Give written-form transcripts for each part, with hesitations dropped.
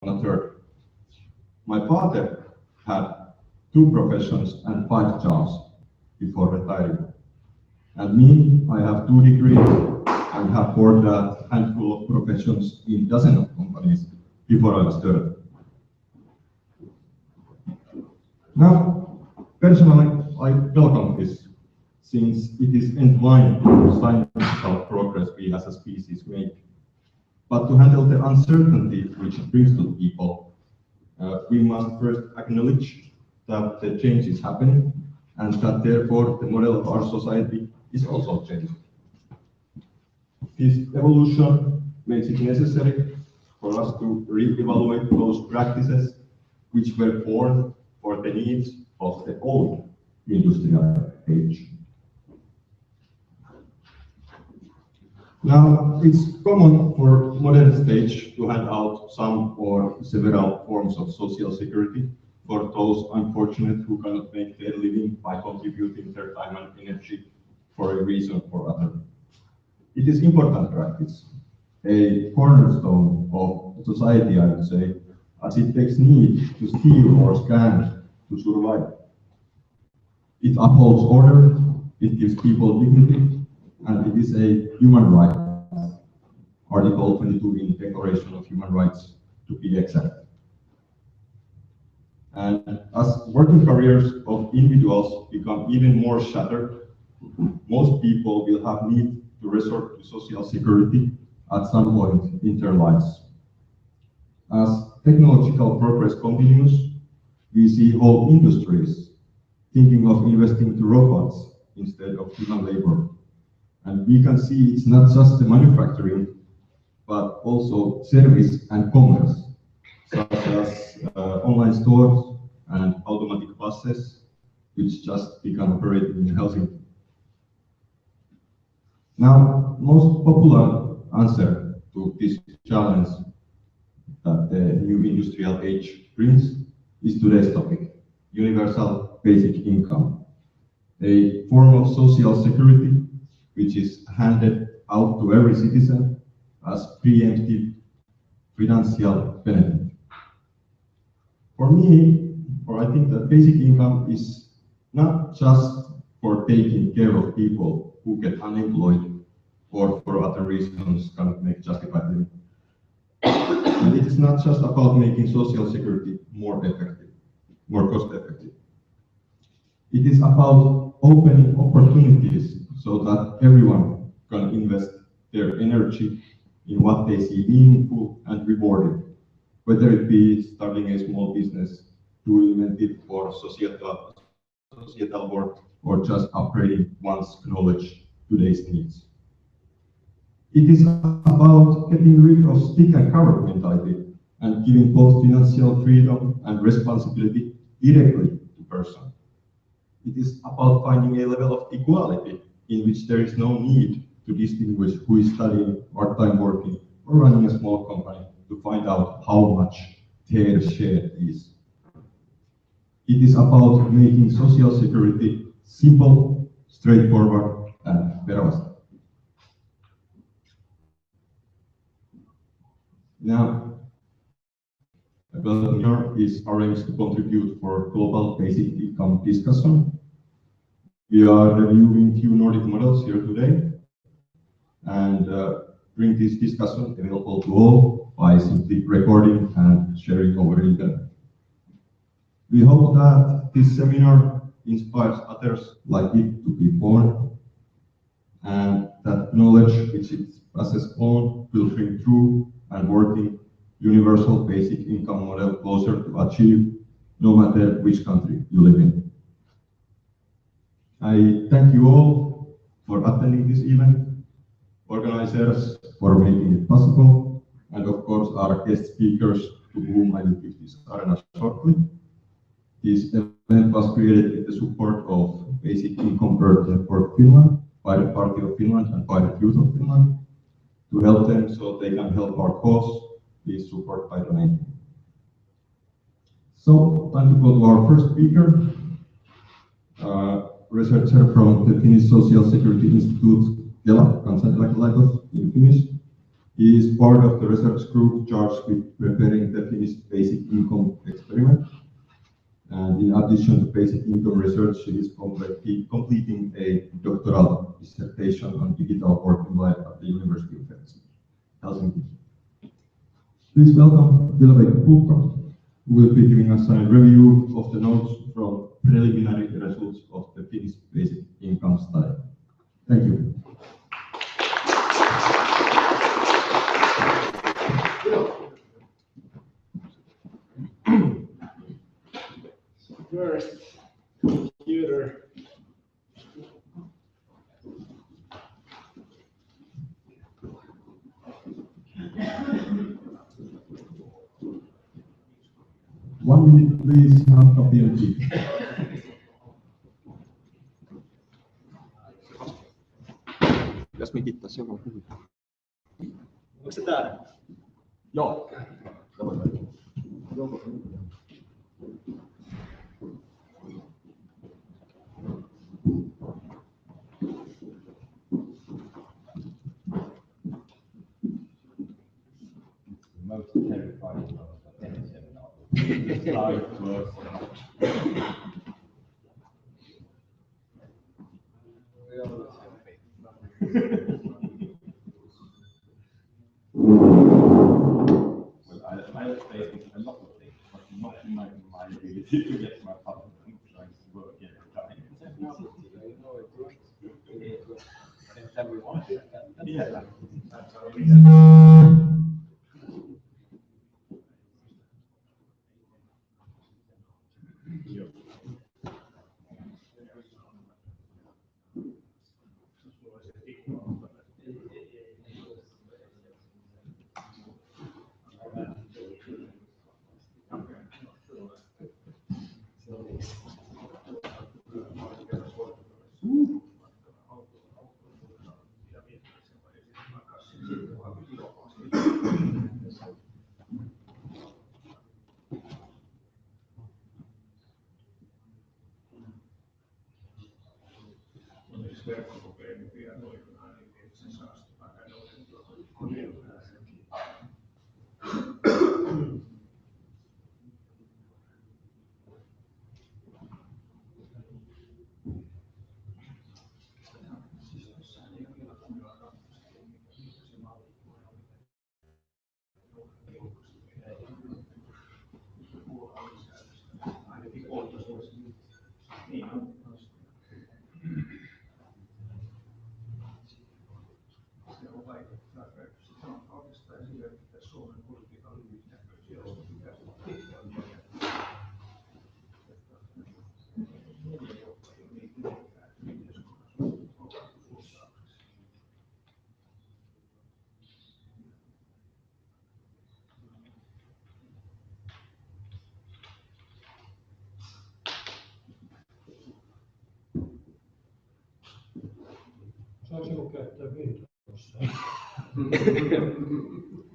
a third. My father had 2 professions and 5 jobs before retiring. And me, I have 2 degrees and have worked a handful of professions in dozens of companies before I was 30. Now, personally, I welcome this, since it is entwined with scientific progress we as a species make. But to handle the uncertainty which it brings to people, we must first acknowledge that the change is happening, and that therefore the model of our society is also changing. This evolution makes it necessary for us to re-evaluate those practices which were born for the needs of the old industrial age. Now, it's common for modern stage to hand out some or several forms of social security for those unfortunate who cannot make their living by contributing their time and energy for a reason or other. It is important practice, a cornerstone of society, I would say, as it takes need to steal or scam to survive. It upholds order, it gives people dignity, and it is a human right. Article 22 in the Declaration of Human Rights, to be exact. And as working careers of individuals become even more shattered, most people will have need to resort to social security at some point in their lives. As technological progress continues, we see whole industries thinking of investing to robots instead of human labor. And we can see it's not just the manufacturing, but also service and commerce, such as online stores and automatic buses, which just began operating in Helsinki. Now, most popular answer to this challenge that the new industrial age brings is today's topic, universal basic income, a form of social security which is handed out to every citizen as preemptive financial benefit. For me, I think that basic income is not just for taking care of people who get unemployed or for other reasons cannot make justified living. And it is not just about making social security more effective, more cost effective. It is about opening opportunities so that everyone can invest their energy in what they see meaningful and rewarding, whether it be starting a small business, doing it for societal work, or just upgrading one's knowledge to today's needs. It is about getting rid of stick and carrot mentality and giving both financial freedom and responsibility directly to person. It is about finding a level of equality in which there is no need to distinguish who is studying, part-time working, or running a small company to find out how much their share is. It is about making social security simple, straightforward, and versatile. Now, the webinar is arranged to contribute for global basic income discussion. We are reviewing few Nordic models here today, and bring this discussion available to all by simply recording and sharing over the internet. We hope that this seminar inspires others like it to be born, and that knowledge which it passes on will bring true and working universal basic income model closer to achieve, no matter which country you live in. I thank you all for attending this event, organizers for making it possible, and of course our guest speakers to whom I will give this arena shortly. This event was created with the support of Basic Income Birthday for Finland by the Party of Finland and by the Youth of Finland. To help them so they can help our cause, please support by donating. So, time to go to our first speaker, researcher from the Finnish Social Security Institute, KELA, Kansaneläkelaitos in Finnish, He is part of the research group charged with preparing the Finnish basic income experiment. And in addition to basic income research, he is completing a doctoral dissertation on digital working life at the University of Helsinki. Please welcome Ville-Veikko Pulkka, who will be giving us a review of the notes from preliminary results of the Finnish basic income study. Thank you. First, computer. One minute, please, have copy and tea. Pitäis mikittää se joku puhuja. Onko se täällä? Joo. Most terrifying slide was I was facing a lot of things, but not my ability to get my public trying to work every time. Yeah.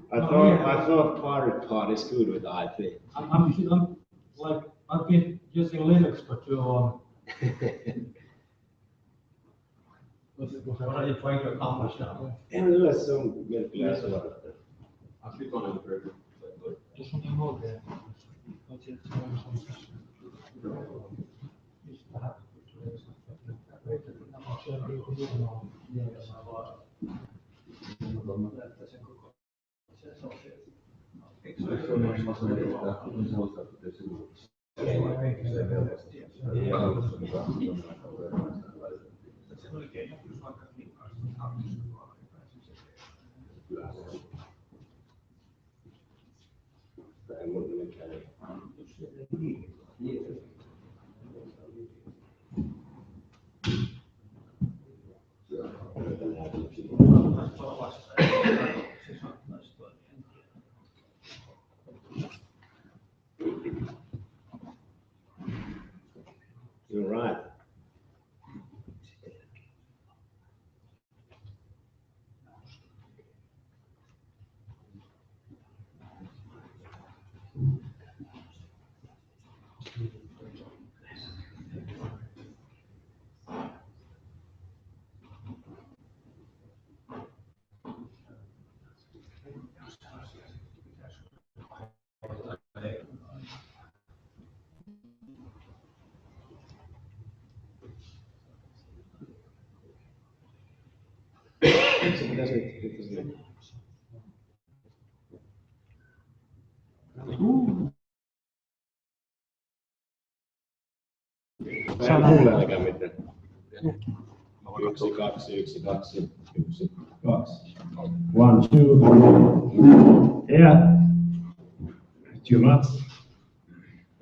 I thought part is good with IP. I've been using Linux for too long. What are you trying to accomplish now? Eller som hjälpläsare. Att vi tar den för Det är som en mål. You're right. Mä en kuunnellekaan mitään. 1, 2, 1, 2, 1, 2. 1, 2. Yeah. Too much.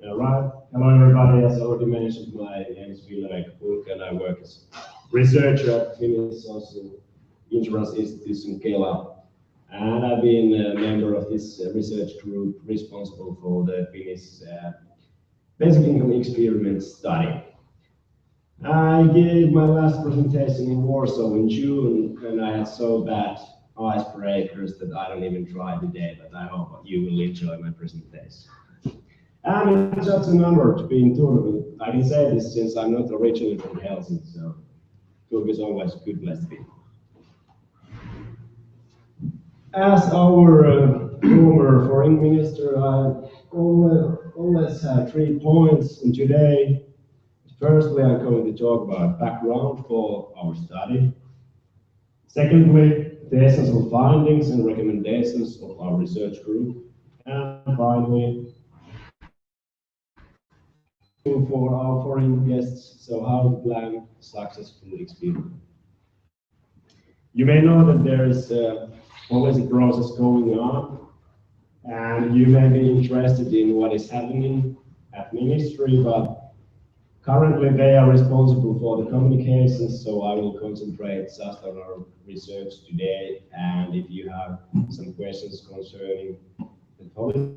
All right. Hello, everybody. As already mentioned, my name is Ville-Veikko Pulkka, and I work as researcher at Finnish Social Insurance Institution KELA. And I've been a member of this research group responsible for the Finnish basic income experiment study. I gave my last presentation in Warsaw in June, and I had so bad icebreakers that I don't even try today, but I hope you will enjoy my presentation. And it's just an honor to be in Turku. I can say this since I'm not originally from Helsinki, so Turku is always a good place to be. As our former foreign minister, I always have 3 points, and today, firstly, I'm going to talk about background for our study. Secondly, the essential findings and recommendations of our research group. And finally, for our foreign guests, so how to plan successful experiment. You may know that there is always a process going on, and you may be interested in what is happening at ministry, but currently they are responsible for the communications, so I will concentrate just on our research today, and if you have some questions concerning the policy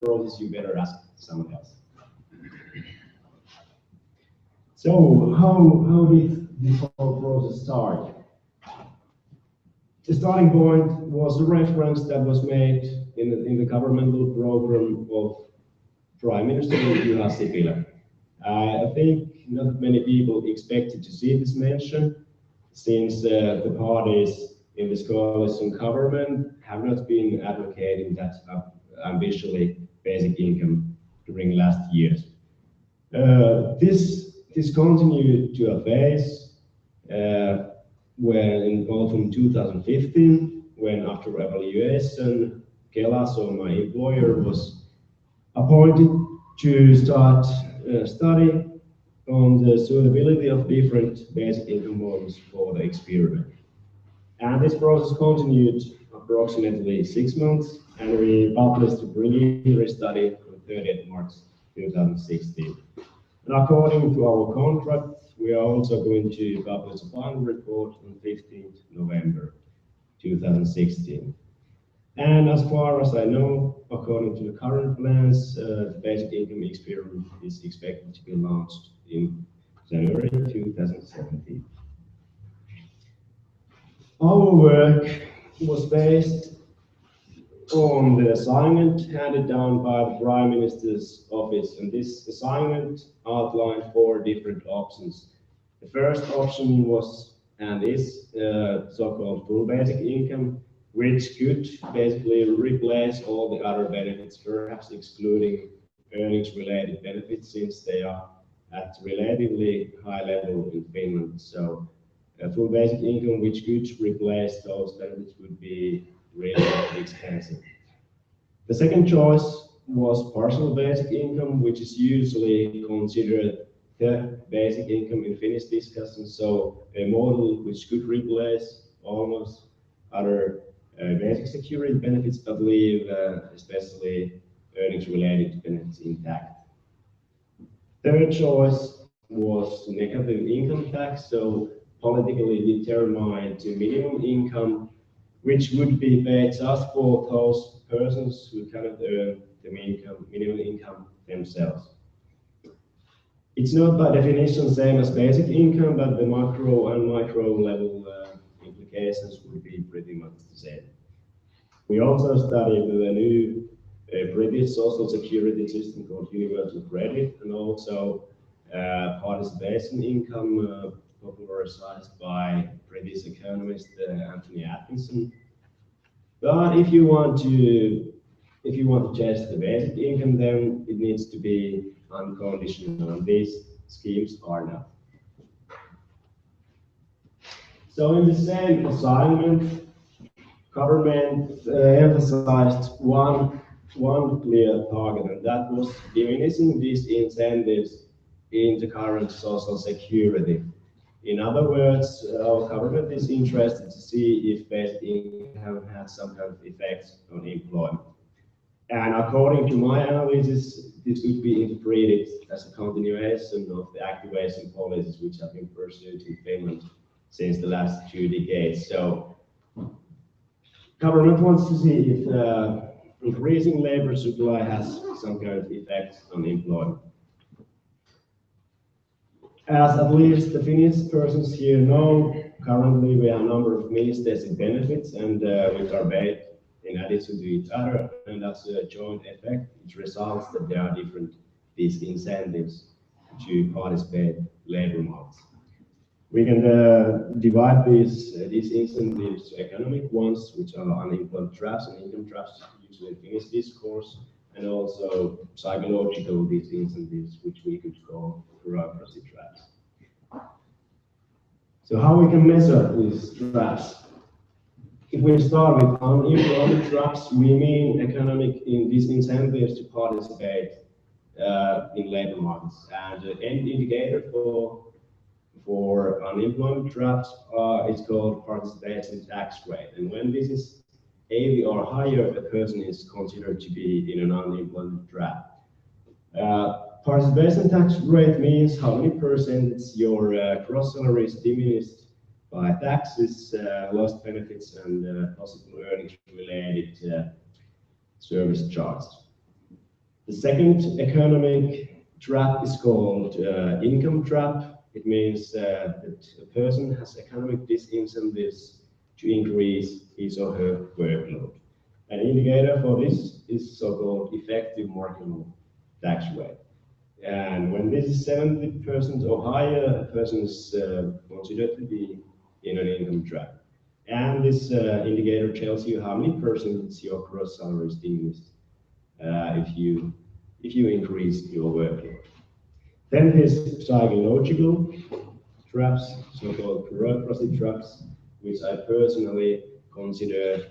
process, you better ask someone else. So how did this whole process start? The starting point was a reference that was made in the governmental program of Prime Minister Juha Sipilä. I think not many people expected to see this mention, since the parties in this coalition government have not been advocating that ambitiously basic income during last years. This continued to a phase when in autumn 2015, when after evaluation, KELA, so my employer, was appointed to start a study on the suitability of different basic income models for the experiment. And this process continued approximately 6 months, and we published a preliminary study on 30th March 2016. And according to our contract, we are also going to publish a final report on 15th November 2016. And as far as I know, according to the current plans, the basic income experiment is expected to be launched in January 2017. Our work was based on the assignment handed down by the Prime Minister's office, and this assignment outlined 4 different options. The first option was and is so-called full basic income, which could basically replace all the other benefits, perhaps excluding earnings-related benefits, since they are at relatively high level in Finland. So full basic income, which could replace those benefits, would be really expensive. The second choice was partial basic income, which is usually considered the basic income in Finnish discussion, so a model which could replace almost other basic security benefits, but leave especially earnings-related benefits intact. Third choice was negative income tax, so politically determined minimum income, which would be paid just for those persons who cannot earn the minimum income themselves. It's not by definition same as basic income, but the macro and micro level implications would be pretty much the same. We also studied the new British social security system called universal credit, and also participation income popularized by British economist Anthony Atkinson. But if you want to test the basic income, then it needs to be unconditional, and these schemes are not. So in the same assignment, government emphasized one clear target, and that was diminishing these incentives in the current social security. In other words, our government is interested to see if basic income has some kind of effect on employment. And according to my analysis, this could be interpreted as a continuation of the activation policies which have been pursued in Finland since the last 2 decades. So government wants to see if increasing labor supply has some kind of effect on employment. As at least the Finnish persons here know, currently we have a number of ministers and benefits, and which are paid in addition to each other, and that's a joint effect, which results that there are different these incentives to participate labor markets. We can divide these incentives to economic ones, which are unemployment traps and income traps, usually in Finnish discourse, and also psychological these incentives, which we could call bureaucracy traps. So how we can measure these traps? If we start with unemployment traps, we mean economic in these incentives to participate in labor markets. And the end indicator for unemployment traps is called participation tax rate. And when this is 80 or higher, a person is considered to be in an unemployment trap. Participation tax rate means how many percent your gross salary is diminished by taxes, lost benefits, and possible earnings-related service charges. The second economic trap is called income trap. It means that a person has economic disincentives to increase his or her workload. An indicator for this is so-called effective marginal tax rate. And when this is 70% or higher, a person is considered to be in an income trap. And this indicator tells you how many percent your gross salary is diminished if you increase your workload. Then there's psychological traps, so-called bureaucracy traps, which I personally consider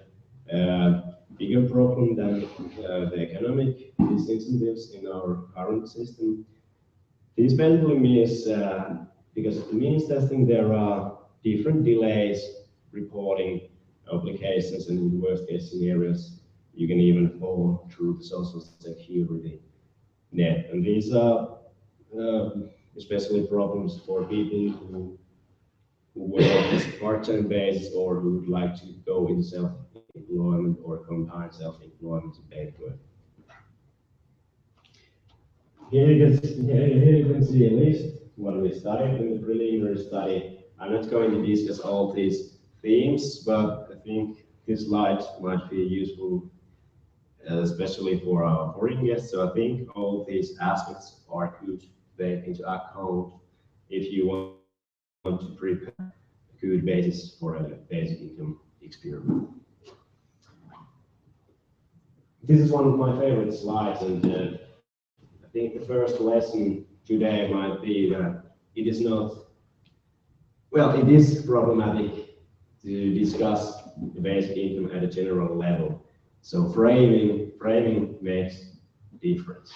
a bigger problem than the economic disincentives in our current system. This basically means, because of the means testing, there are different delays reporting applications, and in the worst case scenarios, you can even fall through the social security net. And these are especially problems for people who work as a part-time basis or who would like to go into self-employment or combine self-employment and paid work. Here you can see a list what we studied in the preliminary study. I'm not going to discuss all these themes, but I think this slide might be useful, especially for our foreign guests. So I think all these aspects are good to take into account if you want to prepare a good basis for a basic income experiment. This is one of my favorite slides, and I think the first lesson today might be that it is not, well, it is problematic to discuss the basic income at a general level. So framing makes a difference.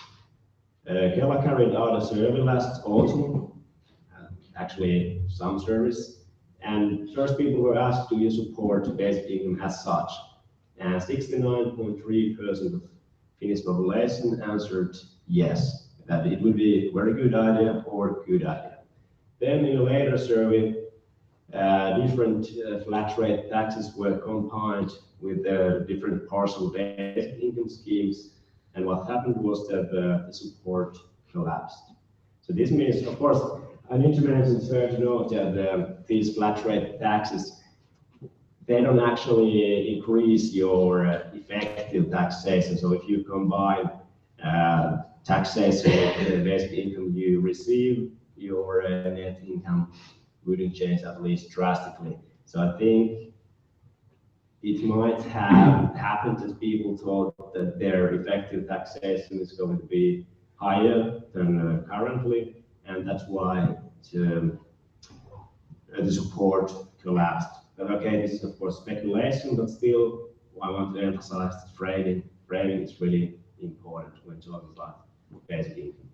KELA carried out a survey last autumn, actually some surveys, and first people were asked, do you support basic income as such? And 69.3% of Finnish population answered yes, that it would be a very good idea or good idea. Then in a later survey, different flat rate taxes were combined with different partial basic income schemes, and what happened was that the support collapsed. So this means, of course, I need to mention to note that these flat rate taxes, they don't actually increase your effective taxation. So if you combine taxation with the basic income you receive, your net income wouldn't change, at least drastically. So I think it might have happened that people thought that their effective taxation is going to be higher than currently, and that's why the support collapsed. But okay, this is of course speculation, but still I want to emphasize that framing is really important when talking about basic income.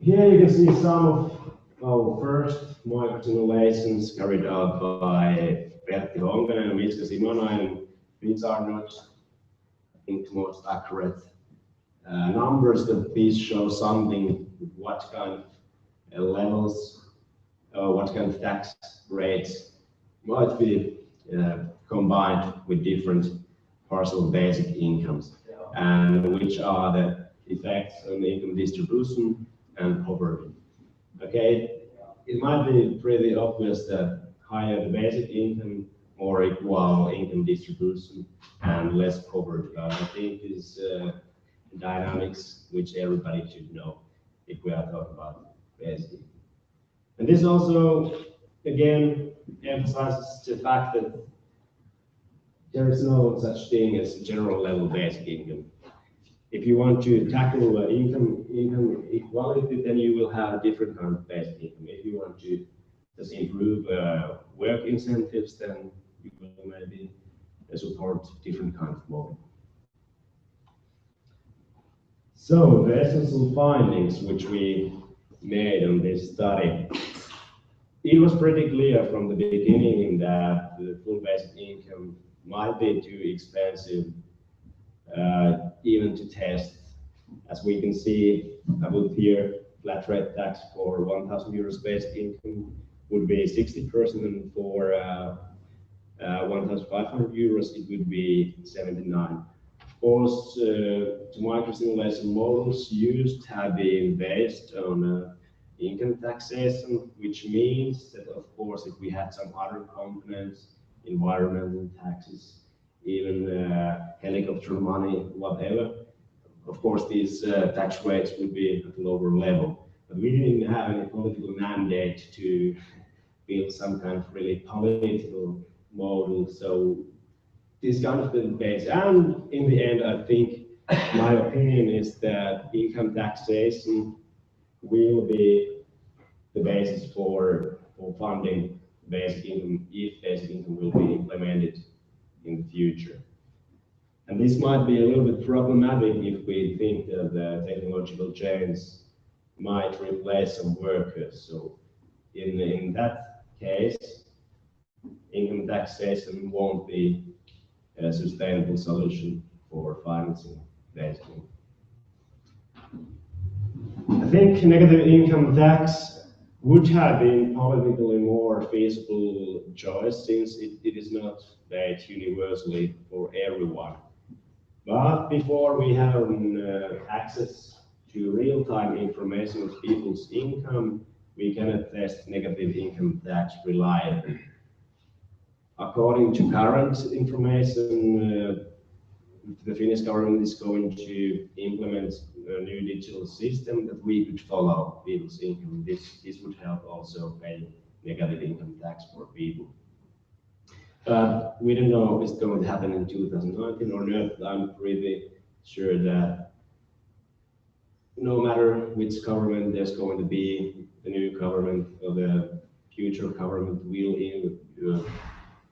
Here you can see some of our first micro simulations carried out by Pertti Honkanen and Miska Simonen. These are not, I think, the most accurate numbers, that these show something, what kind of levels, what kind of tax rates might be combined with different parcel basic incomes, and which are the effects on income distribution and poverty. Okay, it might be pretty obvious that higher the basic income, more equal income distribution and less poverty. But I think this dynamics which everybody should know if we are talking about basic income. And this also, again, emphasizes the fact that there is no such thing as general level basic income. If you want to tackle income equality, then you will have different kind of basic income. If you want to just improve work incentives, then you will maybe support different kind of model. So the essential findings which we made on this study, it was pretty clear from the beginning that the full basic income might be too expensive even to test. As we can see, above here, flat rate tax for 1,000 euros basic income would be 60%, and for 1,500 euros it would be 79%. Of course, the microsimulation models used have been based on income taxation, which means that, of course, if we had some other components, environmental taxes, even helicopter money, whatever, of course, these tax rates would be at a lower level. But we didn't have any political mandate to build some kind of really political model. So this kind of debate, and in the end, I think my opinion is that income taxation will be the basis for funding basic income, if basic income will be implemented in the future. And this might be a little bit problematic if we think that the technological change might replace some workers. So in that case, income taxation won't be a sustainable solution for financing basic income. I think negative income tax would have been politically more feasible choice, since it is not paid universally for everyone. But before we have access to real-time information of people's income, we cannot test negative income tax reliably. According to current information, the Finnish government is going to implement a new digital system that we could follow people's income. This would help also pay negative income tax for people. We don't know if it's going to happen in 2019 or not. I'm pretty sure that no matter which government there's going to be, the new government or the future government will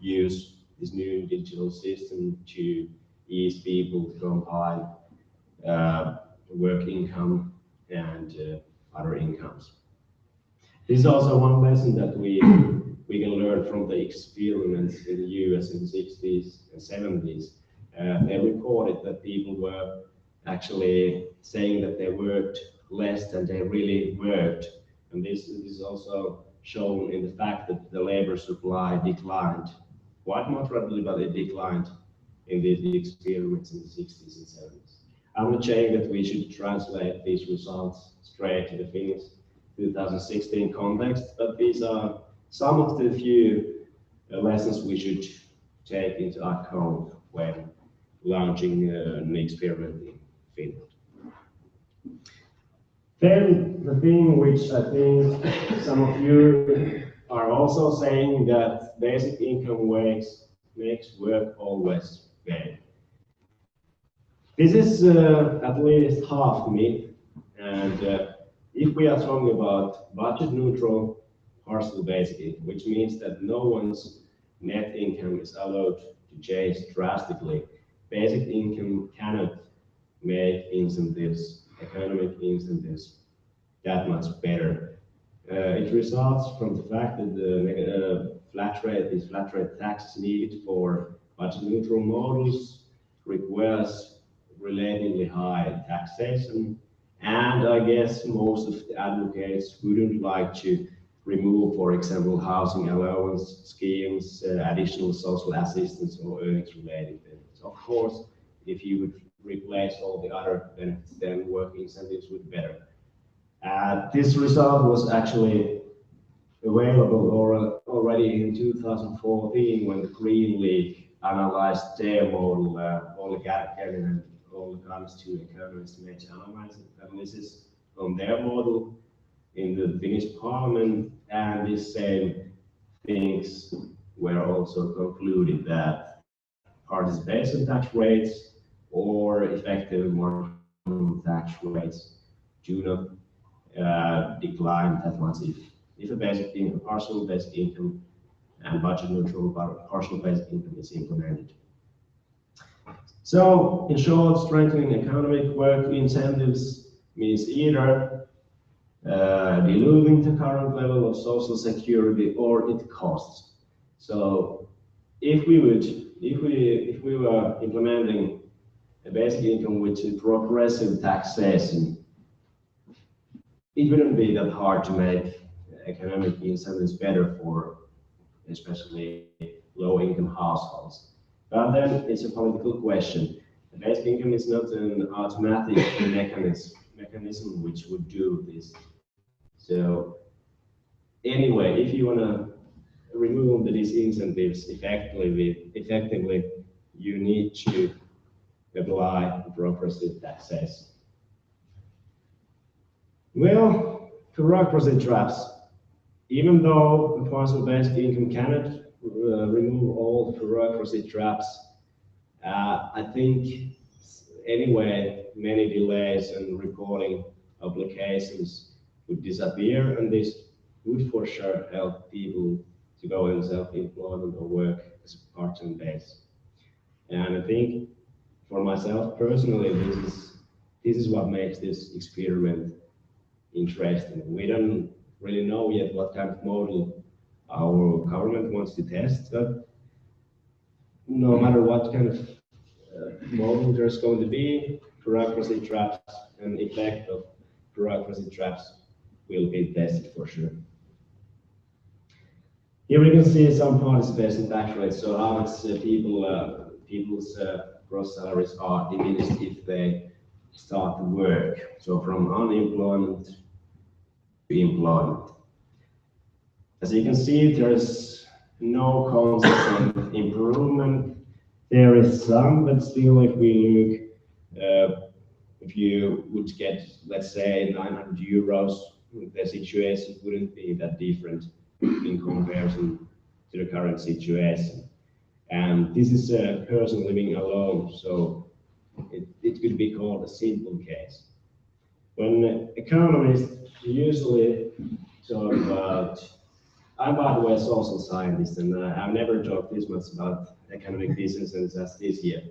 use this new digital system to ease people to combine work income and other incomes. This is also one lesson that we can learn from the experiments in the US in the 60s and 70s. They reported that people were actually saying that they worked less than they really worked. And this is also shown in the fact that the labor supply declined quite moderately, but it declined in the experiments in the 60s and 70s. I'm not saying that we should translate these results straight to the Finnish 2016 context, but these are some of the few lessons we should take into account when launching an experiment in Finland. Then the thing which I think some of you are also saying, that basic income makes work always paid. This is at least half myth, and if we are talking about budget neutral partial basic income, which means that no one's net income is allowed to change drastically. Basic income cannot make incentives, economic incentives, that much better. It results from the fact that the flat rate tax needed for budget neutral models requires relatively high taxation. And I guess most of the advocates wouldn't like to remove, for example, housing allowance schemes, additional social assistance or earnings related benefits. Of course, if you would replace all the other benefits, then work incentives would be better. This result was actually available already in 2014 when the Green League analyzed their model. All the comes to economists made analysis on their model in the Finnish parliament, and the same things were also concluded that participation tax rates or effective marginal tax rates do not decline that much if a basic income, partial basic income and budget neutral partial basic income is implemented. So, in short, strengthening economic work incentives means either diluting the current level of social security or it costs. So, if we were implementing a basic income which is progressive taxation, it wouldn't be that hard to make economic incentives better for especially low-income households. But then it's a political question. The basic income is not an automatic mechanism which would do this. So anyway, if you want to remove the disincentives effectively, you need to apply progressive taxation. Well, bureaucracy traps. Even though the partial basic income cannot remove all the bureaucracy traps, I think anyway many delays and reporting obligations would disappear, and this would for sure help people to go in self-employment or work as a part-time base. And I think for myself personally, this is what makes this experiment interesting. We don't really know yet what kind of model our government wants to test, but no matter what kind of model there's going to be, bureaucracy traps and effect of bureaucracy traps will be tested for sure. Here we can see some participation tax rates, so how much people's gross salaries are diminished if they start to work. So from unemployment to employment. As you can see, there is no consistent improvement. There is some, but still, if we look, if you would get, let's say, 900 euros, the situation wouldn't be that different in comparison to the current situation. And this is a person living alone, so it could be called a simple case. When economists usually talk about, I'm by the way a social scientist, and I've never talked this much about economic disincentives as this year.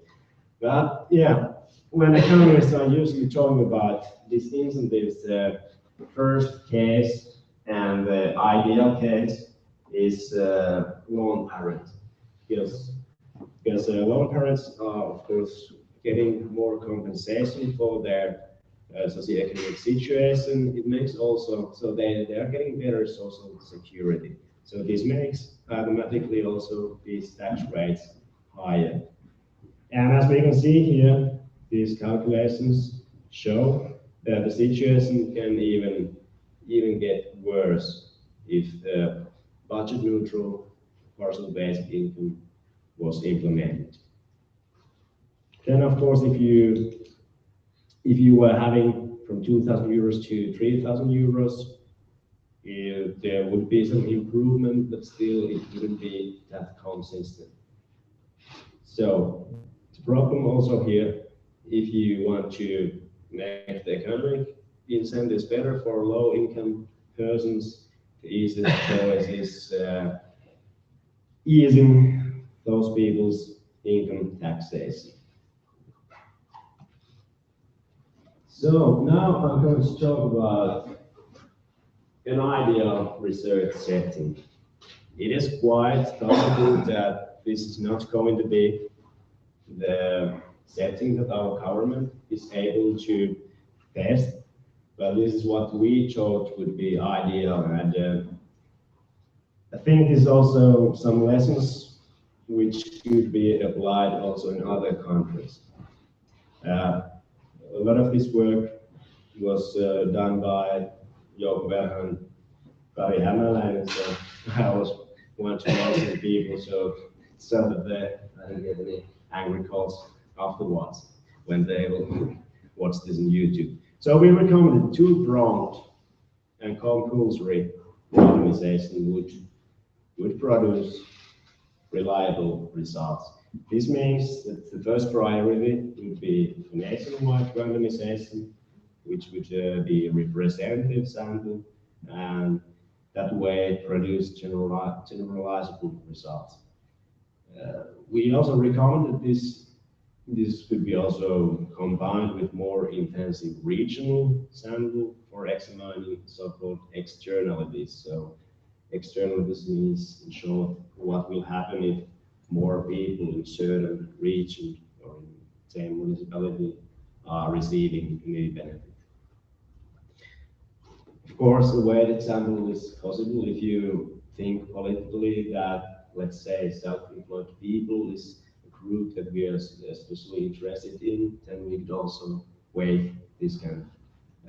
But yeah, when economists are usually talking about disincentives, the first case and the ideal case is lone parent. Because lone parents are, of course, getting more compensation for their socioeconomic situation. It makes also, so they are getting better social security. So this makes automatically also these tax rates higher. And as we can see here, these calculations show that the situation can even get worse if budget neutral partial basic income was implemented. Then of course, if you were having from 2,000 euros to 3,000 euros, there would be some improvement, but still it wouldn't be that consistent. So the problem also here, if you want to make the economic incentives better for low-income persons, The easiest choice is easing those people's income taxation. So now I'm going to talk about an ideal research setting. It is quite possible that this is not going to be the setting that our government is able to test, but this is what we thought would be ideal. And I think there's also some lessons which could be applied also in other countries. A lot of this work was done by Jouko Hemmi and Kari Hämäläinen, so I was one to mention people, so that I didn't get any angry calls afterwards when they will watch this on YouTube. So we recommended two-pronged and compulsory randomization would produce reliable results. This means that the first priority would be a nationwide randomization, which would be a representative sample, and that way produce generalizable results. We also recommend that this could be also combined with more intensive regional sample for examining so-called externalities. So externalities means, in short, what will happen if more people in certain region or in the same municipality are receiving any benefit. Of course, a weighted sample is possible if you think politically that, let's say, self-employed people is a group that we are especially interested in, then we could also weight this kind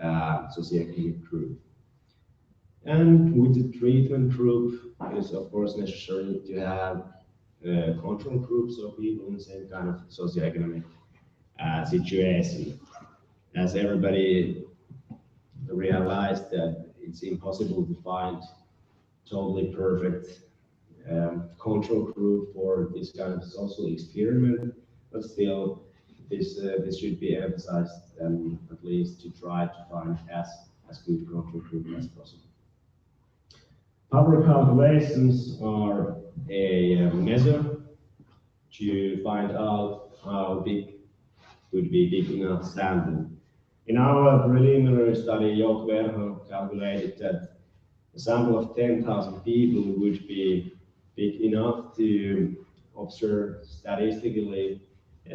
of socioeconomic group. And with the treatment group, it is of course necessary to have control groups of people in the same kind of socioeconomic situation. As everybody realized that it's impossible to find totally perfect control group for this kind of social experiment, but still this should be emphasized and at least to try to find as good control group as possible. Power calculations are a measure to find out how big would be big enough sample. In our preliminary study, Jouko Hemmi calculated that a sample of 10,000 people would be big enough to observe statistically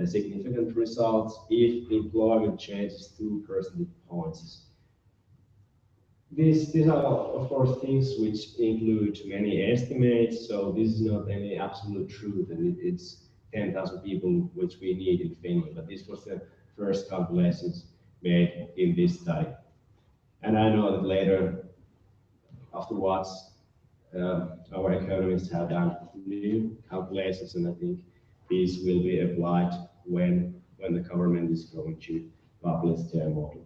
significant results if employment changes 2 percentage points. These are, of course, things which include many estimates, so this is not any absolute truth, and it's 10,000 people which we need in Finland, but this was the first calculations made in this study. And I know that later, afterwards, our economists have done new calculations, and I think these will be applied when the government is going to publish their model.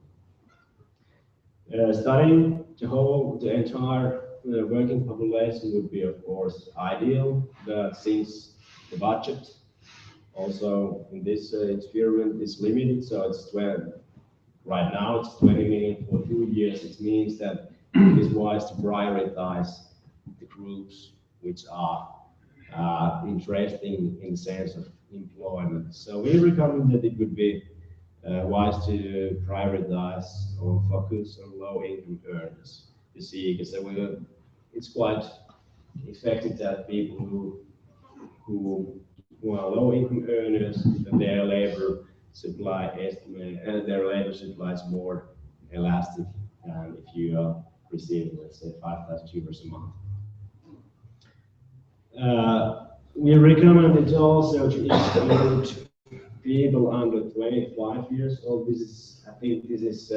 Studying the entire working population would be, of course, ideal, but since the budget also in this experiment is limited, so it's right now it's 20 million for 2 years. It means that it is wise to prioritize the groups which are interesting in the sense of employment. So we recommend that it would be wise to prioritize or focus on low-income earners. You see, because it's quite expected that people who are low-income earners, that their labor supply is more elastic than if you are receiving, let's say, 5,000 euros a month. We recommend it also to exclude people under 25 years old. I think this is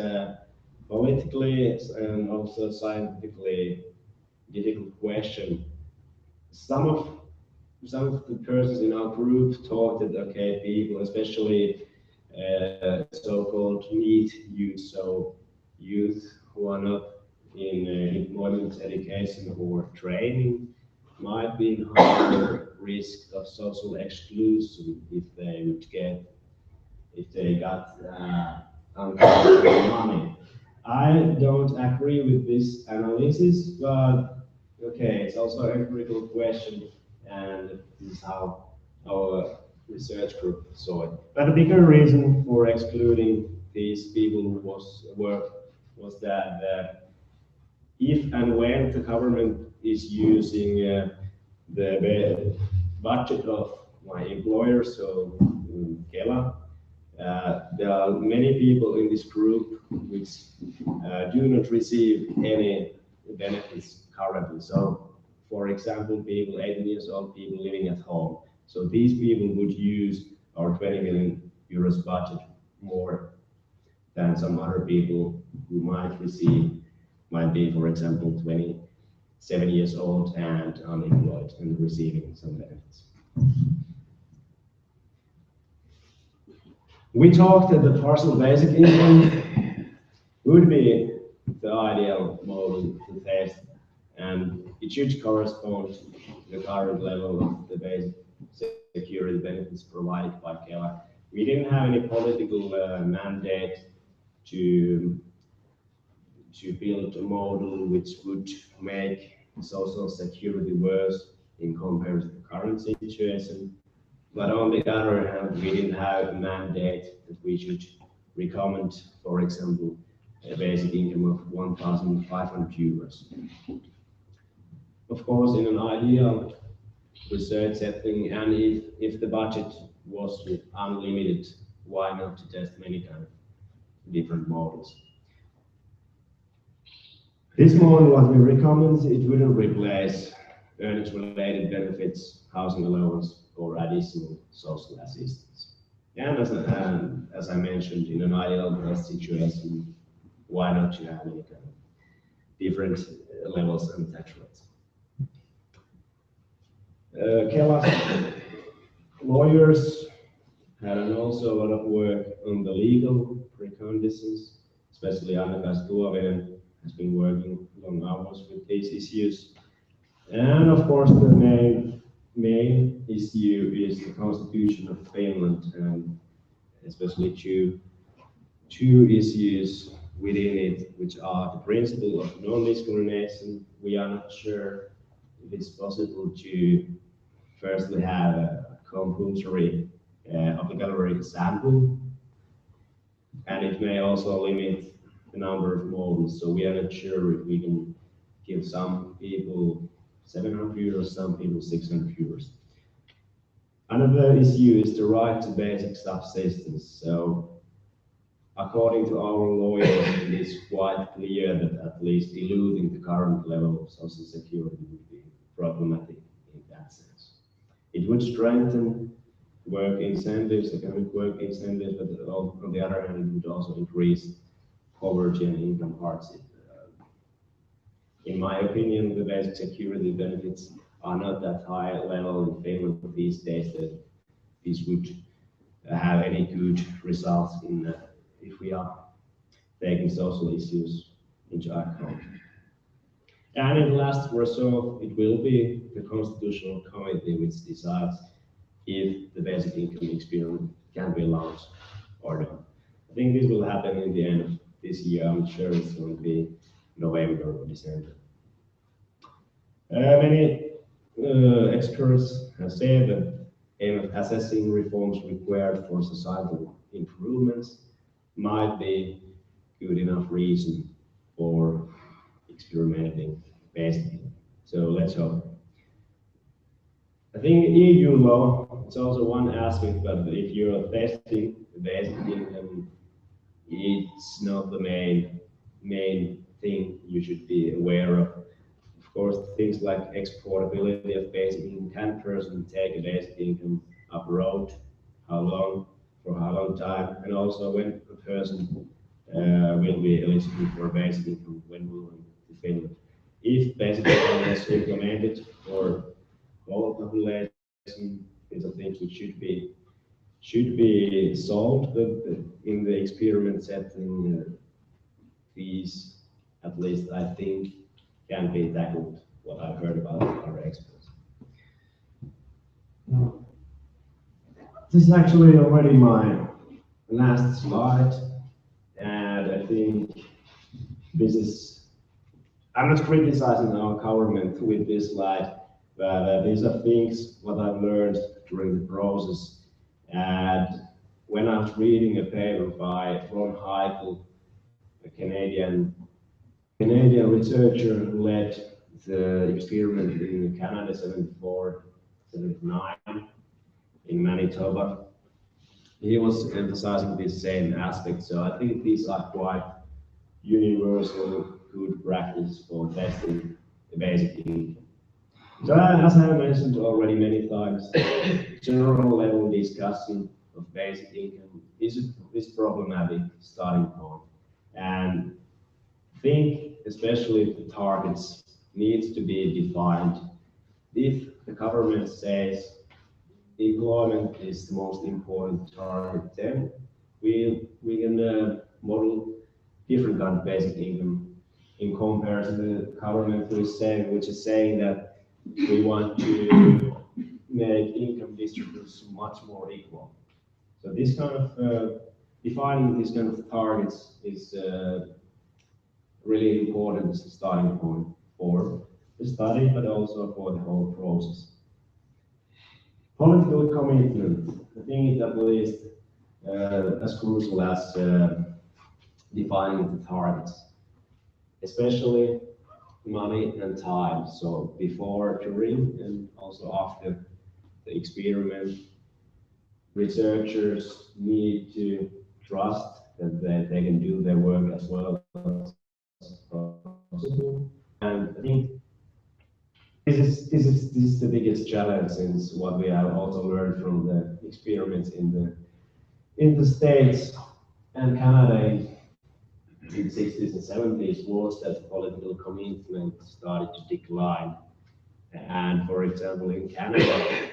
politically and also scientifically difficult question. Some of the persons in our group thought that, okay, people, especially so-called NEET youth, so youth who are not in employment, education, or training, might be in higher risk of social exclusion if they got uncovered money. I don't agree with this analysis, but Okay, it's also a critical question, and this is how our research group saw it. But the bigger reason for excluding these people was that if and when the government is using the budget of my employer, so KELA, there are many people in this group which do not receive any benefits currently. So, for example, people 18 years old, people living at home. So these people would use our 20 million euros budget more than some other people who might be, for example, 27 years old and unemployed and receiving some benefits. We talked that the partial basic income would be the ideal model to test, and it should correspond to the current level of the basic security benefits provided by KELA. We didn't have any political mandate to build a model which would make social security worse in comparison to the current situation. But on the other hand, we didn't have a mandate that we should recommend, for example, a basic income of 1,500 euros. Of course, in an ideal research setting, and if the budget was unlimited, why not to test many kind of different models? This model, what we recommend, it wouldn't replace earnings-related benefits, housing allowance, or additional social assistance. And as I mentioned, in an ideal test situation, why not to have any kind of different levels and tax rates? KELA's lawyers had also a lot of work on the legal preconditions, especially Anna-Kaisa Tuovinen has been working long hours with these issues. And of course, the main issue is the Constitution of Finland, and especially two issues within it, which are the principle of non-discrimination. We are not sure if it's possible to firstly have a compulsory obligatory sample, and it may also limit the number of models. So we are not sure if we can give some people 700 euros, some people 600 euros. Another issue is the right to basic subsistence. So according to our lawyers, it is quite clear that at least diluting the current level of social security would be problematic in that sense. It would strengthen work incentives, economic work incentives, but on the other hand, it would also increase poverty and income hardship. In my opinion, the basic security benefits are not that high level in Finland these days that this would have any good results in if we are taking social issues into account. And in the last resort, it will be the Constitutional Committee which decides if the basic income experiment can be launched or not. I think this will happen in the end of this year. I'm sure it's going to be November or December. Many experts have said that aim of assessing reforms required for societal improvements might be good enough reason for experimenting basically. So let's hope. I think EU law, it's also one aspect, but if you're testing the basic income, it's not the main thing you should be aware of. Of course, things like exportability of basic income, can a person take a basic income abroad, how long, for how long time, and also when a person will be eligible for basic income when moving to Finland. If basic income is implemented for all population, these are things which should be solved, but in the experiment setting, these, at least I think, can be tackled, what I've heard about our experts. This is actually already my last slide, and I think this is I'm not criticizing our government with this slide, but these are things what I've learned during the process. And when I was reading a paper by Ron Heigl, a Canadian researcher who led the experiment in Canada 74, 79 in Manitoba, he was emphasizing this same aspect. So I think these are quite universal good practice for testing the basic income. So as I have mentioned already many times, general level discussion of basic income is problematic starting point. And I think especially if the targets needs to be defined. If the government says employment is the most important target, then we can model different kind of basic income in comparison to the government which is saying that we want to make income distribution much more equal. So this kind of defining these kind of targets is really important starting point for the study, but also for the whole process. Political commitment, I think it at least as crucial as defining the targets, especially money and time. So before, during, and also after the experiment, researchers need to trust that they can do their work as well as possible. And I think this is the biggest challenge, since what we have also learned from the experiments in the States and Canada in the 60s and 70s was that political commitment started to decline. And for example, in Canada,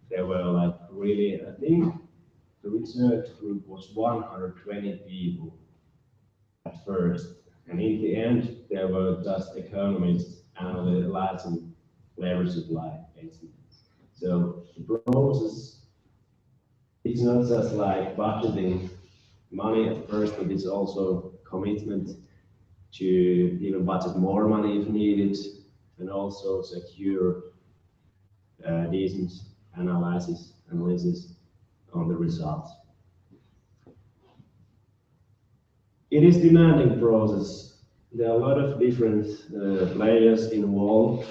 there were like really, I think the research group was 120 people at first. And in the end, there were just economists analyzing labor supply, basically. So the process is not just like budgeting money at first, but it's also commitment to even budget more money if needed, and also secure decent analysis on the results. It is demanding process. There are a lot of different players involved.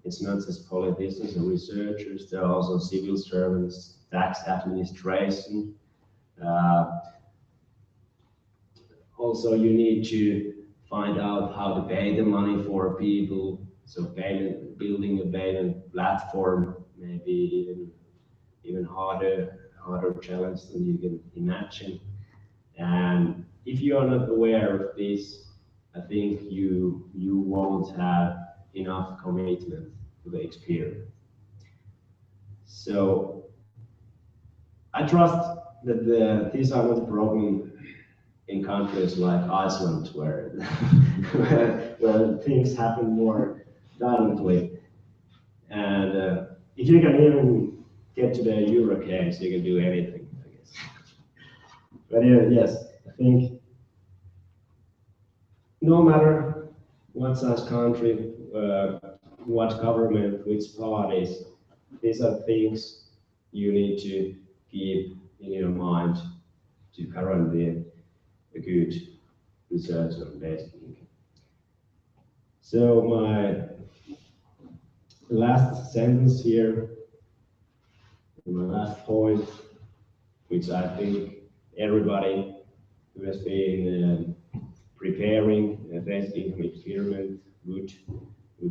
It's not just politicians and researchers, there are also civil servants, tax administration. Also, you need to find out how to pay the money for people. So building a payment platform may be even harder challenge than you can imagine. And if you are not aware of this, I think you won't have enough commitment to the experiment. So I trust that these are not problems in countries like Iceland, where where things happen more violently. And if you can even get to the Euro case, you can do anything, I guess. But yes, I think no matter what size country, what government, which parties, these are things you need to keep in your mind to guarantee a good research on basic income. So my last sentence here, my last point, which I think everybody who has been preparing a basic income experiment would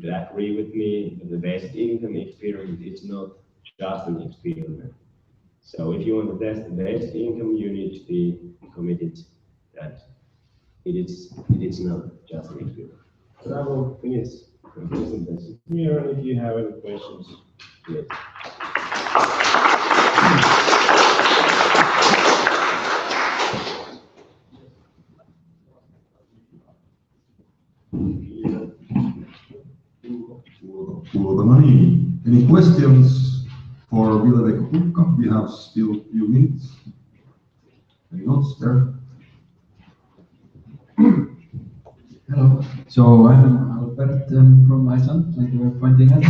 agree with me that the basic income experiment is not just an experiment. So if you want to test the basic income, you need to be committed that it is not just an experiment. So I will finish my presentation here, and if you have any questions, please. Any questions for Ville-Veikko Pulkka? We have still a few minutes. Any notes there? Hello. So I'm Albert Albert from Iceland, like you were pointing at.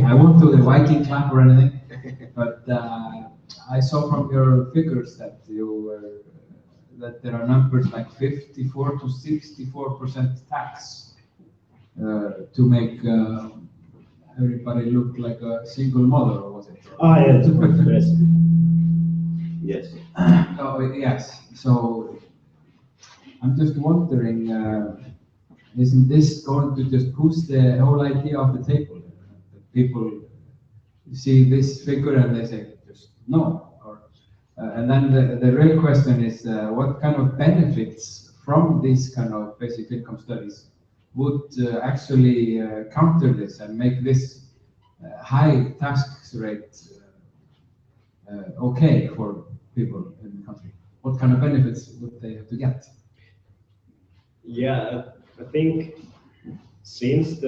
I won't do the Viking clap or anything, but I saw from your figures that that there are numbers like 54 to 64% tax to make everybody look like a single mother, or was it? Yes. Yes. Oh, yes. So I'm just wondering, isn't this going to just push the whole idea off the table? People see this figure and they say, just no. And then the real question is, what kind of benefits from these kind of basic income studies would actually counter this and make this high tax rate okay for people in the country? What kind of benefits would they have to get? Yeah, I think since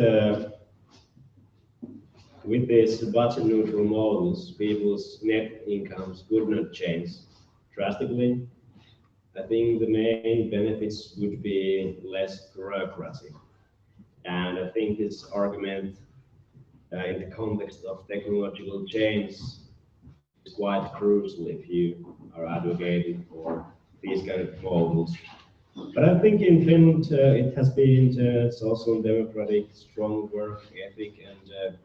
with these budget neutral models, people's net incomes would not change drastically. I think the main benefits would be less bureaucracy. And I think this argument in the context of technological change is quite crucial if you are advocating for these kind of models. But I think in Finland it has been social democratic, strong work ethic, and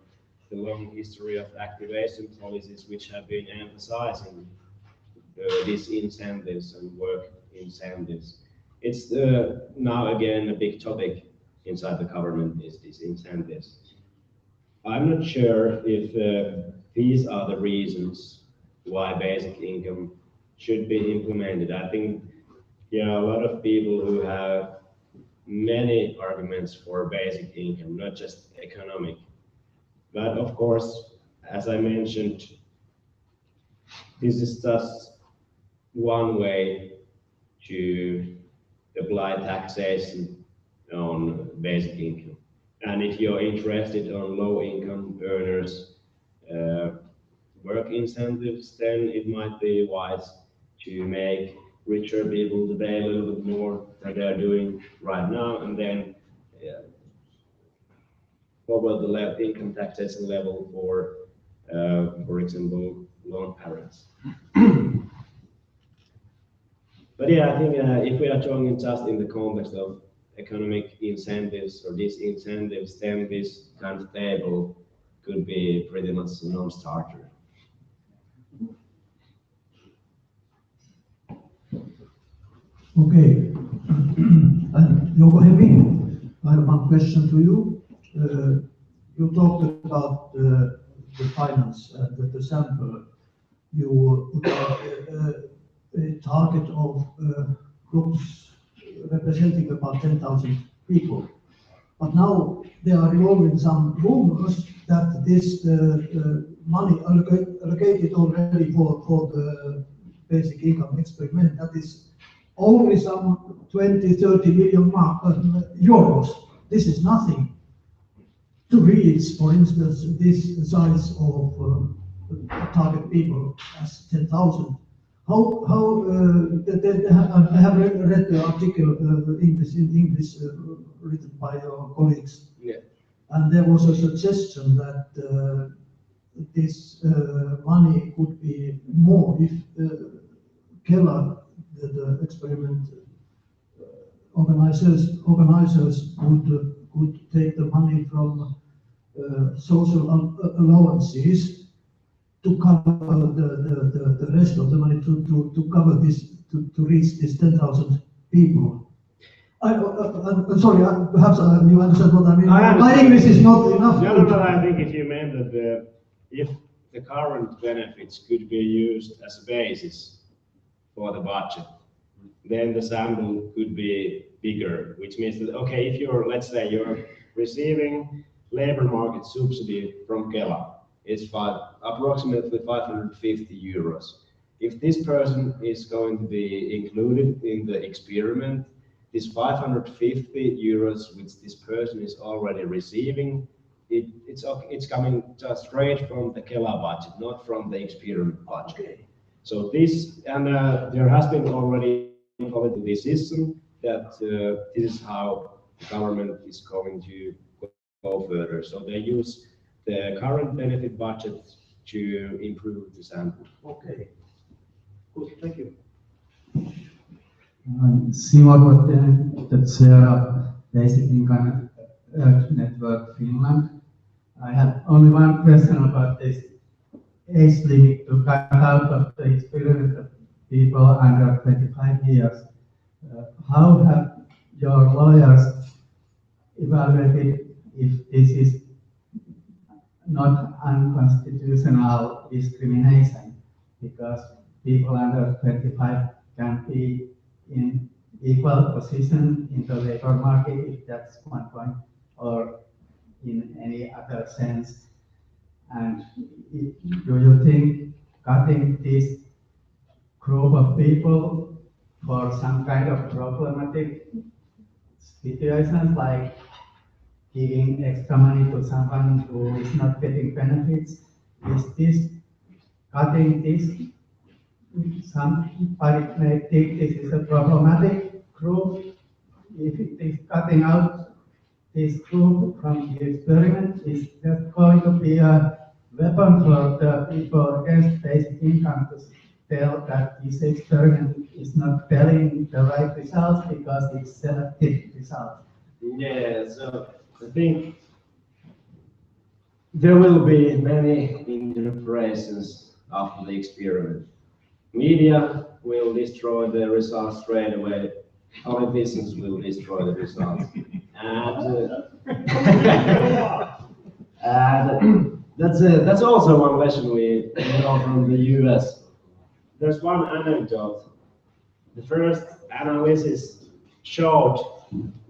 the long history of activation policies which have been emphasizing these incentives and work incentives. It's now again a big topic inside the government is these incentives. I'm not sure if these are the reasons why basic income should be implemented. I think a lot of people who have many arguments for basic income, not just economic. But of course, as I mentioned, this is just one way to apply taxation on basic income. And if you're interested on low income earners work incentives, then it might be wise to make richer people today a little bit more than they're doing right now, and then lower the income taxation level for example, lone parents. But yeah, I think if we are talking just in the context of economic incentives or disincentives, then this kind of table could be pretty much a non-starter. Okay. And Jouko Hemmi, I have one question to you. You talked about the finance, the sample. You put out a target of groups representing about 10,000 people. But now there are evolving some rumors that this money allocated already for the basic income experiment, that is only some 20-30 million euros. This is nothing to reach, for instance, this size of target people as 10,000. I have read the article in English written by your colleagues, yeah. And there was a suggestion that this money could be more if KELA, the experiment organizers would take the money from social allowances to cover the rest of the money to cover this to reach this 10,000 people. I'm sorry, perhaps you understand what I mean. My English is not enough. No, I think if you meant that if the current benefits could be used as a basis for the budget, then the sample could be bigger, which means that, okay, if you're, let's say you're receiving labor market subsidy from KELA, it's approximately 550 euros. If this person is going to be included in the experiment, this 550 euros which this person is already receiving, it's coming just straight from the KELA budget, not from the experiment budget. Okay. So this, and there has been already a political decision that this is how the government is going to go further. So they use the current benefit budget to improve the sample. Okay. Good, thank you. Simo Kottinen, the chair of Basic Income Network Finland. I have only one question about this age limit to cut out of the experiment of people under 25 years. How have your lawyers evaluated if this is not unconstitutional discrimination? Because people under 25 can be in equal position in the labor market, if that's one point, or in any other sense. And do you think cutting this group of people for some kind of problematic situations, like giving extra money to someone who is not getting benefits, is this cutting this? Somebody may think this is a problematic group. If it is cutting out this group from the experiment, is that going to be a weapon for the people against basic income to tell that this experiment is not telling the right results because it's selective results? Yeah, so I think there will be many interpretations after the experiment. Media will destroy the results straight away. Politicians will destroy the results. And that's also one lesson we know from the US. There's one anecdote. The first analysis showed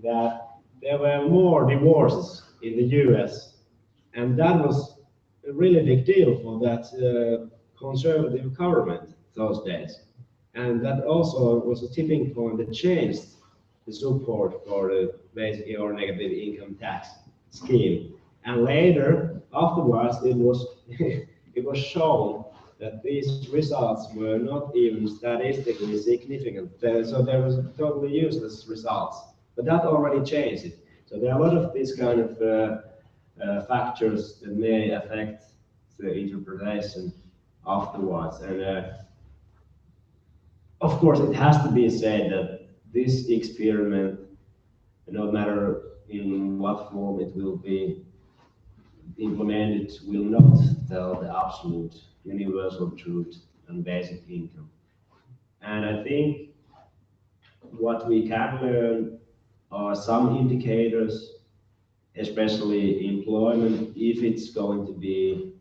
that there were more divorces in the US, and that was a really big deal for that conservative government those days. And that also was a tipping point that changed the support for the basic or negative income tax scheme. And later, afterwards, it was it was shown that these results were not even statistically significant. So there was totally useless results. But that already changed it. So there are a lot of these kind of factors that may affect the interpretation afterwards. And of course, it has to be said that this experiment, no matter in what form it will be implemented, will not tell the absolute universal truth on basic income. And I think what we can learn are some indicators, especially employment, if it's going to be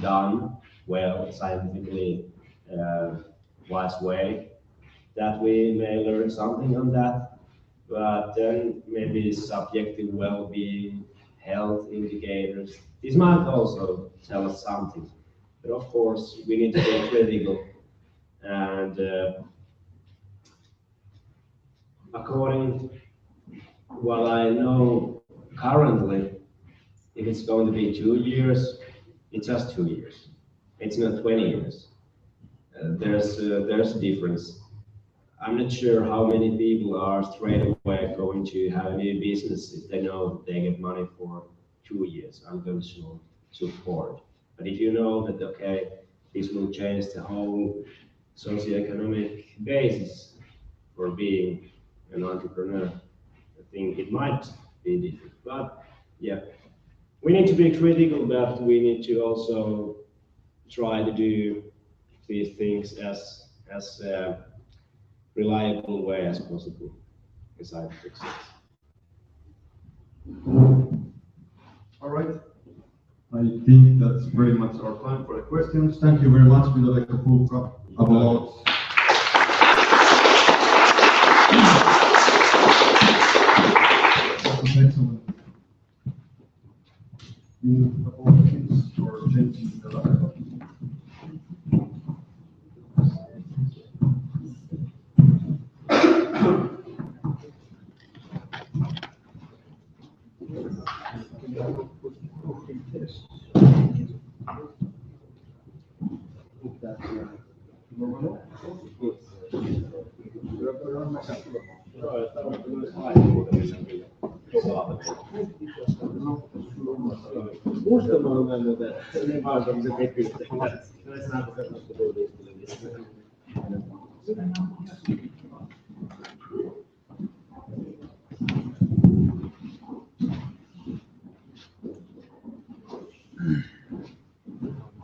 done well, scientifically wise way, that we may learn something on that. But then maybe subjective well-being, health indicators, this might also tell us something. But of course, we need to be critical. And according to what I know currently, if it's going to be 2 years, it's just 2 years. It's not 20 years. There's a difference. I'm not sure how many people are straight away going to have a new business if they know they get money for 2 years unconditional support. But if you know that, okay, this will change the whole socioeconomic basis for being an entrepreneur, I think it might be different. But yeah, we need to be critical, but we need to also try to do these things as reliable way as possible, as I fix it. All right. I think that's very much our time for the questions. Thank you very much, Ville-Veikko Pulkka. Applause. That was excellent. You apologies for changing the laptop. Is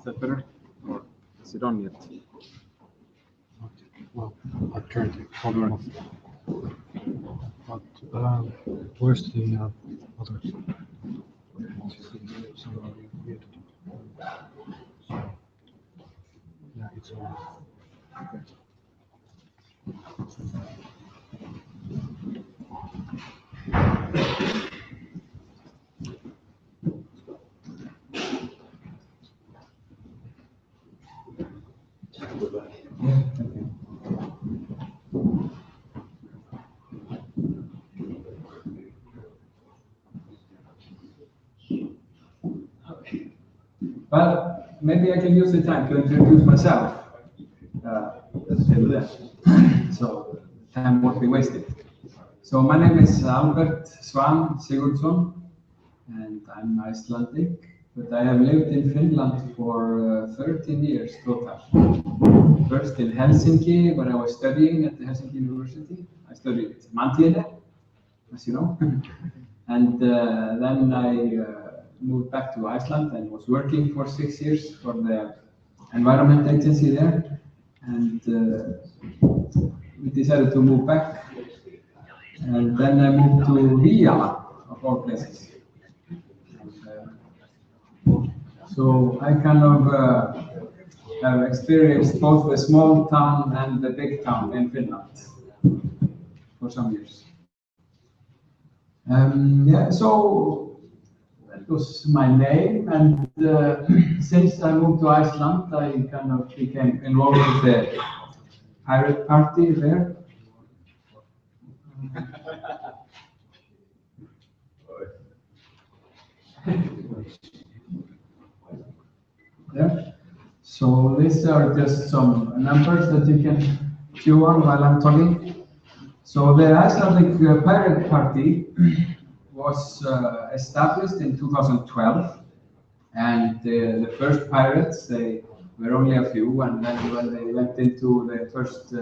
that better? Or is it on yet? Well, I turned it volume off. But where's the other? Somewhere muted. Yeah, it's on. Okay. Yeah, thank you. Well, maybe I can use the time to introduce myself. Still there. So time won't be wasted. So my name is Albert Svan Sigurdsson, and I'm Icelandic, but I have lived in Finland for 13 years total. First in Helsinki, where I was studying at the Helsinki University. I studied Mantiene, as you know. And then I moved back to Iceland and was working for 6 years for the environment agency there. And we decided to move back. And then I moved to Ville, of all places. And, so I kind of have experienced both the small town and the big town in Finland for some years. Yeah, so that was my name, and since I moved to Iceland, I kind of became involved with the pirate party there. Yeah. So these are just some numbers that you can chew on while I'm talking. So the Icelandic Pirate Party was established in 2012, and the first pirates, they were only a few, and then when they went into the first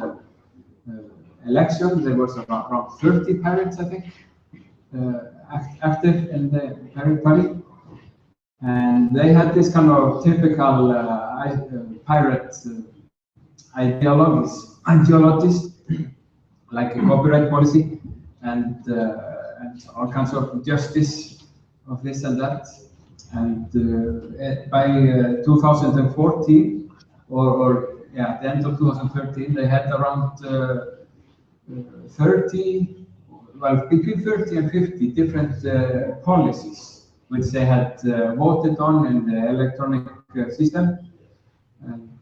election, there was around 30 pirates, I think, active in the Pirate Party. And they had this kind of typical pirate ideologies, like a copyright policy and all kinds of justice of this and that. And by 2014, or at the end of 2013, they had around between 30 and 50 different policies which they had voted on in the electronic system. And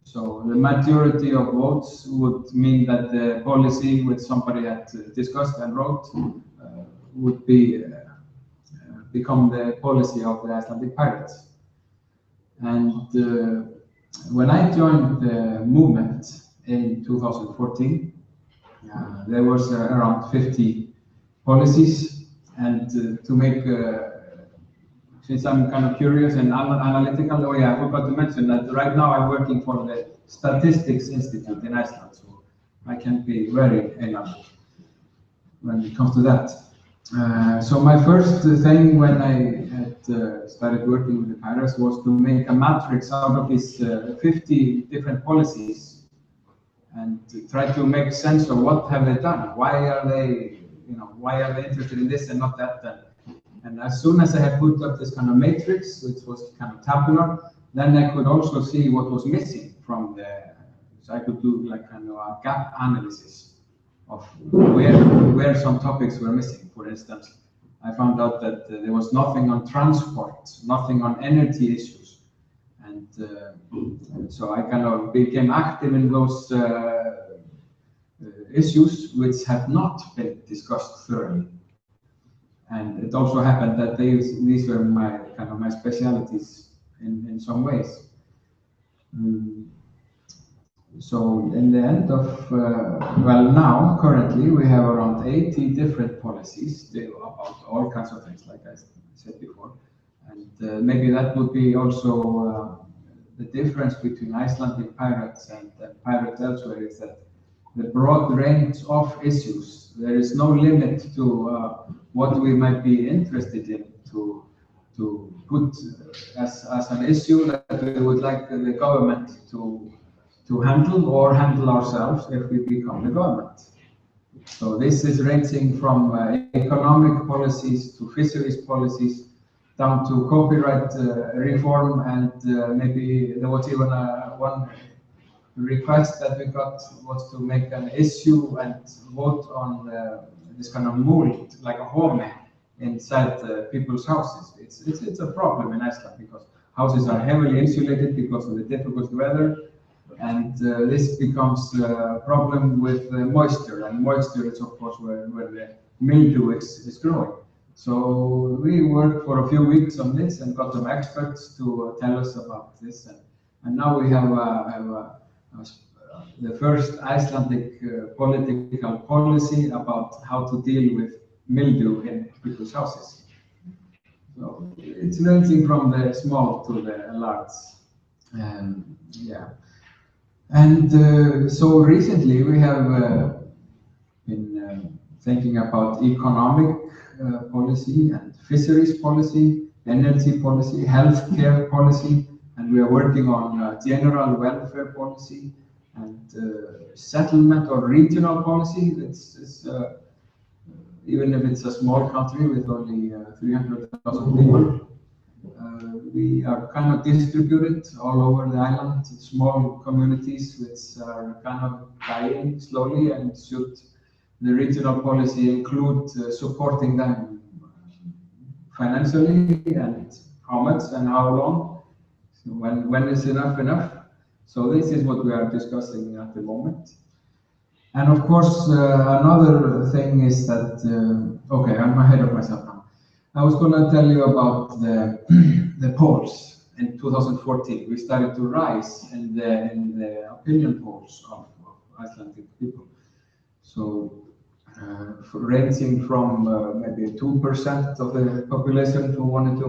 so the majority of votes would mean that the policy which somebody had discussed and wrote would become the policy of the Icelandic pirates. And when I joined the movement in 2014, there was around 50 policies, and to make since I'm kind of curious and analytical, I forgot to mention that right now I'm working for the Statistics Institute in Iceland, so I can be very analytical when it comes to that. So my first thing when I had started working with the pirates was to make a matrix out of these 50 different policies and to try to make sense of what have they done, why are they interested in this and not that. And as soon as I had put up this kind of matrix, which was kind of tabular, then I could also see what was missing from so I could do like kind of a gap analysis of where some topics were missing. For instance, I found out that there was nothing on transport, nothing on energy issues. And so I kind of became active in those issues which had not been discussed thoroughly. And it also happened that these were my specialities in some ways. So in the end of, well, now currently we have around 80 different policies about all kinds of things, like I said before. And maybe that would be also the difference between Icelandic pirates and pirates elsewhere is that the broad range of issues. There is no limit to what we might be interested in to put as an issue that we would like the government to handle or handle ourselves if we become the government. So this is ranging from economic policies to fisheries policies down to copyright reform, and maybe there was even one request that we got was to make an issue and vote on this kind of mold, like a home inside people's houses. It's a problem in Iceland because houses are heavily insulated because of the difficult weather, and this becomes a problem with moisture, and moisture is of course where the mildew is growing. So we worked for a few weeks on this and got some experts to tell us about this, and now we have the first Icelandic political policy about how to deal with mildew in people's houses. So it's ranging from the small to the large. Yeah. And so recently we have been thinking about economic policy and fisheries policy, energy policy, healthcare policy, and we are working on general welfare policy and settlement or regional policy. It's even if it's a small country with only 300,000 people, we are kind of distributed all over the island, small communities which are kind of dying slowly, and should the regional policy include supporting them financially, and how much and how long? So when is enough enough? So this is what we are discussing at the moment. And of course, another thing is that, okay, I'm ahead of myself now. I was going to tell you about the polls in 2014. We started to rise in the opinion polls of Icelandic people. So ranging from maybe 2% of the population who wanted to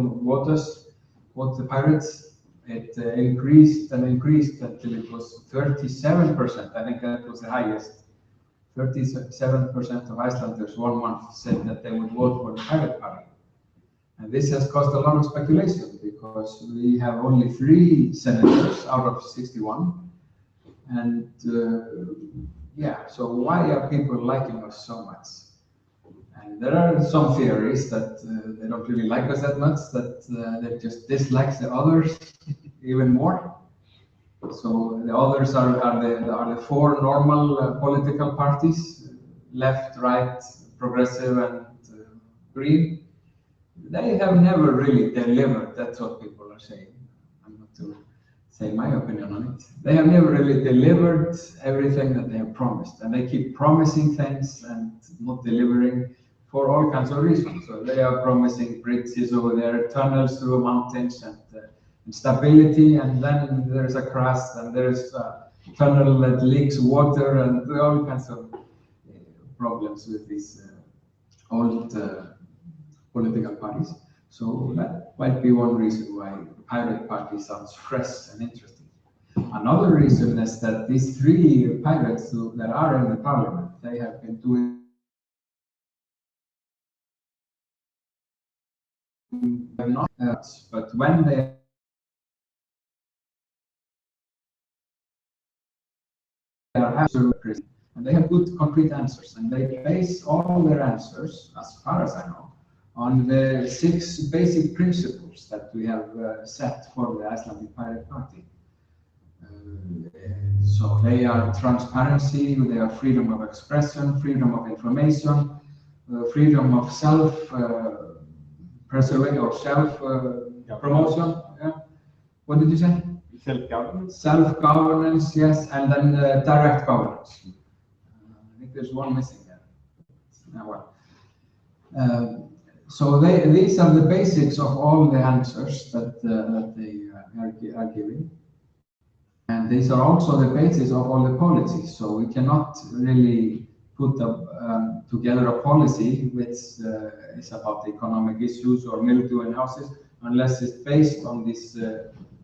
vote the pirates. It increased and increased until it was 37%. I think that was the highest. 37% of Icelanders 1 month said that they would vote for the pirate party. And this has caused a lot of speculation because we have only 3 senators out of 61. And yeah, so why are people liking us so much? And there are some theories that they don't really like us that much, that they just dislike the others even more. So the others are the 4 normal political parties, left, right, progressive, and green. They have never really delivered. That's what people are saying. I'm not to say my opinion on it. They have never really delivered everything that they have promised, and they keep promising things and not delivering for all kinds of reasons. So they are promising bridges over there, tunnels through mountains, and stability, and then there's a crash, and there's a tunnel that leaks water, and all kinds of problems with these old political parties. So that might be one reason why the pirate party sounds fresh and interesting. Another reason is that these 3 pirates that are in the parliament, they have been doing not much, but when they are absolutely, and they have good concrete answers, and they base all their answers, as far as I know, on the 6 basic principles that we have set for the Icelandic Pirate Party. So they are transparency, they are freedom of expression, freedom of information, freedom of self-preservation or self-promotion. Yeah. What did you say? Self-governance. Self-governance, yes, and then direct governance. I think there's one missing there. Well. So these are the basics of all the answers that they are giving. And these are also the basis of all the policies. So we cannot really put together a policy which is about economic issues or mildew in houses unless it's based on these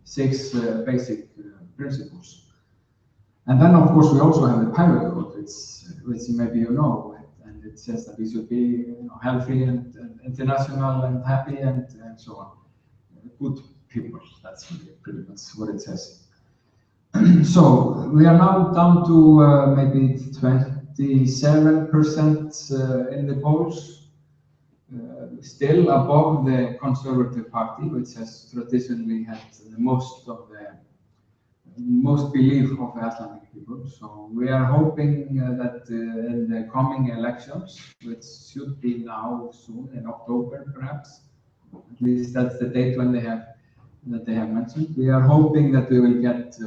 6 basic principles. And then, of course, we also have the pirate code, which maybe you know, and it says that we should be healthy and international and happy and so on. Good people, that's pretty much what it says. So we are now down to maybe 27% in the polls, still above the Conservative Party, which has traditionally had the most belief of the Icelandic people. So we are hoping that in the coming elections, which should be now soon in October perhaps, at least that's the date when they have mentioned. We are hoping that we will get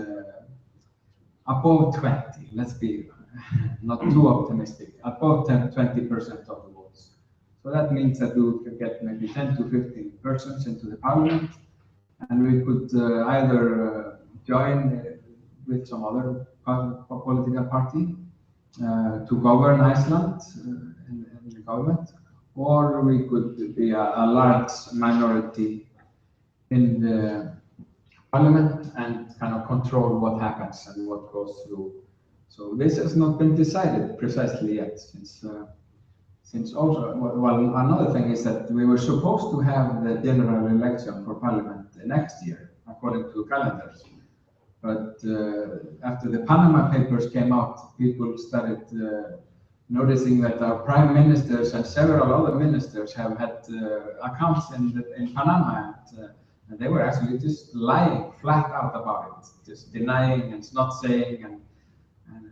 above 20. Let's be not too optimistic. Above 20% of the votes. So that means that we could get maybe 10 to 15 persons into the parliament, and we could either join with some other political party to govern Iceland in the government, or we could be a large minority in the parliament and kind of control what happens and what goes through. So this has not been decided precisely yet, since also, well, another thing is that we were supposed to have the general election for parliament next year, according to calendars. But after the Panama Papers came out, people started noticing that our prime ministers and several other ministers have had accounts in Panama, and they were actually just lying flat out about it, just denying and not saying, and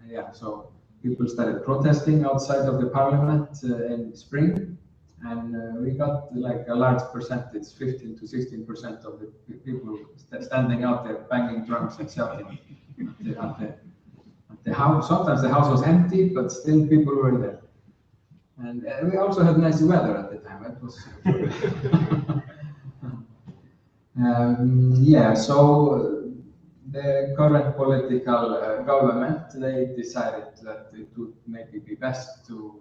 yeah, so people started protesting outside of the parliament in spring, and we got like a large percentage, 15 to 16% of the people standing out there banging drums and shouting at the house. Sometimes the house was empty, but still people were there. And we also had nice weather at the time. It was yeah, so the current political government, they decided that it would maybe be best to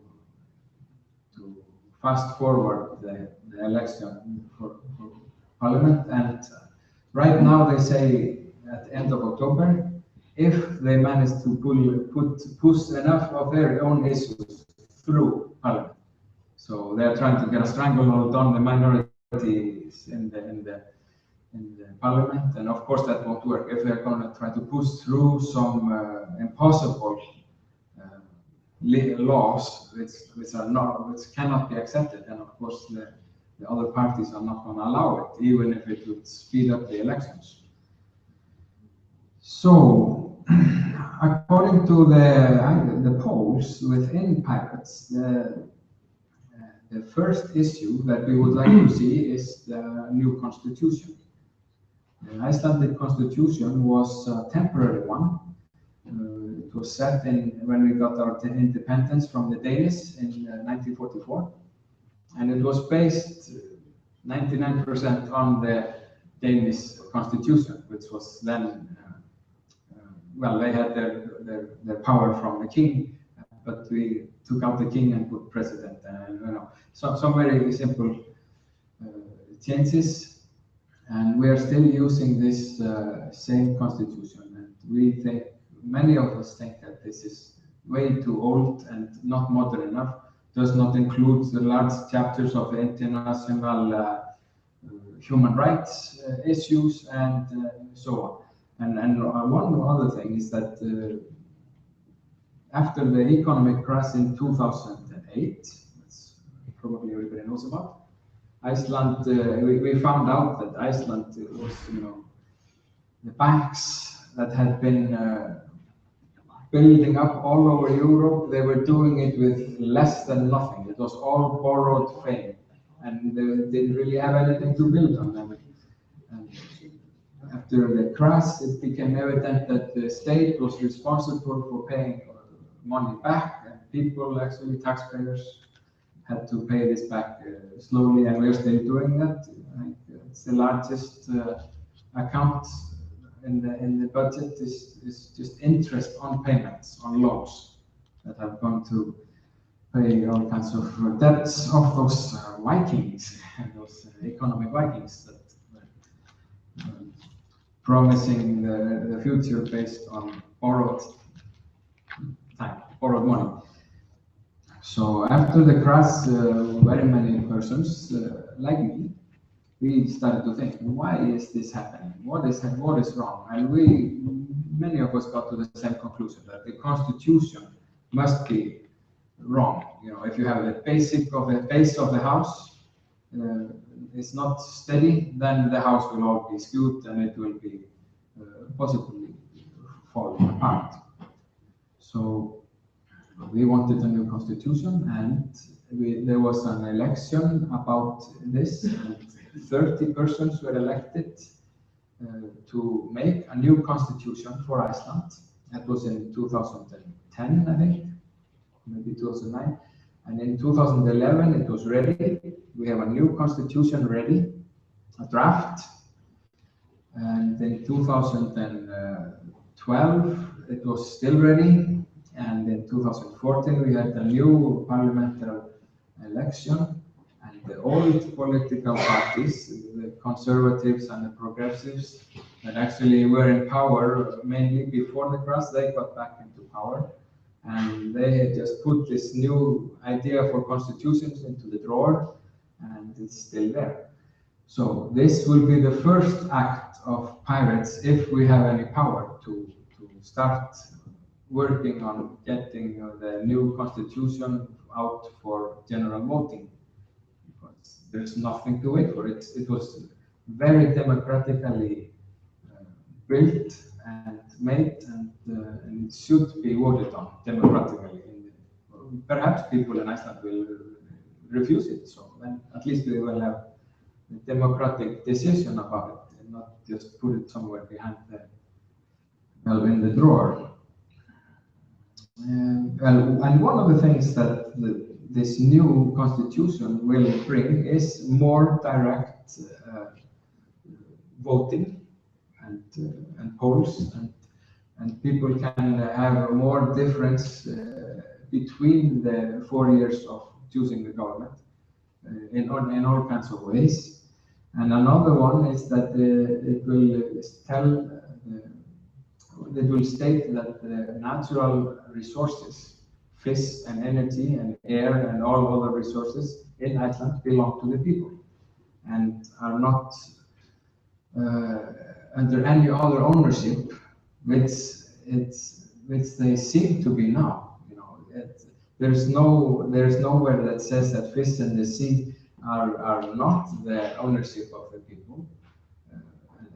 fast forward the election for parliament. And right now they say at the end of October, if they manage to push enough of their own issues through parliament. So they are trying to get a stranglehold on the minorities in the parliament, and of course that won't work if they're going to try to push through some impossible laws which cannot be accepted, and of course the other parties are not going to allow it, even if it would speed up the elections. So, according to the polls within Pirates, the first issue that we would like to see is the new constitution. The Icelandic constitution was a temporary one. It was set when we got our independence from the Danes in 1944, and it was based 99% on the Danish constitution, which was then, well, they had their power from the king, but we took out the king and put president, and some very simple changes. And we are still using this same constitution, and we think, many of us think that this is way too old and not modern enough, does not include the large chapters of the international human rights issues and so on. And one other thing is that after the economic crash in 2008, that's probably everybody knows about, Iceland, we found out that Iceland was, the banks that had been building up all over Europe, they were doing it with less than nothing. It was all borrowed fame, and they didn't really have anything to build on them. And after the crash, it became evident that the state was responsible for paying money back, and people, actually taxpayers, had to pay this back slowly, and we're still doing that. I think it's the largest account in the budget is just interest on payments on loans that have gone to pay all kinds of debts of those Vikings, those economic Vikings that were promising the future based on borrowed time, borrowed money. So after the crash, very many persons like me, we started to think, why is this happening? What is wrong? And many of us got to the same conclusion that the constitution must be wrong. You know, if you have the base of the house is not steady, then the house will all be skewed and it will be possibly falling apart. So we wanted a new constitution, and there was an election about this, and 30 persons were elected to make a new constitution for Iceland. That was in 2010, I think, maybe 2009. And in 2011, it was ready. We have a new constitution ready, a draft. And in 2012, it was still ready. And in 2014, we had a new parliamentary election. And the old political parties, the conservatives and the progressives, that actually were in power mainly before the crash, they got back into power. And they had just put this new idea for constitutions into the drawer, and it's still there. So this will be the first act of pirates, if we have any power, to start working on getting the new constitution out for general voting. Because there's nothing to wait for. It was very democratically built and made, and it should be voted on democratically. Perhaps people in Iceland will refuse it, so then at least we will have a democratic decision about it, and not just put it somewhere behind in the drawer. And one of the things that this new constitution will bring is more direct voting and polls, and people can have more difference between the 4 years of choosing the government in all kinds of ways. And another one is that it will state that the natural resources, fish and energy and air and all other resources in Iceland belong to the people and are not under any other ownership, which they seem to be now. You know, there's nowhere that says that fish in the sea are not the ownership of the people,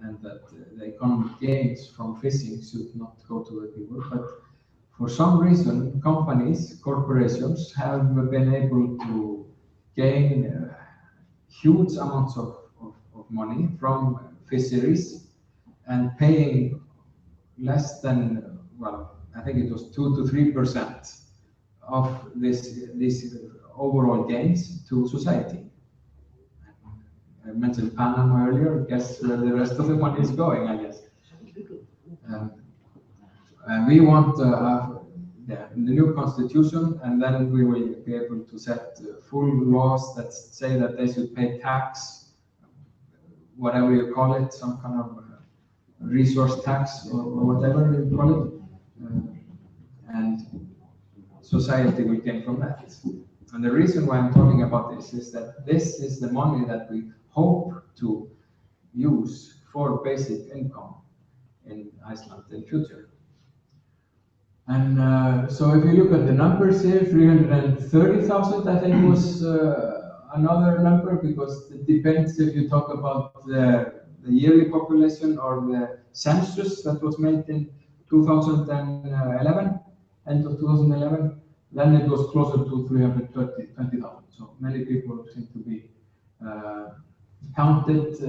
and that the economic gains from fishing should not go to the people. But for some reason, corporations have been able to gain huge amounts of money from fisheries, and paying less than, well, I think it was 2 to 3% of these overall gains to society. I mentioned Panama earlier. Guess where the rest of the money is going, I guess. We want the new constitution, and then we will be able to set full laws that say that they should pay tax, whatever you call it, some kind of resource tax or whatever you call it, and society will gain from that. And the reason why I'm talking about this is that this is the money that we hope to use for basic income in Iceland in future. And so if you look at the numbers here, 330,000 I think was another number, because it depends if you talk about the yearly population or the census that was made in 2011, end of 2011, then it was closer to 320,000. So many people seem to be counted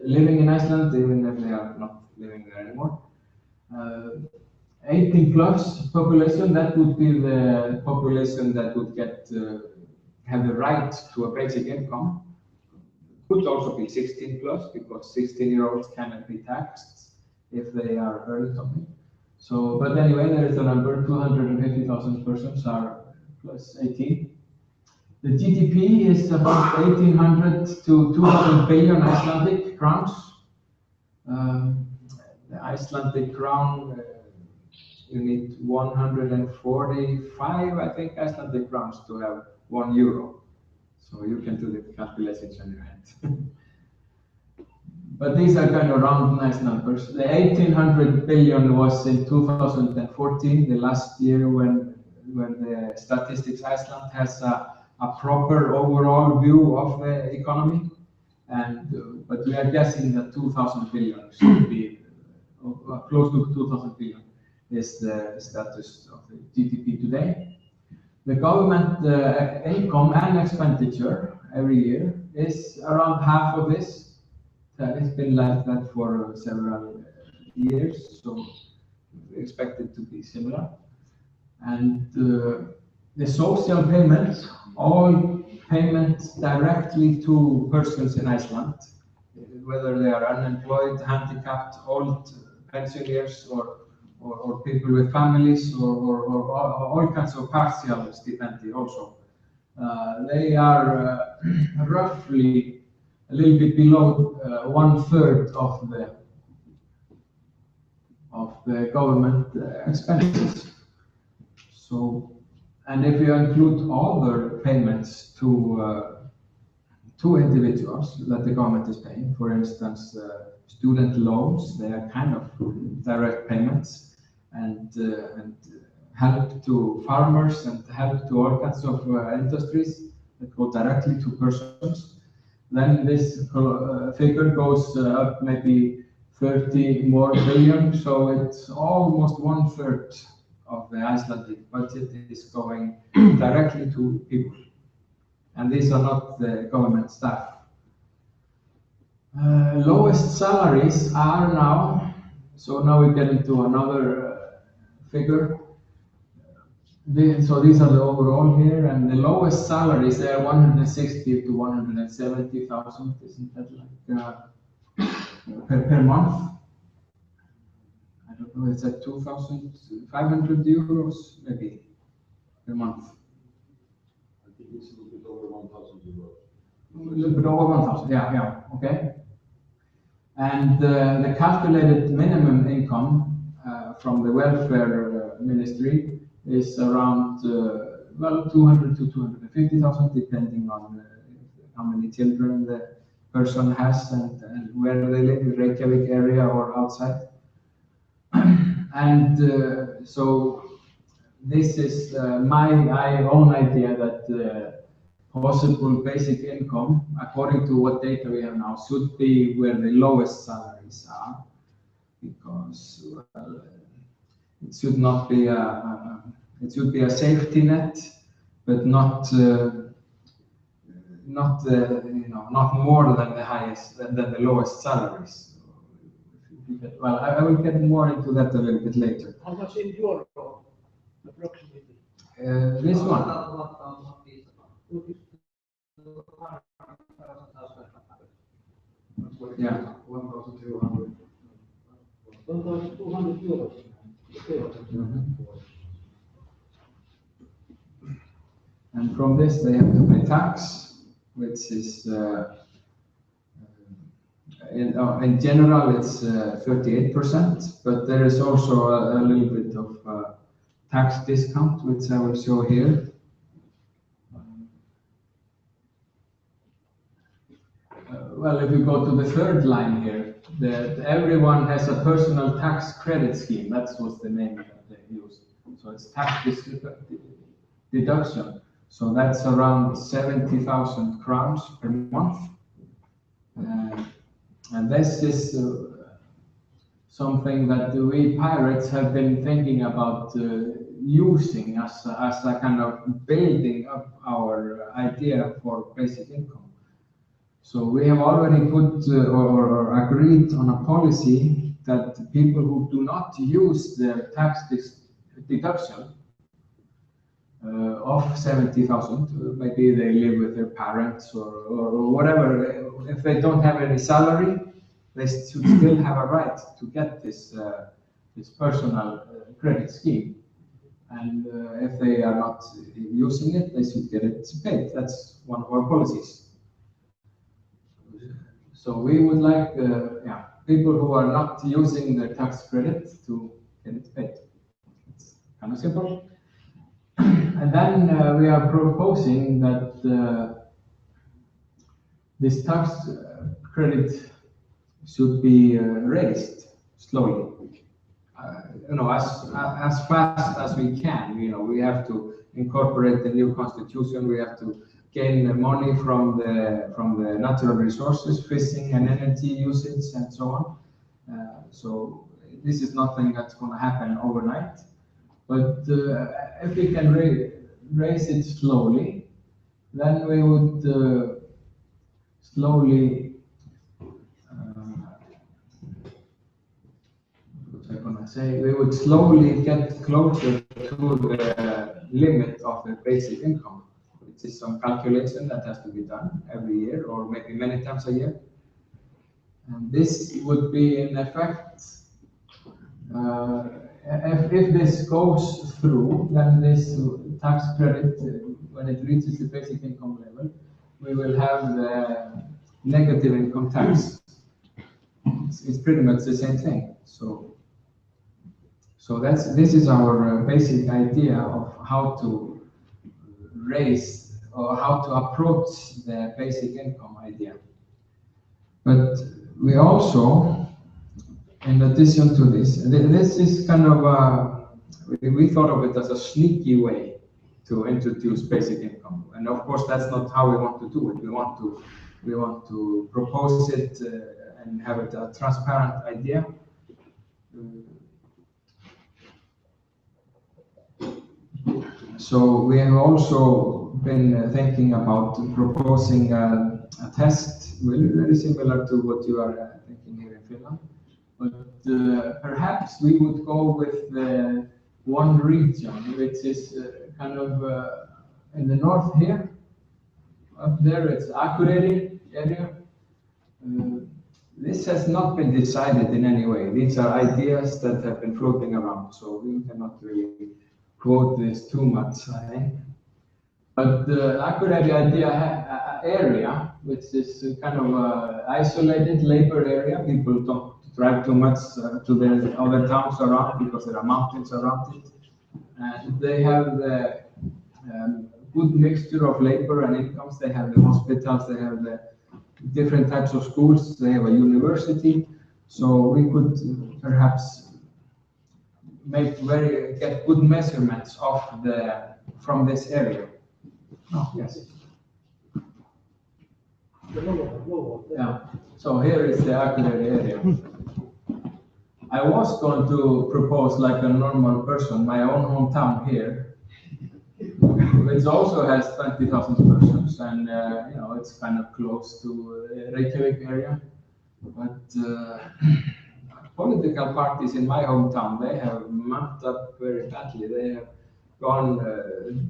living in Iceland, even if they are not living there anymore. 18 plus population, that would be the population that would have the right to a basic income. Could also be 16 plus, because 16-year-olds cannot be taxed if they are earning something. So, but anyway, there is a number, 250,000 persons are plus 18. The GDP is about 1,800 to 2,000 billion Icelandic crowns. The Icelandic crown, you need 145, I think, Icelandic crowns to have €1. So you can do the calculations on your hand. But these are kind of round, nice numbers. The 1,800 billion was in 2014, the last year when the Statistics Iceland has a proper overall view of the economy. And but we are guessing that 2,000 billion should be close to 2,000 billion is the status of the GDP today. The government income and expenditure every year is around half of this. It's been like that for several years, so we expect it to be similar. And the social payments, all payments directly to persons in Iceland, whether they are unemployed, handicapped, old pensioners, or people with families, or all kinds of partial stipendi also. They are roughly a little bit below 1/3 of the government expenses. So, and if you include other payments to individuals that the government is paying, for instance, student loans, they are kind of direct payments, and help to farmers and help to all kinds of industries that go directly to persons. Then this figure goes up maybe 30 more billion, so it's almost 1/3 of the Icelandic budget is going directly to people. And these are not the government staff. Lowest salaries are now, so now we get into another figure. So these are the overall here, and the lowest salaries, they are 160 to 170,000, isn't that like per month? I don't know, it's at 2,500 euros maybe per month. I think it's a little bit over 1,000 euros. A little bit over 1,000, yeah, okay. And the calculated minimum income from the welfare ministry is around, 200 to 250,000, depending on how many children the person has and where they live, in Reykjavik area or outside. And so this is my own idea that possible basic income, according to what data we have now, should be where the lowest salaries are, because it should not be it should be a safety net, but not not more than the highest than the lowest salaries. Well, I will get more into that a little bit later. How much in euro, approximately? This one. Yeah. 1,200. 1,200 euros. Okay. And from this, they have to pay tax, which is in general it's 38%, but there is also a little bit of tax discount, which I will show here. Well, if you go to the third line here, everyone has a personal tax credit scheme. That was the name that they used. So it's tax deduction. So that's around 70,000 crowns per month. And this is something that we pirates have been thinking about using as a kind of building up our idea for basic income. So we have already put or agreed on a policy that people who do not use their tax deduction of 70,000, maybe they live with their parents or whatever, if they don't have any salary, they should still have a right to get this personal credit scheme. And if they are not using it, they should get it paid. That's one of our policies. So we would like people who are not using their tax credit to get it paid. It's kind of simple. And then we are proposing that this tax credit should be raised slowly. As fast as we can. We have to incorporate the new constitution. We have to gain the money from the natural resources, fishing and energy usage, and so on. So this is nothing that's going to happen overnight. But if we can raise it slowly, then we would slowly. We would slowly get closer to the limit of the basic income, which is some calculation that has to be done every year or maybe many times a year. And this would be in effect, if this goes through, then this tax credit, when it reaches the basic income level, we will have the negative income tax. It's pretty much the same thing. So this is our basic idea of how to raise or how to approach the basic income idea. But we also, in addition to this is kind of we thought of it as a sneaky way to introduce basic income. And of course, that's not how we want to do it. We want to propose it and have it a transparent idea. So we have also been thinking about proposing a test, very similar to what you are thinking here in Finland. But perhaps we would go with the one region, which is kind of in the north here. Up there, it's Akureyri area. This has not been decided in any way. These are ideas that have been floating around, so we cannot really quote this too much, I think. But the Akureyri area, which is kind of an isolated labor area, people don't drive too much to the other towns around because there are mountains around it. And they have the good mixture of labor and incomes. They have the hospitals, they have the different types of schools, they have a university. So we could perhaps get good measurements from this area. Oh, yes. Yeah. So here is the Akureyri area. I was going to propose like a normal person, my own hometown here, which also has 20,000 persons, and it's kind of close to the Reykjavik area. But political parties in my hometown, they have mucked up very badly. They have gone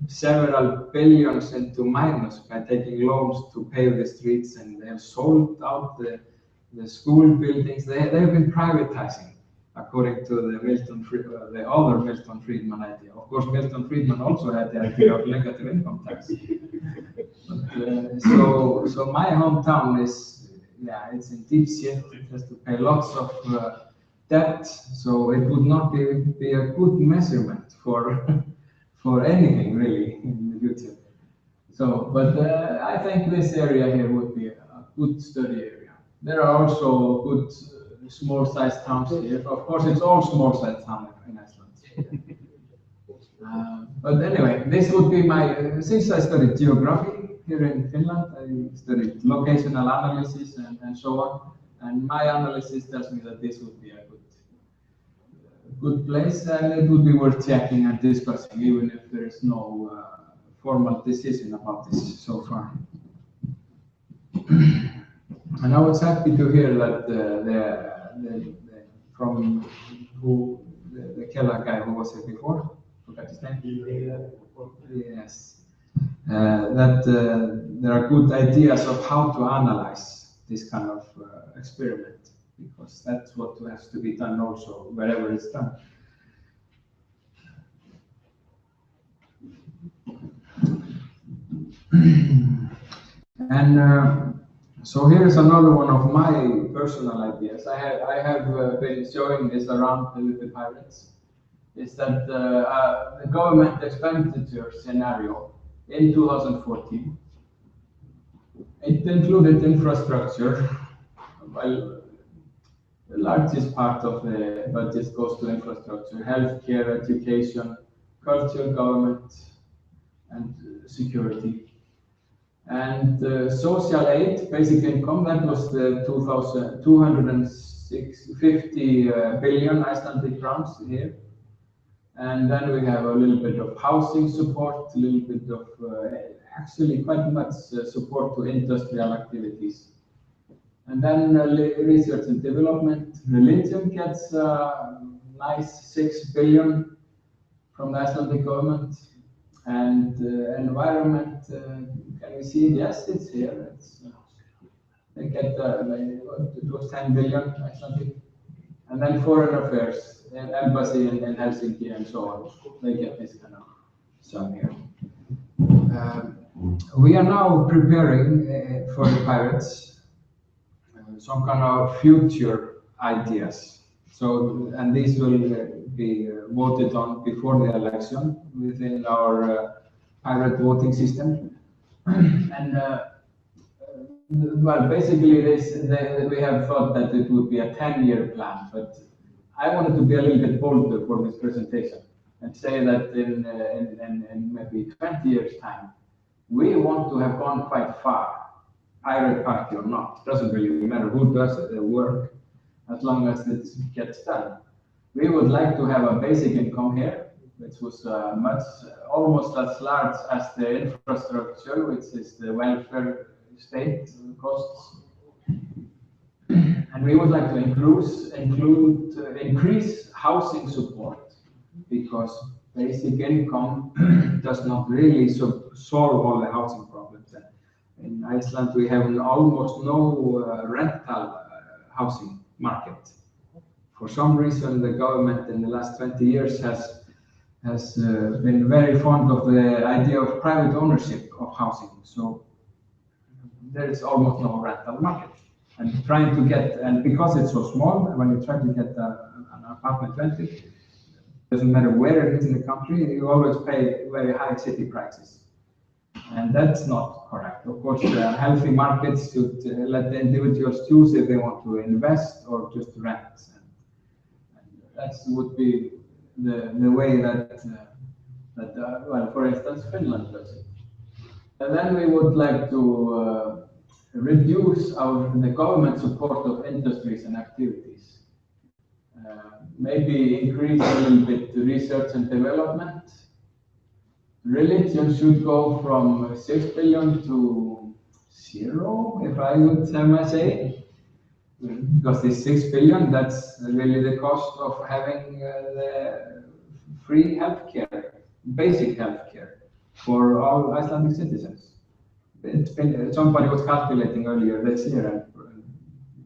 several billions into minus by taking loans to pave the streets, and they have sold out the school buildings. They have been privatizing, according to the other Milton Friedman idea. Of course, Milton Friedman also had the idea of negative income tax. But, so my hometown is, it's in deep shit. It has to pay lots of debt, so it would not be a good measurement for anything really in the future. So, but I think this area here would be a good study area. There are also good small-sized towns here. Of course, it's all small-sized towns in Iceland. But anyway, this would be since I studied geography here in Finland, I studied locational analysis and so on. And my analysis tells me that this would be a good place, and it would be worth checking and discussing, even if there is no formal decision about this so far. And I was happy to hear that from the KELA guy who was here before, forgot his name. Yes, that there are good ideas of how to analyze this kind of experiment. because that's what has to be done also wherever it's done. And so here's another one of my personal ideas. I have been showing this around with the pirates. Is that the government expenditure scenario in 2014, it included infrastructure. Well, the largest part of the budget goes to infrastructure, healthcare, education, culture, government, and security. And social aid, basic income, that was the 250 billion Icelandic crowns here. And then we have a little bit of housing support, a little bit of, actually quite much support to industrial activities. And then research and development, religion gets a nice 6 billion from the Icelandic government. And environment, can we see it? Yes, it's here. They get, it was 10 billion Icelandic. And then foreign affairs, embassy in Helsinki and so on. They get this kind of sum here. We are now preparing for the pirates some kind of future ideas. So, and these will be voted on before the election within our pirate voting system. And well, basically we have thought that it would be a 10-year plan, but I wanted to be a little bit bolder for this presentation and say that in maybe 20 years' time, we want to have gone quite far, pirate party or not. Doesn't really matter who does the work, as long as it gets done. We would like to have a basic income here, which was almost as large as the infrastructure, which is the welfare state costs. And we would like to increase housing support, because basic income does not really solve all the housing problems. In Iceland, we have almost no rental housing market. For some reason, the government in the last 20 years has been very fond of the idea of private ownership of housing. So there is almost no rental market. And trying to get, and because it's so small, when you try to get an apartment rented, doesn't matter where it is in the country, you always pay very high city prices. And that's not correct. Of course, healthy markets should let the individuals choose if they want to invest or just rent. And that would be the way that, well, for instance, Finland does it. And then we would like to reduce the government support of industries and activities. Maybe increase a little bit the research and development. Religion should go from 6 billion to 0, if I would have my say. Because this 6 billion, that's really the cost of having the free healthcare, basic healthcare for all Icelandic citizens. Somebody was calculating earlier this year and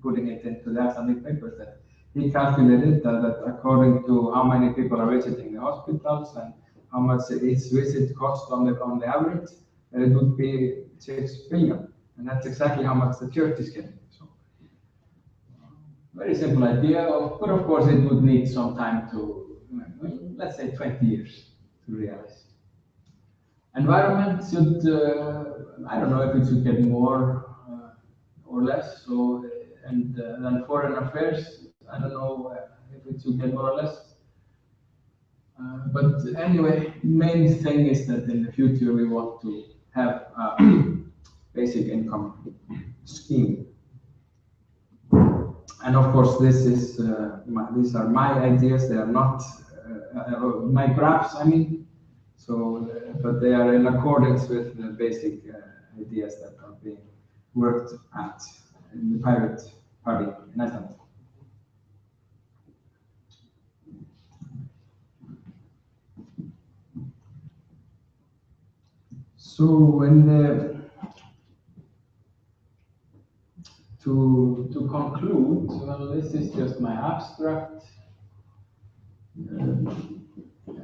putting it into the Icelandic papers that he calculated that according to how many people are visiting the hospitals and how much each visit cost on the average, it would be 6 billion. And that's exactly how much the church is getting. So, very simple idea, but of course it would need some time to, let's say 20 years to realize. Environment should, I don't know if it should get more or less, so, and then foreign affairs, I don't know if it should get more or less. But anyway, main thing is that in the future we want to have a basic income scheme. And of course, these are my ideas. They are not my graphs, I mean. So, but they are in accordance with the basic ideas that are being worked at in the pirate party in Iceland. So in the to conclude, well, this is just my abstract.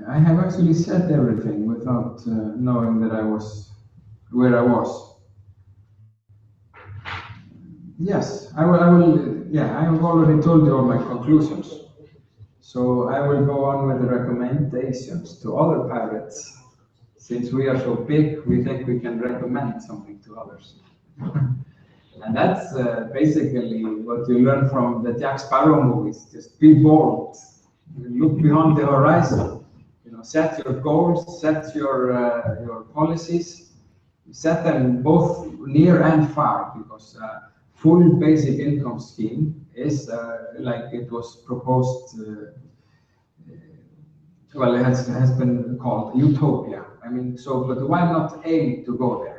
I have actually said everything without knowing that I was where I was. Yes, I will. Yeah, I have already told you all my conclusions. So I will go on with the recommendations to other pirates. Since we are so big, we think we can recommend something to others. And that's basically what you learn from the Jack Sparrow movies. Just be bold. Look beyond the horizon. You know, set your goals, set your policies, set them both near and far, because full basic income scheme is like it was proposed. Well, it has been called utopia. I mean, so but why not aim to go there?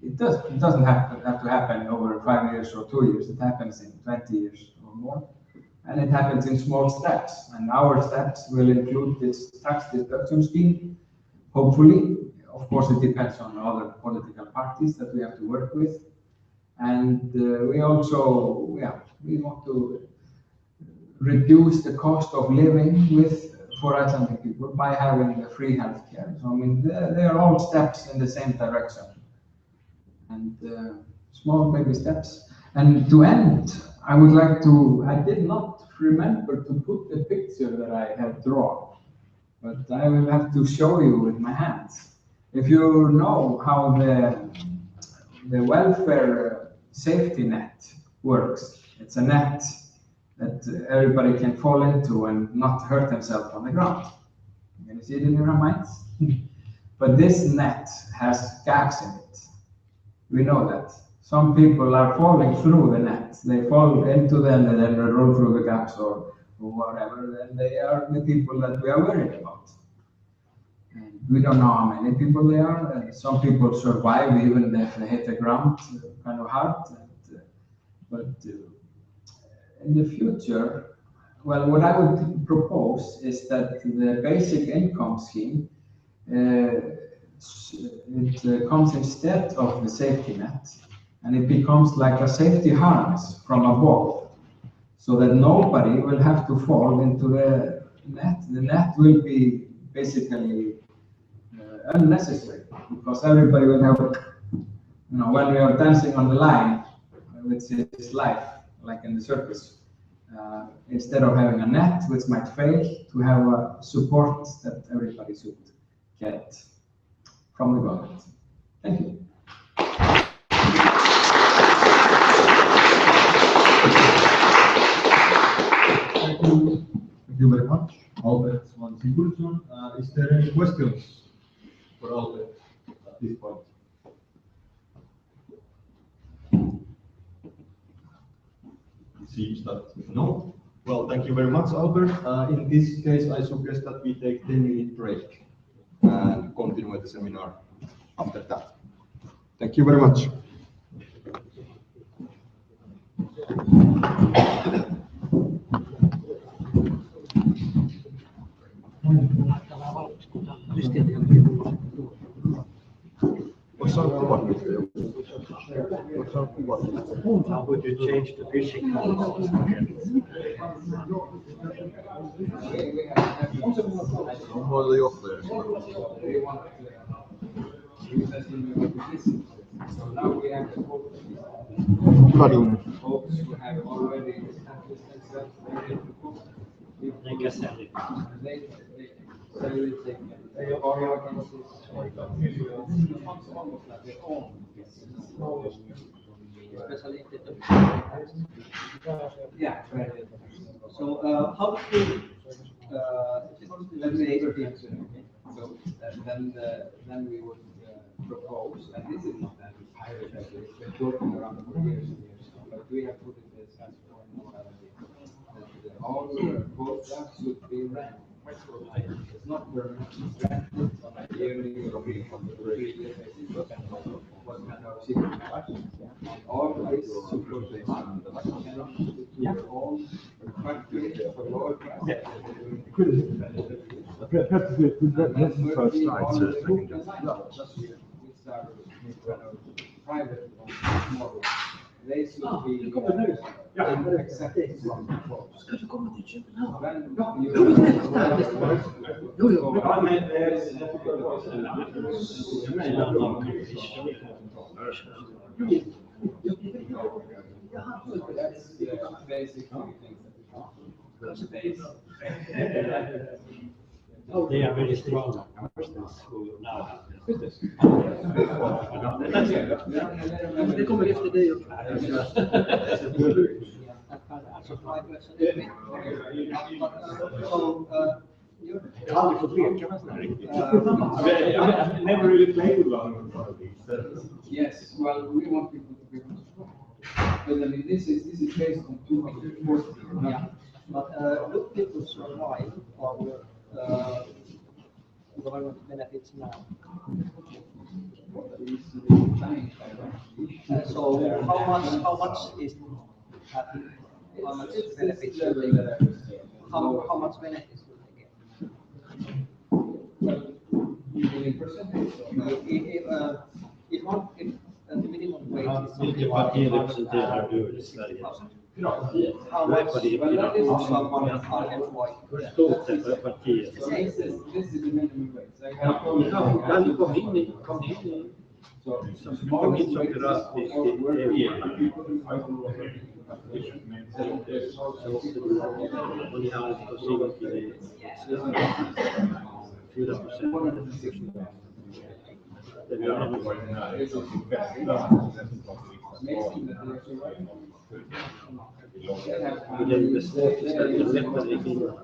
It doesn't have to happen over 5 years or 2 years. It happens in 20 years or more. And it happens in small steps. And our steps will include this tax deduction scheme, hopefully. Of course, it depends on other political parties that we have to work with. And we also, we want to reduce the cost of living for Icelandic people by having the free healthcare. So, I mean, they are all steps in the same direction. And small baby steps. And to end, I would like to, I did not remember to put the picture that I had drawn, but I will have to show you with my hands. If you know how the welfare safety net works, it's a net that everybody can fall into and not hurt themselves on the ground. Can you see it in your minds? But this net has gaps in it. We know that. Some people are falling through the net. They fall into them and then roll through the gaps or whatever. And they are the people that we are worried about. And we don't know how many people they are. And some people survive even if they hit the ground kind of hard. But in the future, well, what I would propose is that the basic income scheme it comes instead of the safety net, and it becomes like a safety harness from above, so that nobody will have to fall into the net. The net will be basically unnecessary, because everybody will have, you know, when we are dancing on the line, which is life, like in the circus, instead of having a net which might fail, to have a support that everybody should get from the government. Thank you. Thank you very much, Albert Svan. Is there any questions for Albert at this point? It seems that no. Well, thank you very much, Albert. In this case, I suggest that we take 10-minute break and continue with the seminar after that. Thank you very much. How would you change the fishing policies again? So now we have folks who have already established themselves. They can sell it. They sell it. They borrow against it. Almost like their own business. Especially if yeah. So how do you let's say so then we would propose, and this is not that pirate actually, it's been working around for years and years now, but we have put it as for morality that all quotas should be rent. It's not permanent, it's rented on a yearly or 3-year basis, what kind of situation. All this supervision cannot do your own factory for lower price. Perhaps we could let the first slide so I can just... Which are kind of private model. they should be accepted from the folks. When you that's basic things They are very strong persons who now have this. Det kommer efter dig också. Jag har aldrig fått leka med sådana här riktigt. Never really played with one of these. Yes, well, we want people to be strong. But I mean, this is based on 240. Yeah. But look people survive our government benefits now. So how much is happy? How much benefits will they get? How much benefits will they get? Usually percentage. If the minimum wage is Vilket parti representerar du i Sverige? how much someone are employed? Hur stort är partiet? This is the minimum wage. So Kom in i det är svårt att ställa lättare i Finland.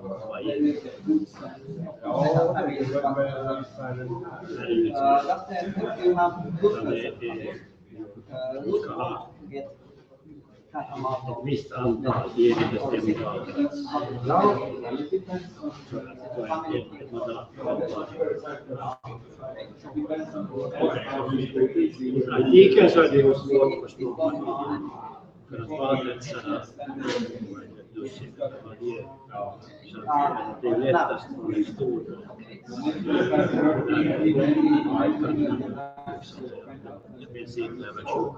Ett visst antal egenbestämda I praktiken så är det ju svårt att förstå för att valrättsarna dussin varje så det är lättast att vara stor i princip över 20.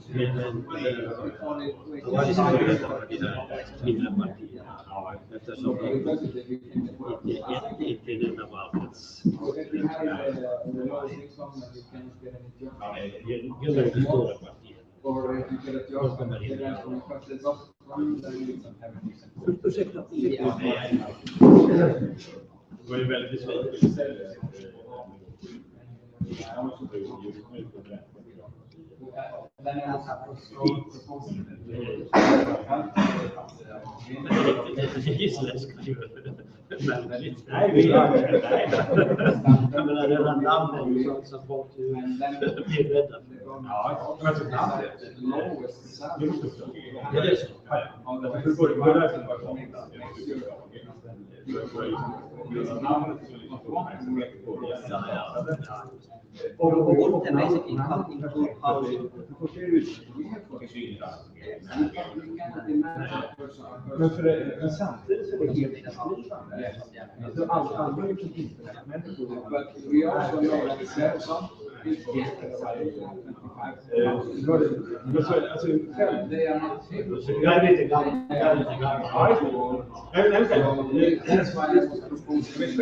Men vad är mindre partier eftersom inte är denna valkrets gäller det stora partier. Ursäkta. Det var ju väldigt besviken. Isländska ju. Nej, vi gör det. Jag menar, redan namnet är ju sånt som folk blir rädda för. Ja, men så namnet. Det måste stå. Det är så. Hur går det där till att vara? Wouldn't the basic income include housing? Men samtidigt så är det helt alla är ju inte människor. We also know that they are not able. Jag är lite gammal. That's why I was proposing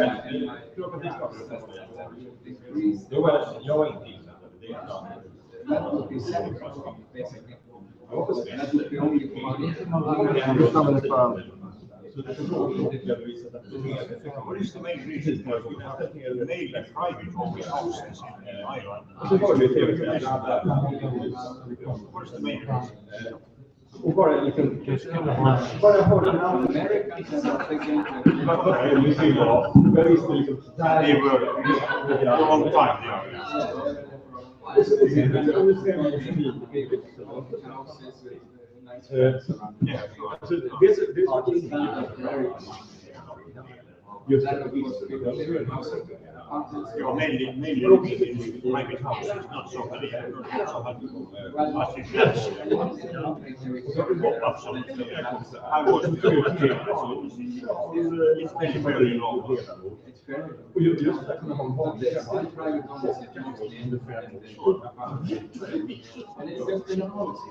Jag var inte insatt. that would be central, basically. That would be only for What is the main reason for enabling private houses in Ireland? What is the main reason? Och bara lite bara hålla namn. Jag visste liksom they were a long time mainly private houses, not so many. I was it's very long. Just private ownership mostly independent. And it's just inequality.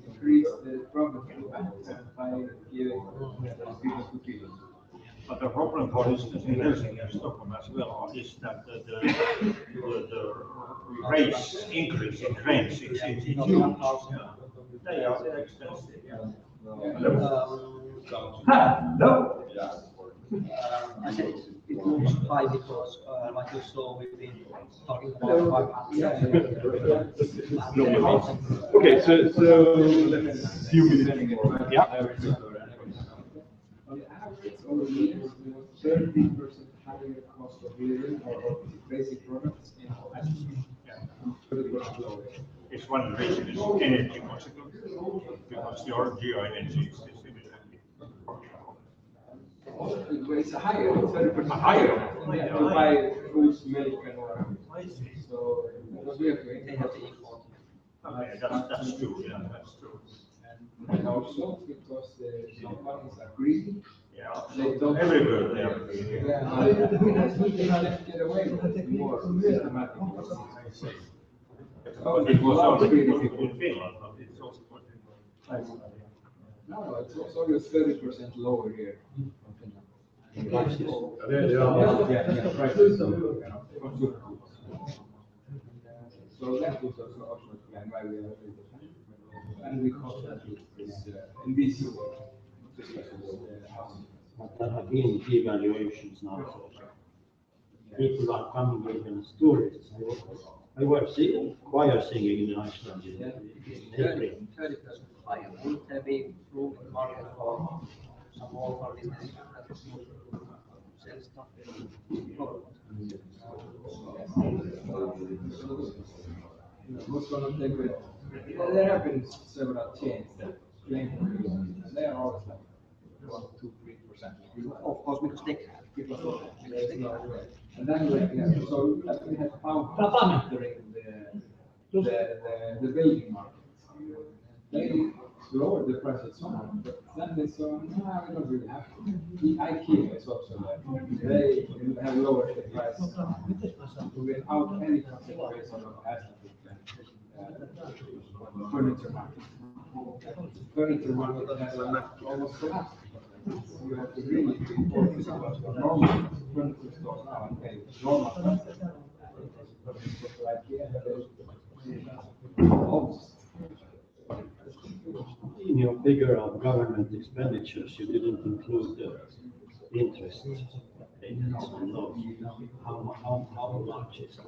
Increase the property by giving people to people. But the problem, for instance, in Helsinki and Stockholm as well, is that the rates increase in rents, it's huge. They are expensive. No. I said it moves high because, like you saw, we've been talking about 500. Okay, so let's few minutes more. Yeah. On average, over the years, 30% higher cost of living or basic products in Iceland. 30% lower. It's one reason is energy consequence, because your geo-energy is significantly. It's a higher, 30% Higher. To buy fruits, milk, and water. So, what we have to import. Okay, that's true, yeah, that's true. And also because the companies are greedy. Yeah. They don't. Everywhere they are greedy. Yeah, they can't get away with more systematic. But it was also in Finland, but it's also No, it's also 30% lower here. Prices of consumer goods. So that was also explained why we are 30%. And we cost that is in this But there have been devaluations now. People are coming even as tourists. I was choir singing in Iceland in April. 30% higher. Would there be room in the market for some local business that would sell stuff? Most of them take it. There have been several chains that claim they are always like 1, 2, 3%. Of course, because they can. And then so we have found entering the building market. They lowered the prices somewhat, but then they saw, no, we don't really have to. The IKEA is also there. They have lowered the price without any consideration of aesthetic furniture market. Furniture market has almost collapsed. You have to really be focused on normal furniture stores now and pay normal prices. In your figure of government expenditures, you didn't include the interest payments on those. How much is that?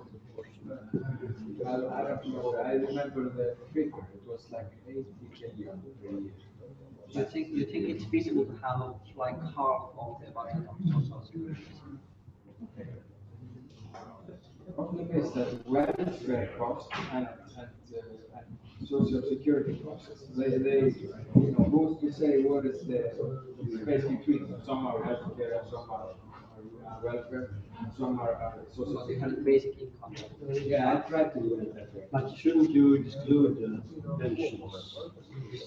I remember the figure, it was like 80 billion per year. You think it's feasible to have like half of the budget of social security? The problem is that welfare costs and social security costs, they both to say what is the space between them. Some are healthcare, some are welfare, and some are social security. Basic income. Yeah, I try to do it that way. But shouldn't you exclude pensions?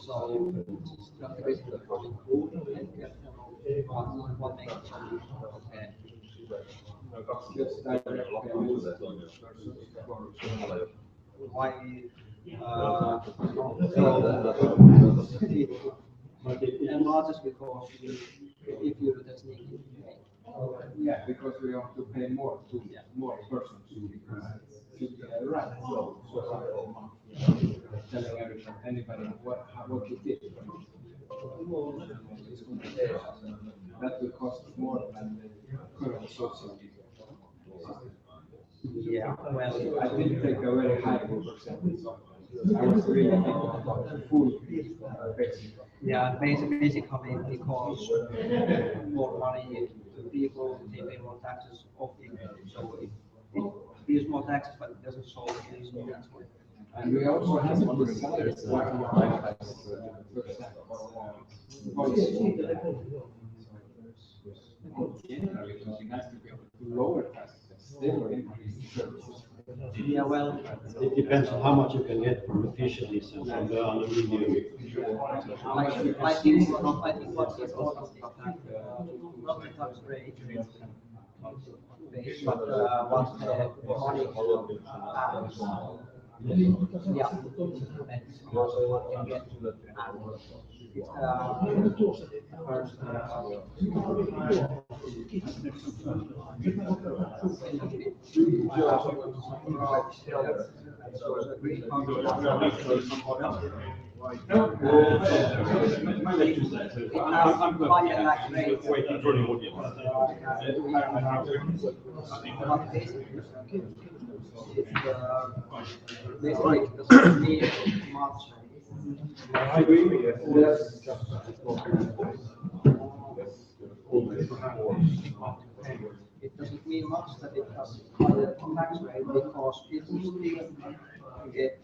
So, basically, what makes it okay? Just direct payments. Why? And not just because if you do that sneaky. Yeah, because we have to pay more to more persons because it's right. So telling anybody what you did. That will cost more than the current social system. Yeah, well, I didn't take a very high percentage. I was really thinking about the full basic. yeah, basically because more money to people, they pay more taxes of income. So it gives more taxes, but it doesn't solve the issue. That's why. And we also have to decide what we like as policy. Generally, it has to be able to lower taxes and still increase services. Yeah, well, It depends on how much you can get from officials and from the aluminium. I think what's important is that not to tax rate base, but what the money yeah, that's what can get. Basically, it doesn't mean much. I agree with you. It doesn't mean much that it has higher tax rate because people still get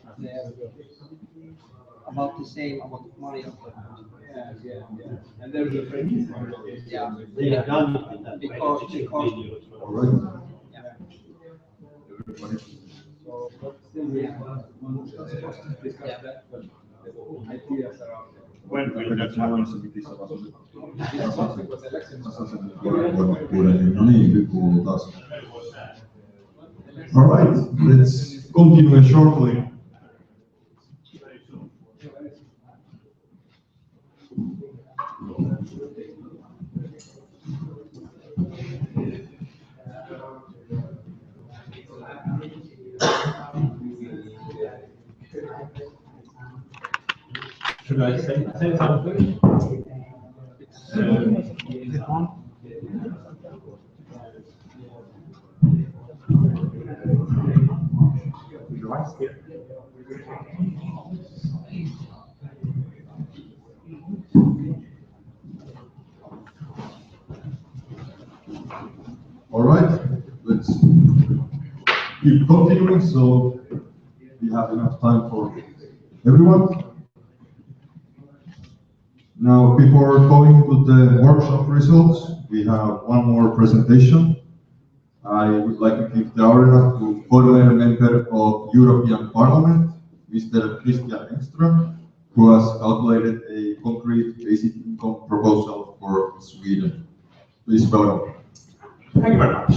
about the same amount of money. And there's a French. Yeah. They have done it in that Because All right. yeah. So, but still we have one discuss that, but ideas are out there. When will that happen? No niin, kuuluu taas. All right, let's continue shortly. Should I say something? Is it on? Right here. All right, let's keep continuing so we have enough time for everyone. Now, before going to the workshop results, we have one more presentation. I would like to give the honor to former member of European Parliament, Mr. Engström, who has calculated a concrete basic income proposal for Sweden. Please welcome. Thank you very much.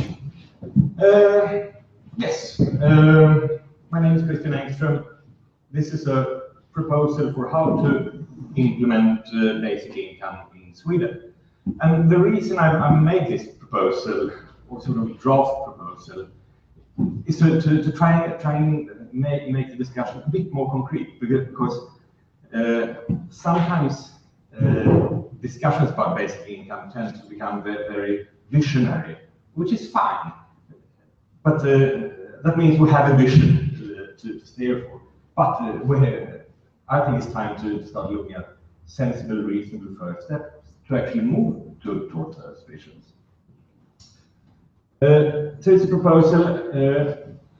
Yes, my name is Engström. This is a proposal for how to implement basic income in Sweden. And the reason I made this proposal, or sort of draft proposal, is to try and make the discussion a bit more concrete, because sometimes discussions about basic income tend to become very visionary, which is fine. But that means we have a vision to steer for. But I think it's time to start looking at sensible, reasonable first steps to actually move towards those visions. So it's a proposal.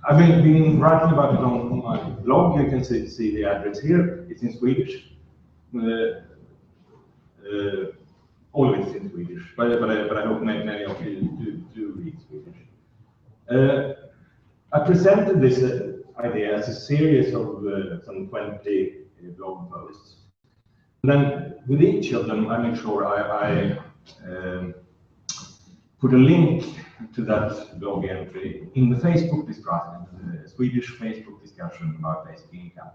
I've been writing about it on my blog. You can see the address here. It's in Swedish. All of it's in Swedish, but I hope many of you do read Swedish. I presented this idea as a series of some 20 blog posts. And then with each of them, I make sure I put a link to that blog entry in the Facebook discussion, the Swedish Facebook discussion about basic income.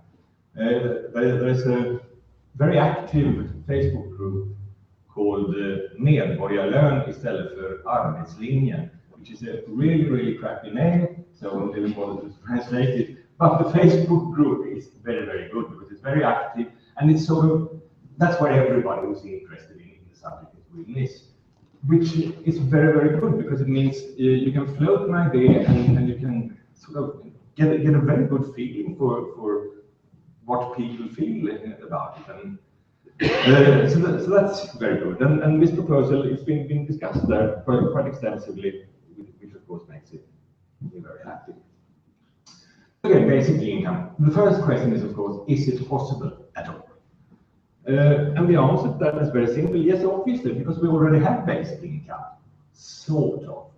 There's a very active Facebook group called Medborgarlön istället för arbetslinjen, which is a really crappy name, so I didn't bother to translate it. But the Facebook group is very good because it's very active, and it's sort of, that's where everybody who's interested in the subject in Sweden is, which is very good because it means you can float an idea and you can sort of get a very good feeling for what people feel about it. And so that's very good. And this proposal is being discussed there quite extensively, which of course makes it very happy. Okay, basic income. The first question is, of course, is it possible at all? And the answer to that is very simple. Yes, obviously, because we already have basic income. Sort of.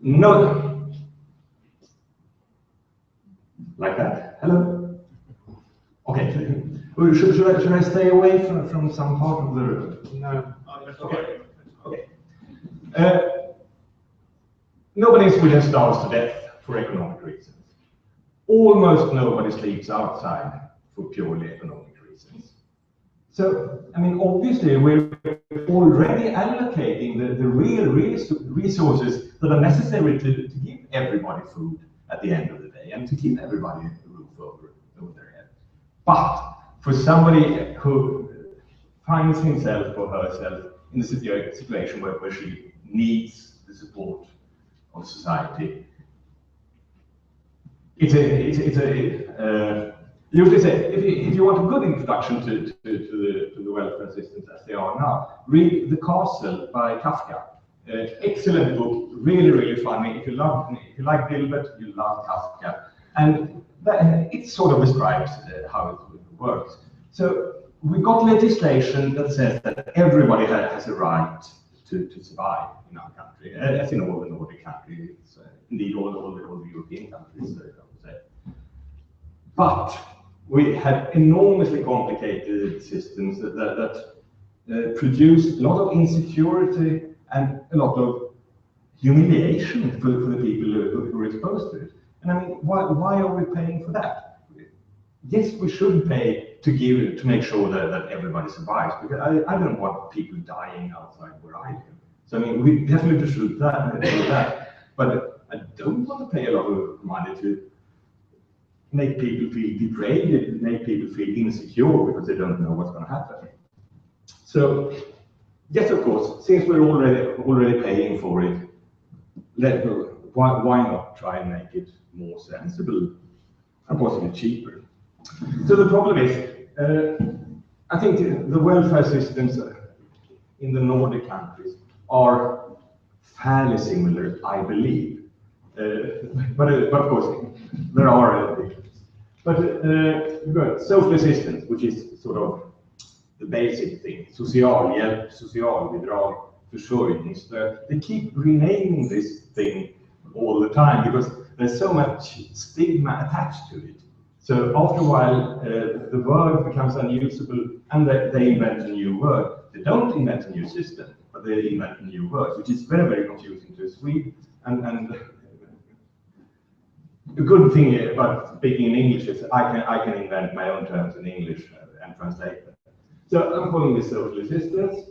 No. Like that? Hello? Okay. Should I stay away from some part of the room? No. Okay. Nobody in Sweden starves to death for economic reasons. Almost nobody sleeps outside for purely economic reasons. So, I mean, obviously, we're already allocating the real resources that are necessary to give everybody food at the end of the day and to keep everybody a roof over their head. But for somebody who finds himself or herself in a situation where she needs the support of society, you usually say, if you want a good introduction to the welfare systems as they are now, read The Castle by Kafka. Excellent book, really, really funny. If you like Dilbert, you love Kafka. And it sort of describes how it works. So we got legislation that says that everybody has a right to survive in our country, as in all the Nordic countries, indeed all the European countries, I would say. But we have enormously complicated systems that produce a lot of insecurity and a lot of humiliation for the people who are exposed to it. And I mean, why are we paying for that? Yes, we should pay to make sure that everybody survives, because I don't want people dying outside where I live. So I mean, we definitely should do that. But I don't want to pay a lot of money to make people feel degraded, make people feel insecure because they don't know what's going to happen. So, yes, of course, since we're already paying for it, why not try and make it more sensible and possibly cheaper? So the problem is, I think the welfare systems in the Nordic countries are fairly similar, I believe. But of course, there are differences. But we've got social assistance, which is sort of the basic thing. Socialhjälp, socialbidrag, försörjningsstöd. They keep renaming this thing all the time because there's so much stigma attached to it. So after a while, the word becomes unusable and they invent a new word. They don't invent a new system, but they invent a new word, which is very, very confusing to a Swede. And the good thing about speaking in English is I can invent my own terms in English and translate them. So I'm calling this social assistance,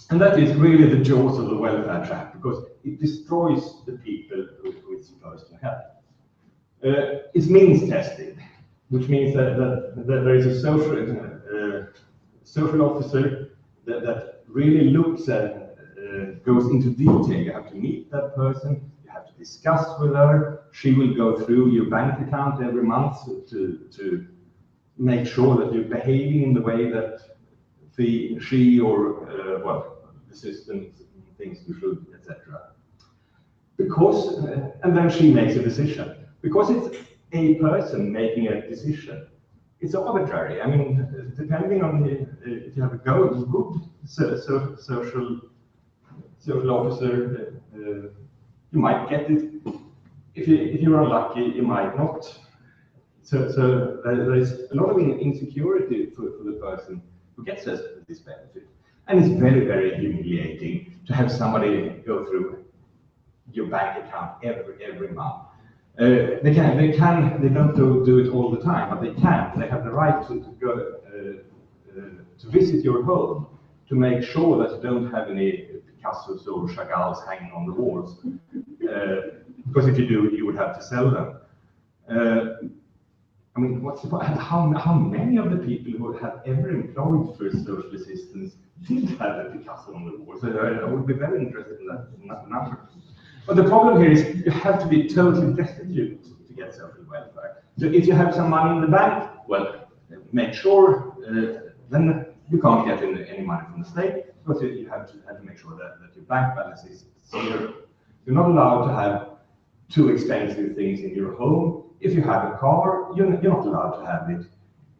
and that is really the jaws of the welfare trap because it destroys the people who it's supposed to help. It's means tested, which means that there is a social officer that really looks at, goes into detail. You have to meet that person. To discuss with her. She will go through your bank account every month to make sure that you're behaving in the way that she or the system thinks you should, etc. Because and then she makes a decision. Because it's a person making a decision, it's arbitrary. I mean, depending on if you have a good social officer. You might get it. If you're unlucky, you might not. So there is a lot of insecurity for the person who gets this benefit. And it's very, very humiliating to have somebody go through your bank account every month. They don't do it all the time, but they can. They have the right to go to visit your home to make sure that you don't have any Picassos or Chagalls hanging on the walls. Because if you do, you would have to sell them. I mean, how many of the people who have ever employed for social assistance did have a Picasso on the wall? So I would be very interested in that number. But the problem here is you have to be totally destitute to get social welfare. So if you have some money in the bank, well, make sure then you can't get any money from the state because you have to make sure that your bank balance is zero. You're not allowed to have too expensive things in your home. If you have a car, you're not allowed to have it.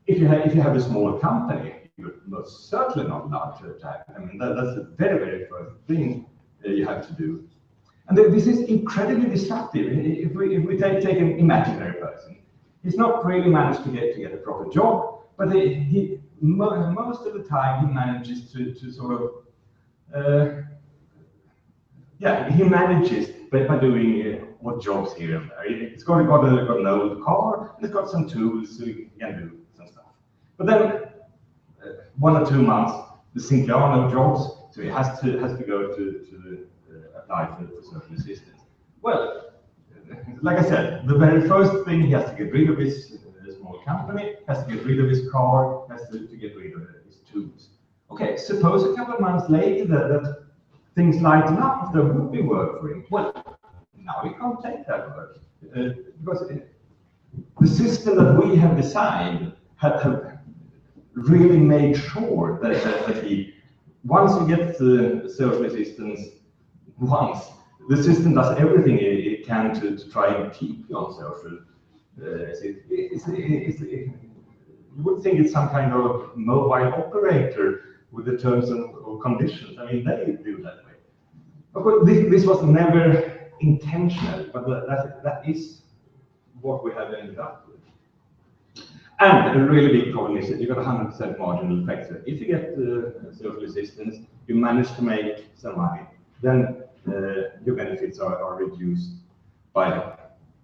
If you have a small company, you're most certainly not allowed to have it. I mean, that's the very, very first thing you have to do. And this is incredibly disruptive. If we take an imaginary person, he's not really managed to get a proper job, but most of the time he manages to sort of yeah, he manages by doing odd jobs here and there. It's got an old car, and it's got some tools so he can do some stuff. But then 1 or 2 months, the simply are no jobs, so he has to go to apply for social assistance. Well, like I said, the very first thing, he has to get rid of his small company, has to get rid of his car, has to get rid of his tools. Okay, suppose a couple of months later that things lighten up, there would be work for him. Well, now he can't take that work because the system that we have designed have really made sure that he, once you get the social assistance once, the system does everything it can to try and keep you on social. You would think it's some kind of mobile operator with the terms and conditions. I mean, they do that way. Of course, this was never intentional, but that is what we have ended up with. And a really big problem is that you've got 100% marginal effect. So if you get social assistance, you manage to make some money, then your benefits are reduced by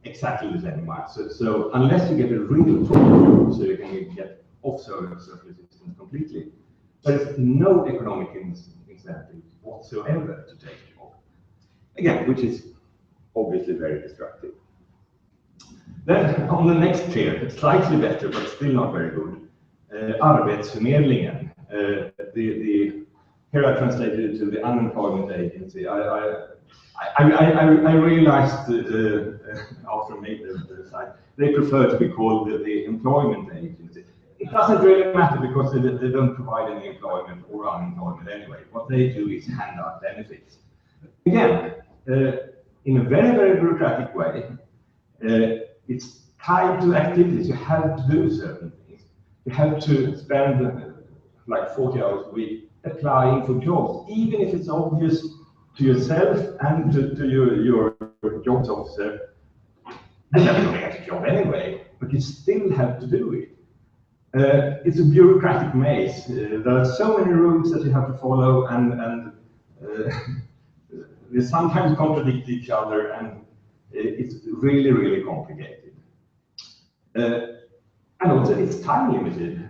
exactly the same amount. So unless you get a real job, so you can get off social assistance completely, there is no economic incentive whatsoever to take a job. Again, which is obviously very destructive. Then on the next tier, slightly better, but still not very good. Arbetsförmedlingen. Here I translated it to the unemployment agency. I realized after I made the site, they prefer to be called the employment agency. It doesn't really matter because they don't provide any employment or unemployment anyway. What they do is hand out benefits. Again, in a very, very bureaucratic way, it's tied to activities. You have to do certain things. You have to spend like 40 hours a week applying for jobs, even if it's obvious to yourself and to your jobs officer. And you're not going to get a job anyway, but you still have to do it. It's a bureaucratic maze. There are so many rules that you have to follow, and they sometimes contradict each other, and it's really, really complicated. And also, it's time limited.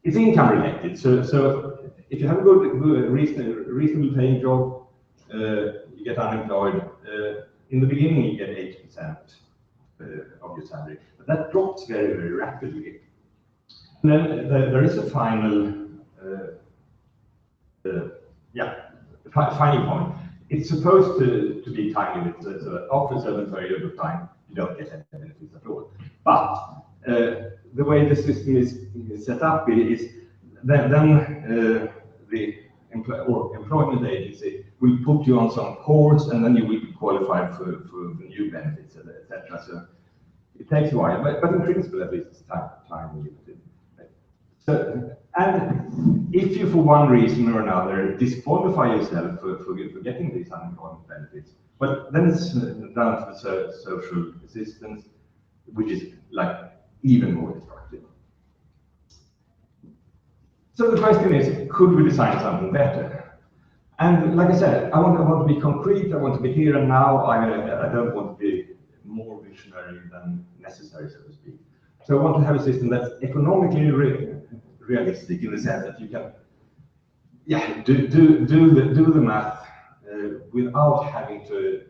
It's income related. So if you have a good reasonable paying job, you get unemployed. In the beginning, you get 80% of your salary, but that drops very, very rapidly. And then there is a final, final point. It's supposed to be time limited, so after a certain period of time, you don't get any benefits at all. But the way the system is set up is then the employment agency will put you on some course, and then you will be qualified for the new benefits, etc. So it takes a while, but in principle, at least, it's time limited. So, and if you, for one reason or another, disqualify yourself for getting these unemployment benefits, well, then it's down to the social assistance, which is like even more destructive. So the question is, could we design something better? And like I said, I want to be concrete, I want to be here and now, I don't want to be more visionary than necessary, so to speak. So I want to have a system that's economically realistic in the sense that you can do the math without having to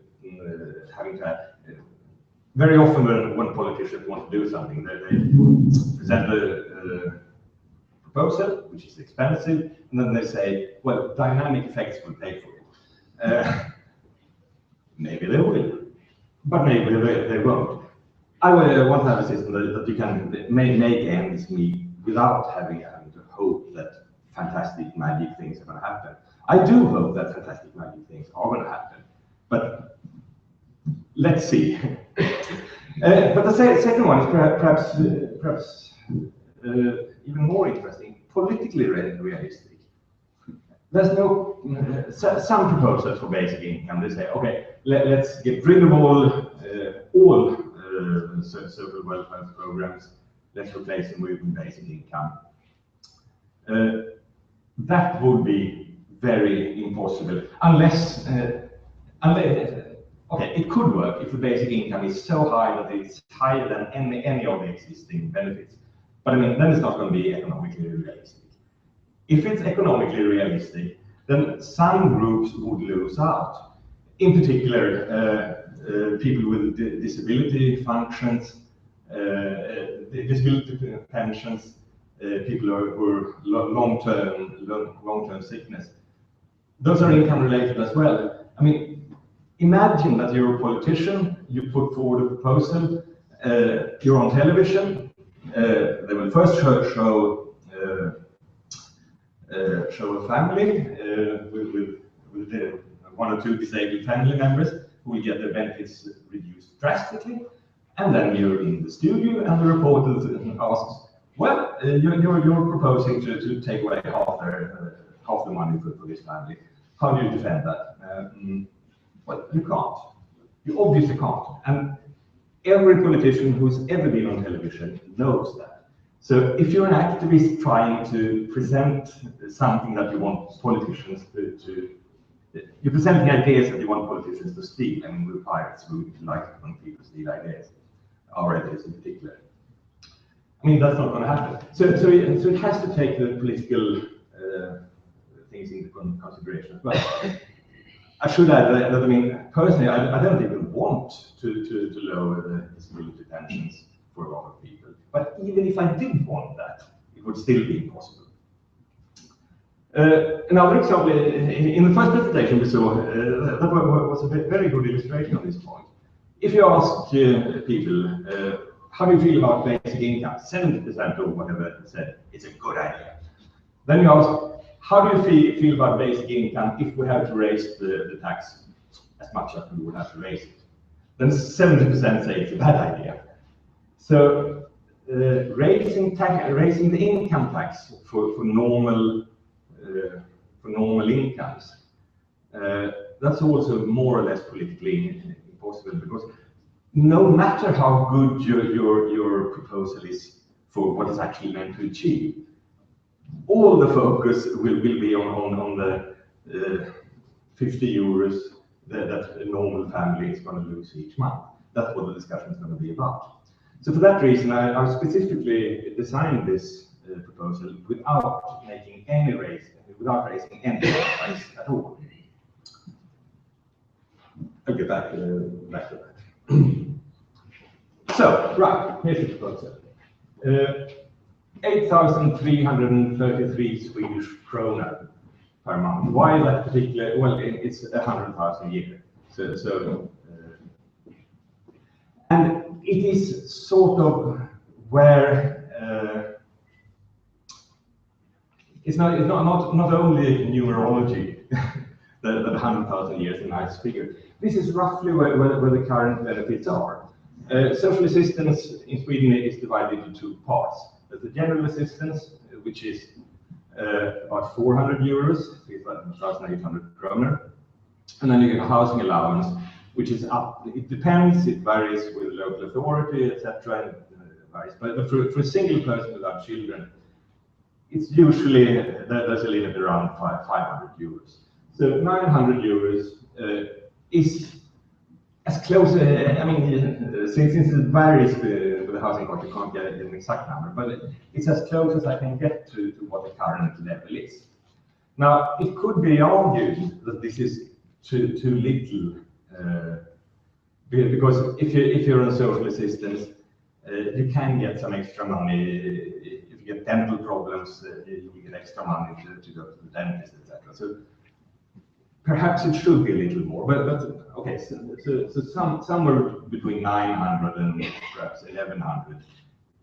very often when politicians want to do something, they present a proposal, which is expensive, and then they say, well, dynamic effects will pay for it. Maybe they will, but maybe they won't. I want to have a system that you can make ends meet without having to hope that fantastic magic things are going to happen. I do hope that fantastic magic things are going to happen, but let's see. But the second one is perhaps even more interesting, politically realistic. There's no some proposals for basic income. They say, okay, let's get rid of all social welfare programs. Let's replace them with basic income. That would be very impossible unless, okay, it could work if the basic income is so high that it's higher than any of the existing benefits. But I mean, then it's not going to be economically realistic. If it's economically realistic, then some groups would lose out. In particular, people with disability functions, disability pensions, people who are long-term sickness. Those are income related as well. I mean, imagine that you're a politician, you put forward a proposal, you're on television, they will first show a family with one or two disabled family members who will get their benefits reduced drastically. And then you're in the studio and the reporter asks, well, you're proposing to take away half the money for this family. How do you defend that? Well, you can't. You obviously can't. And every politician who's ever been on television knows that. So if you're an activist trying to present something that you want politicians you're presenting ideas that you want politicians to steal. I mean, we're pirates, we like it when people steal ideas, our ideas in particular. I mean, that's not going to happen. So it has to take the political things into consideration as well. I should add that I mean, personally, I don't even want to lower the disability pensions for a lot of people. But even if I did want that, it would still be impossible. Another example, in the first presentation we saw, that was a very good illustration of this point. If you ask people, how do you feel about basic income? 70% or whatever said, it's a good idea. Then you ask, how do you feel about basic income if we have to raise the tax as much as we would have to raise it? Then 70% say it's a bad idea. So raising the income tax for normal incomes, that's also more or less politically impossible, because no matter how good your proposal is for what it's actually meant to achieve, all the focus will be on the 50 euros that a normal family is going to lose each month. That's what the discussion is going to be about. So for that reason, I specifically designed this proposal without making any without raising any price at all. I'll get back to that. So, right, here's the proposal. 8,333 Swedish krona per month. Why that particular? Well, it's 100,000 a year. And it is sort of where it's not only numerology that 100,000 a year is a nice figure. This is roughly where the current benefits are. Social assistance in Sweden is divided into two parts. There's the general assistance, which is about 400 euros, 3,800 kronor. And then you get a housing allowance, which is up. It depends, it varies with local authority, etc. But for a single person without children, it's usually, there's a limit around 500 euros. So 900 euros is as close, I mean, since it varies with the housing cost, you can't get an exact number, but it's as close as I can get to what the current level is. Now, it could be argued that this is too little, because if you're on social assistance, you can get some extra money. If you get dental problems, you will get extra money to go to the dentist, etc. So perhaps it should be a little more, but okay. So somewhere between 900 and perhaps 1,100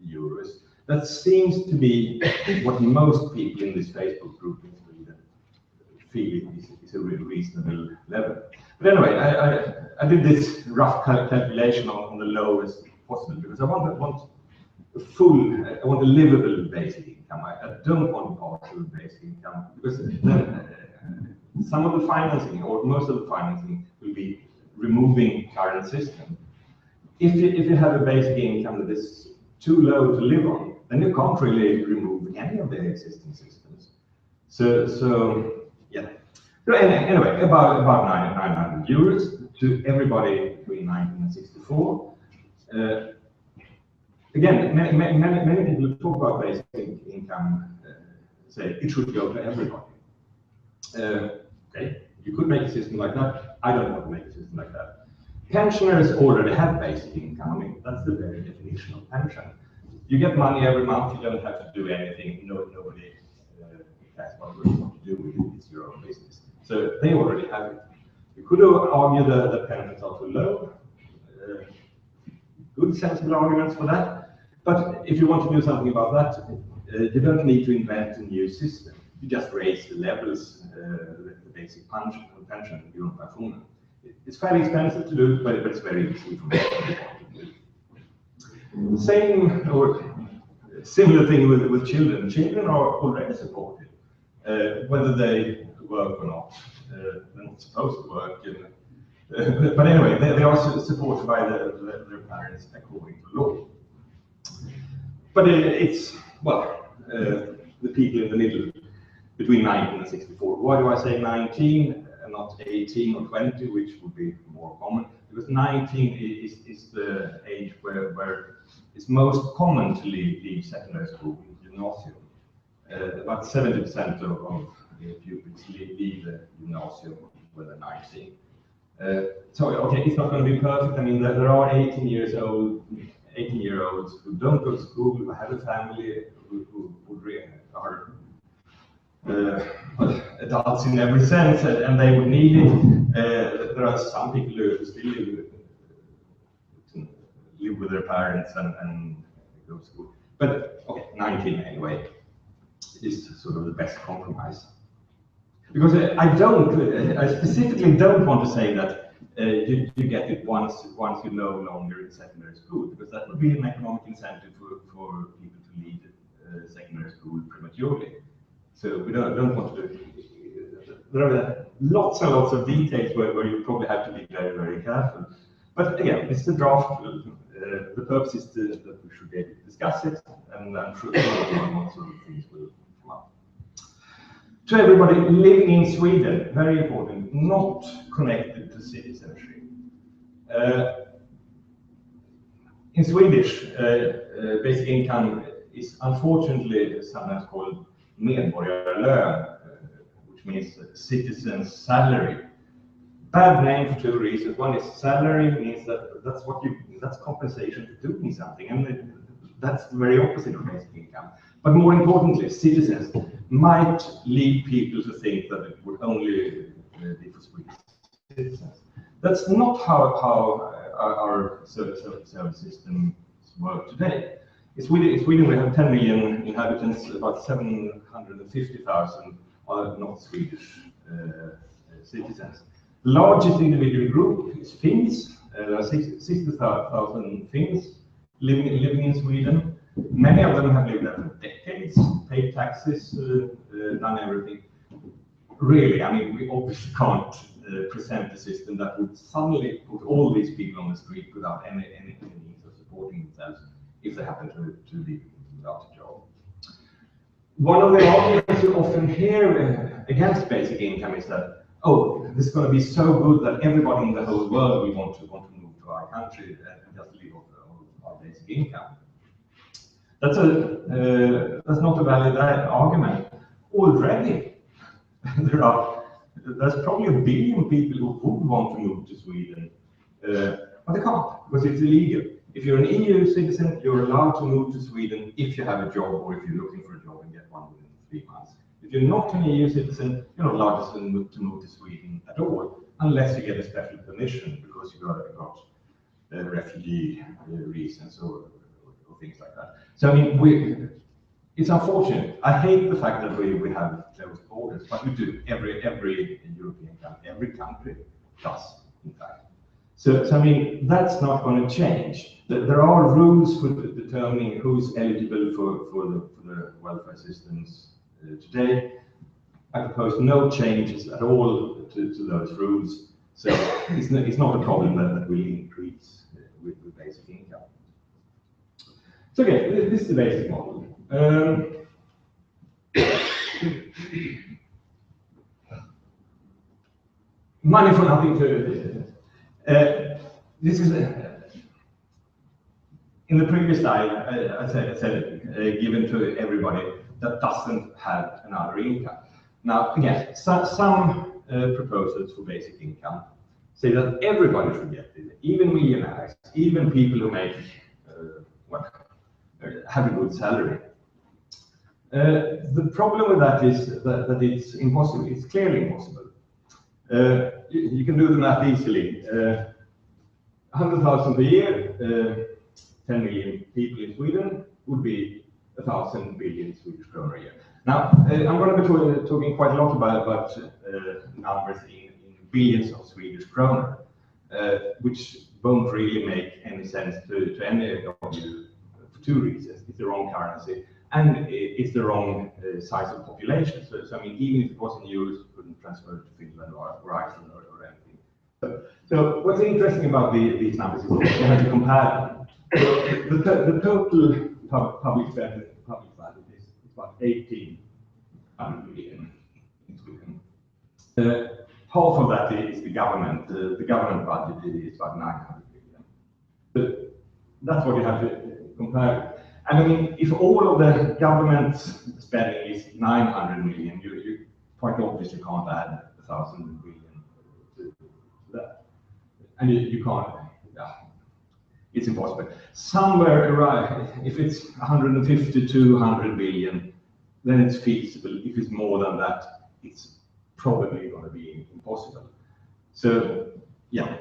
euros. That seems to be what most people in this Facebook group in Sweden feel is a really reasonable level. But anyway, I did this rough calculation on the lowest possible, because I want a livable basic income. I don't want a partial basic income, because some of the financing, or most of the financing, will be removing current system. If you have a basic income that is too low to live on, then you can't really remove any of the existing systems. So yeah, So anyway, about 900 euros to everybody between 19 and 64. Again, many people who talk about basic income say it should go to everybody. Okay, you could make a system like that. I don't want to make a system like that. Pensioners already have basic income. I mean, that's the very definition of pension. You get money every month. You don't have to do anything. Nobody that's what you want to do with it. It's your own business. So they already have it. You could argue that the pensions are too low. Good, sensible arguments for that. But if you want to do something about that, you don't need to invent a new system. You just raise the levels, the basic pension, Grundpensionen. It's fairly expensive to do, but it's very easy from that. Same or similar thing with children. Children are already supported, whether they work or not. They're not supposed to work. But anyway, they are supported by their parents according to law. But it's, well, the people in the middle, between 19 and 64. Why do I say 19 and not 18 or 20, which would be more common? Because 19 is the age where it's most common to leave secondary school, gymnasium. About 70% of pupils leave the gymnasium when they're 19. So, okay, it's not going to be perfect. I mean, there are 18-year-olds who don't go to school, who have a family, who are adults in every sense, and they would need it. There are some people who still live with their parents and go to school. But, okay, 19 anyway is sort of the best compromise. Because I specifically don't want to say that you get it once you're no longer in secondary school, because that would be an economic incentive for people to leave secondary school prematurely. So we don't want to do it. There are lots and lots of details where you probably have to be very, very careful. But again, it's the draft. The purpose is that we should be able to discuss it, and I'm sure lots of things will come up. To everybody living in Sweden, very important, not connected to citizenship. In Swedish, basic income is unfortunately sometimes called medborgarlön, which means citizen's salary. Bad name for two reasons. One is salary means that's compensation for doing something, and that's the very opposite of basic income. But more importantly, citizens might lead people to think that it would only be for Swedish citizens. That's not how our service systems work today. In Sweden, we have 10 million inhabitants, about 750,000 are not Swedish citizens. The largest individual group is Finns. There are 60,000 Finns living in Sweden. Many of them have lived there for decades, paid taxes, done everything. Really, I mean, we obviously can't present a system that would suddenly put all these people on the street without any means of supporting themselves if they happen to be without a job. One of the arguments you often hear against basic income is that, oh, this is going to be so good that everybody in the whole world will want to move to our country and just live off our basic income. That's not a valid argument. Already, there's probably 1 billion people who would want to move to Sweden, but they can't because it's illegal. If you're an EU citizen, you're allowed to move to Sweden if you have a job or if you're looking for a job and get one within 3 months. If you're not an EU citizen, you're not allowed to move to Sweden at all, unless you get a special permission because you got refugee reasons or things like that. So I mean, it's unfortunate. I hate the fact that we have closed borders, but we do. Every European country, every country does, in fact. So I mean, that's not going to change. There are rules for determining who's eligible for the welfare systems today. I propose no changes at all to those rules. So it's not a problem that will increase with basic income. So okay, this is the basic model. money for nothing to. This is in the previous slide. I said given to everybody that doesn't have another income. Now again, some proposals for basic income say that everybody should get it, even millionaires, even people who make have a good salary. The problem with that is that it's impossible. It's clearly impossible. You can do the math easily. 100,000 per year, 10 million people in Sweden would be 1,000 billion Swedish kronor a year. Now, I'm going to be talking quite a lot about numbers in billions of Swedish kronor, which won't really make any sense to any of you for two reasons. It's the wrong currency, and it's the wrong size of population. So I mean, even if it was in euros, you couldn't transfer it to Finland or Iceland or anything. So what's interesting about these numbers is that you have to compare them. The total public value is about 1,800 billion in Sweden. Half of that is the government. The government budget is about 900 billion. So that's what you have to compare. And I mean, if all of the government spending is 900 million, you quite obviously can't add 1,000 billion to that. And you can't, it's impossible. Somewhere around, if it's 150 to 200 billion, then it's feasible. If it's more than that, it's probably going to be impossible. So, yeah.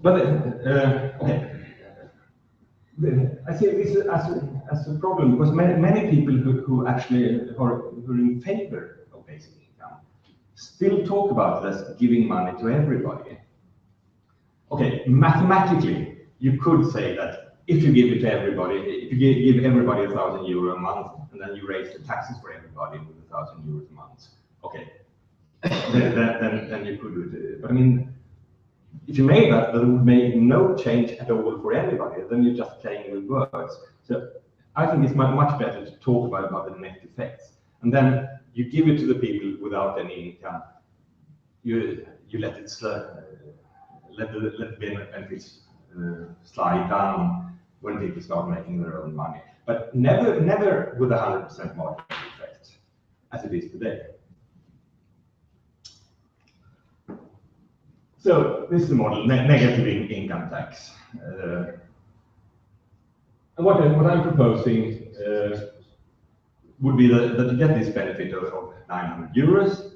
But, okay. I see this as a problem because many people who actually are in favor of basic income still talk about it as giving money to everybody. Okay, mathematically, you could say that if you give it to everybody, if you give everybody €1,000 a month, and then you raise the taxes for everybody with €1,000 a month, okay, then you could do it. But I mean, if you made that would make no change at all for anybody. Then you're just playing with words. So I think it's much better to talk about the net effects, and then you give it to the people without any income. You let it let the benefits slide down when people start making their own money, but never with 100% marginal effect as it is today. So this is the model, negative income tax. And what I'm proposing would be that you get this benefit of €900.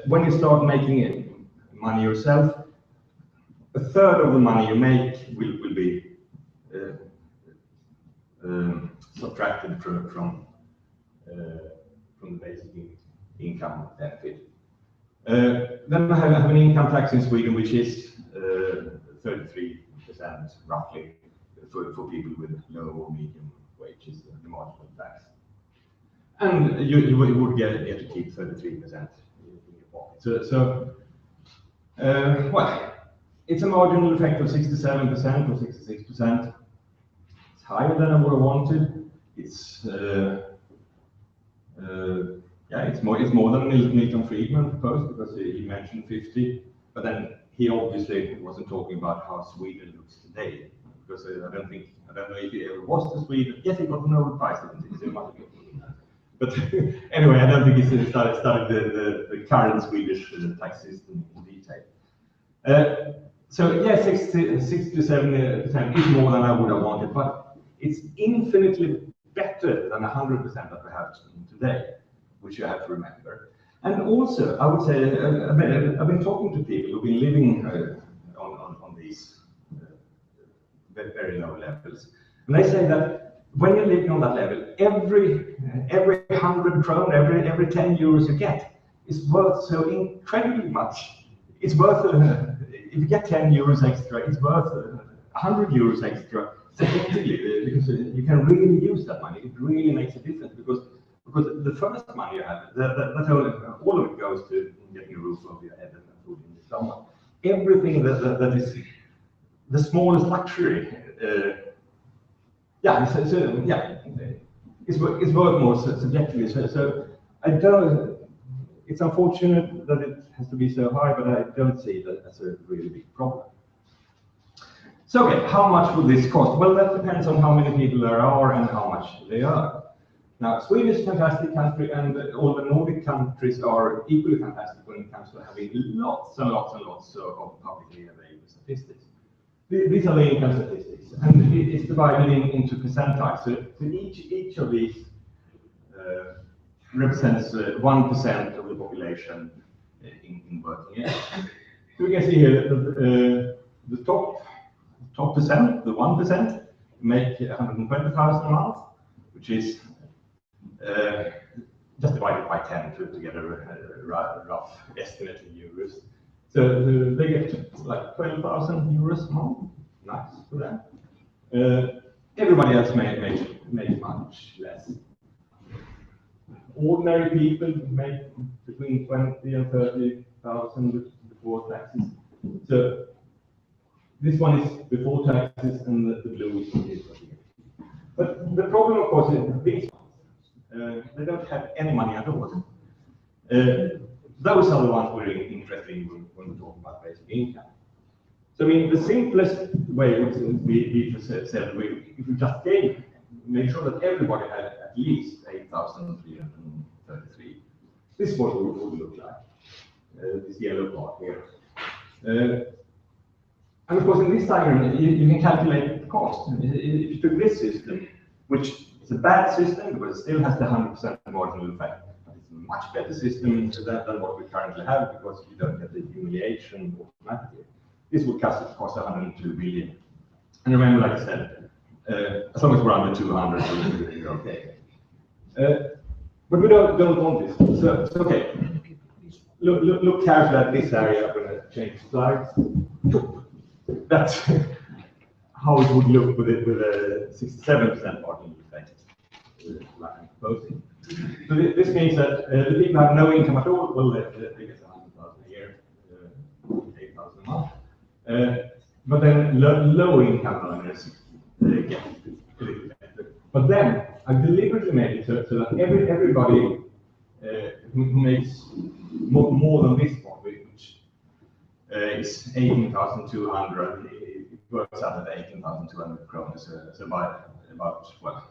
When you start making money yourself, a third of the money you make will be subtracted from the basic income benefit. Then I have an income tax in Sweden, which is 33% roughly for people with low or medium wages, the marginal tax. And you would get to keep 33% in your pocket. So well, it's a marginal effect of 67% or 66%. It's higher than I would have wanted. It's yeah, it's more than Milton Friedman proposed, because he mentioned 50, but then he obviously wasn't talking about how Sweden looks today, because I don't know if he ever was to Sweden. Yes, he got a Nobel Prize, but anyway, I don't think he studied the current Swedish tax system in detail. So yeah, 67% is more than I would have wanted, but it's infinitely better than 100% that we have today, which you have to remember. And also, I would say, I've been talking to people who've been living on these very low levels, and they say that when you're living on that level, every 100 kronor, every 10 euros you get is worth so incredibly much. It's worth, if you get 10 euros extra, it's worth 100 euros extra statistically, because you can really use that money. It really makes a difference, because the first money you have, all of it goes to getting a roof over your head and food in your stomach. Everything that is the smallest luxury, it's worth more subjectively. So I don't. It's unfortunate that has to be so high, but I don't see that as a really big problem. So, okay, how much would this cost? Well, that depends on how many people there are and how much they earn. Now, Sweden is a fantastic country, and all the Nordic countries are equally fantastic when it comes to having lots and lots and lots of publicly available statistics. These are the income statistics, and it's divided into percentiles. So each of these represents 1% of the population in working age. So we can see here that the top percent, the 1%, make 120,000 a month, which is just divided by 10 to get a rough estimate in euros. So they get like 12,000 euros a month. Nice for them. Everybody else makes much less. Ordinary people make between 20 and 30,000 before taxes. So this one is before taxes, and the blue is here. But the problem, of course, is these ones. They don't have any money at all. Those are the ones we're interested in when we talk about basic income. So, I mean, the simplest way would be to say, if we just make sure that everybody had at least 8,333. This is what it would look like, this yellow part here. And of course, in this diagram, you can calculate the cost. If you took this system, which is a bad system, but it still has the 100% marginal effect, but it's a much better system than what we currently have, because you don't get the humiliation automatically. This would cost 102 billion. And remember, like I said, as long as we're under 200, we're okay. But we don't want this. So okay, look carefully at this area. I'm going to change slides. That's how it would look with a 67% marginal effect, like I'm proposing. So this means that the people who have no income at all, well, they get 100,000 a year, 8,000 a month. But then low income earners get a little better. But then I deliberately made it so that everybody who makes more than this one, which is 18,200, it works out at 18,200 kronor, so by about, well,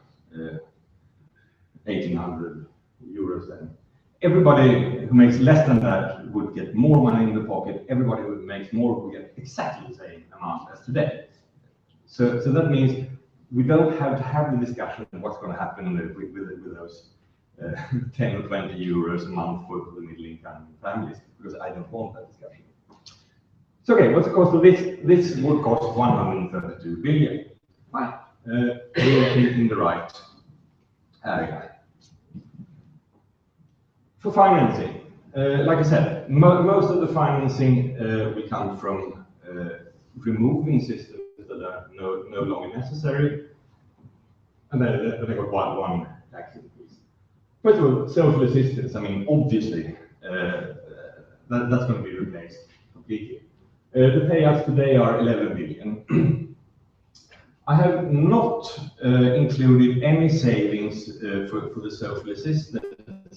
1,800 euros then. Everybody who makes less than that would get more money in the pocket. Everybody who makes more would get exactly the same amount as today. So that means we don't have to have the discussion of what's going to happen with those 10 or 20 euros a month for the middle income families, because I don't want that discussion. So okay, what's the cost of this? This would cost 132 billion. Fine. In the right area. For financing, like I said, most of the financing will come from removing systems that are no longer necessary, and then they got one tax increase. First of all, social assistance. I mean, obviously, that's going to be replaced completely. The payouts today are 11 billion. I have not included any savings for the social assistance,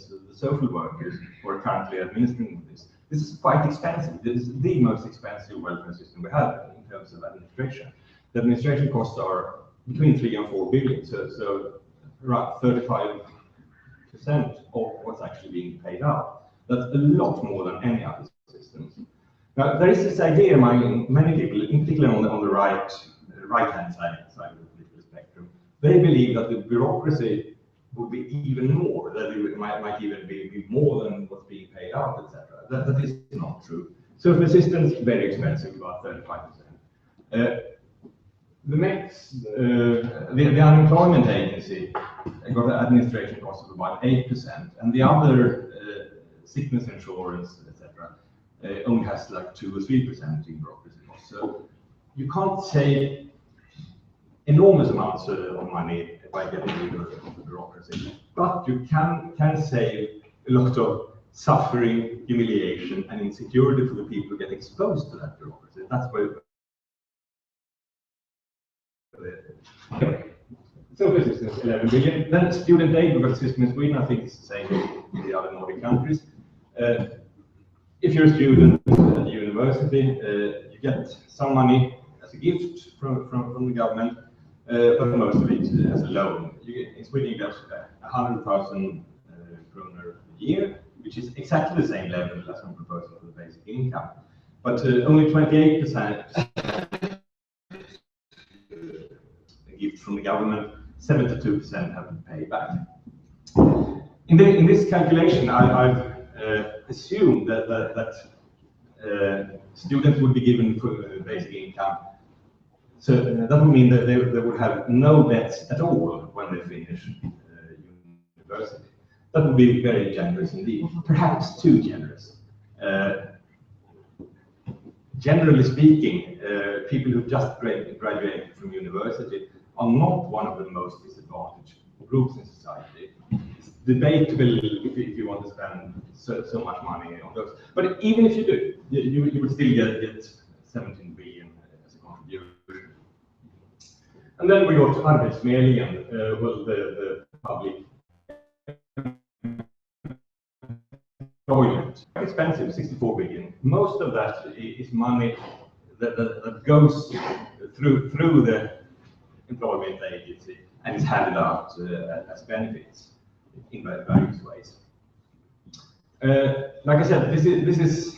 the social workers who are currently administering this. This is quite expensive. This is the most expensive welfare system we have in terms of administration. The administration costs are between 3 and 4 billion, so around 35% of what's actually being paid out. That's a lot more than any other systems. Now, there is this idea among many people, in particular on the right-hand side of the political spectrum. They believe that the bureaucracy would be even more, that it might even be more than what's being paid out, etc. That is not true. So the system is very expensive, about 35%. The next, the unemployment agency got an administration cost of about 8%, and the other sickness insurance, etc., only has like 2 or 3% in bureaucracy costs. So you can't save enormous amounts of money by getting rid of the bureaucracy, but you can save a lot of suffering, humiliation, and insecurity for the people who get exposed to that bureaucracy. That's where. So this is 11 billion. Then student aid, because the system in Sweden, I think it's the same in the other Nordic countries. if you're a student at the university, you get some money as a gift from the government, but most of it as a loan. In Sweden, you get 100,000 kronor a year, which is exactly the same level as I'm proposing for the basic income. But only 28% a gift from the government, 72% have to pay back. In this calculation, I've assumed that students would be given basic income. So that would mean that they would have no debts at all when they finish university. That would be very generous indeed, perhaps too generous. Generally speaking, people who just graduated from university are not one of the most disadvantaged groups in society. It's debatable if you want to spend so much money on those. But even if you do, you would still get 17 billion as a contribution. And then we go to Arbetsförmedlingen, well, the public employment. Expensive, 64 billion. Most of that is money that goes through the employment agency and is handed out as benefits in various ways. Like I said, this is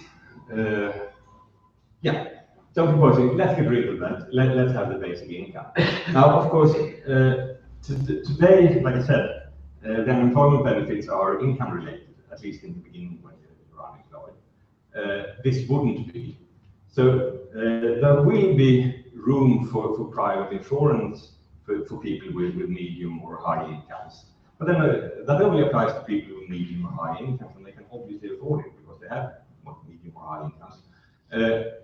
yeah. So I'm proposing, let's get rid of that. Let's have the basic income. Now, of course, today, like I said, the unemployment benefits are income related, at least in the beginning when you're unemployed. This wouldn't be. So there will be room for private insurance for people with medium or high incomes. But then that only applies to people with medium or high incomes, and they can obviously afford it because they have medium or high incomes.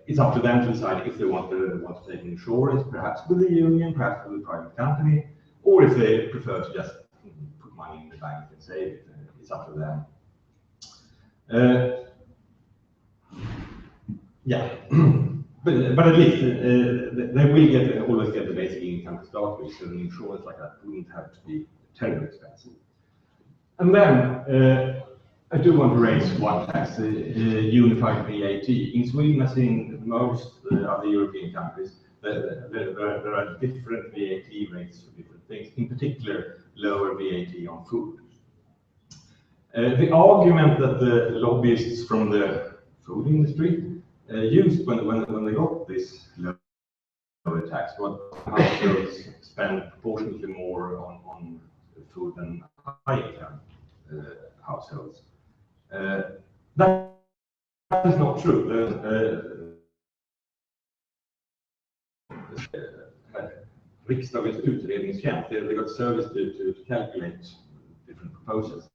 It's up to them to decide if they want to take insurance, perhaps with the union, perhaps with a private company, or if they prefer to just put money in the bank and save it. It's up to them. Yeah, but at least they will always get the basic income to start with, so an insurance like that wouldn't have to be terribly expensive. And then I do want to raise one tax, unified VAT. In Sweden, as in most other European countries, there are different VAT rates for different things, in particular lower VAT on food. The argument that the lobbyists from the food industry used when they got this lower tax was households spend proportionately more on food than high-income households. That is not true. Riksdagens utredningstjänst, they got service to calculate different proposals.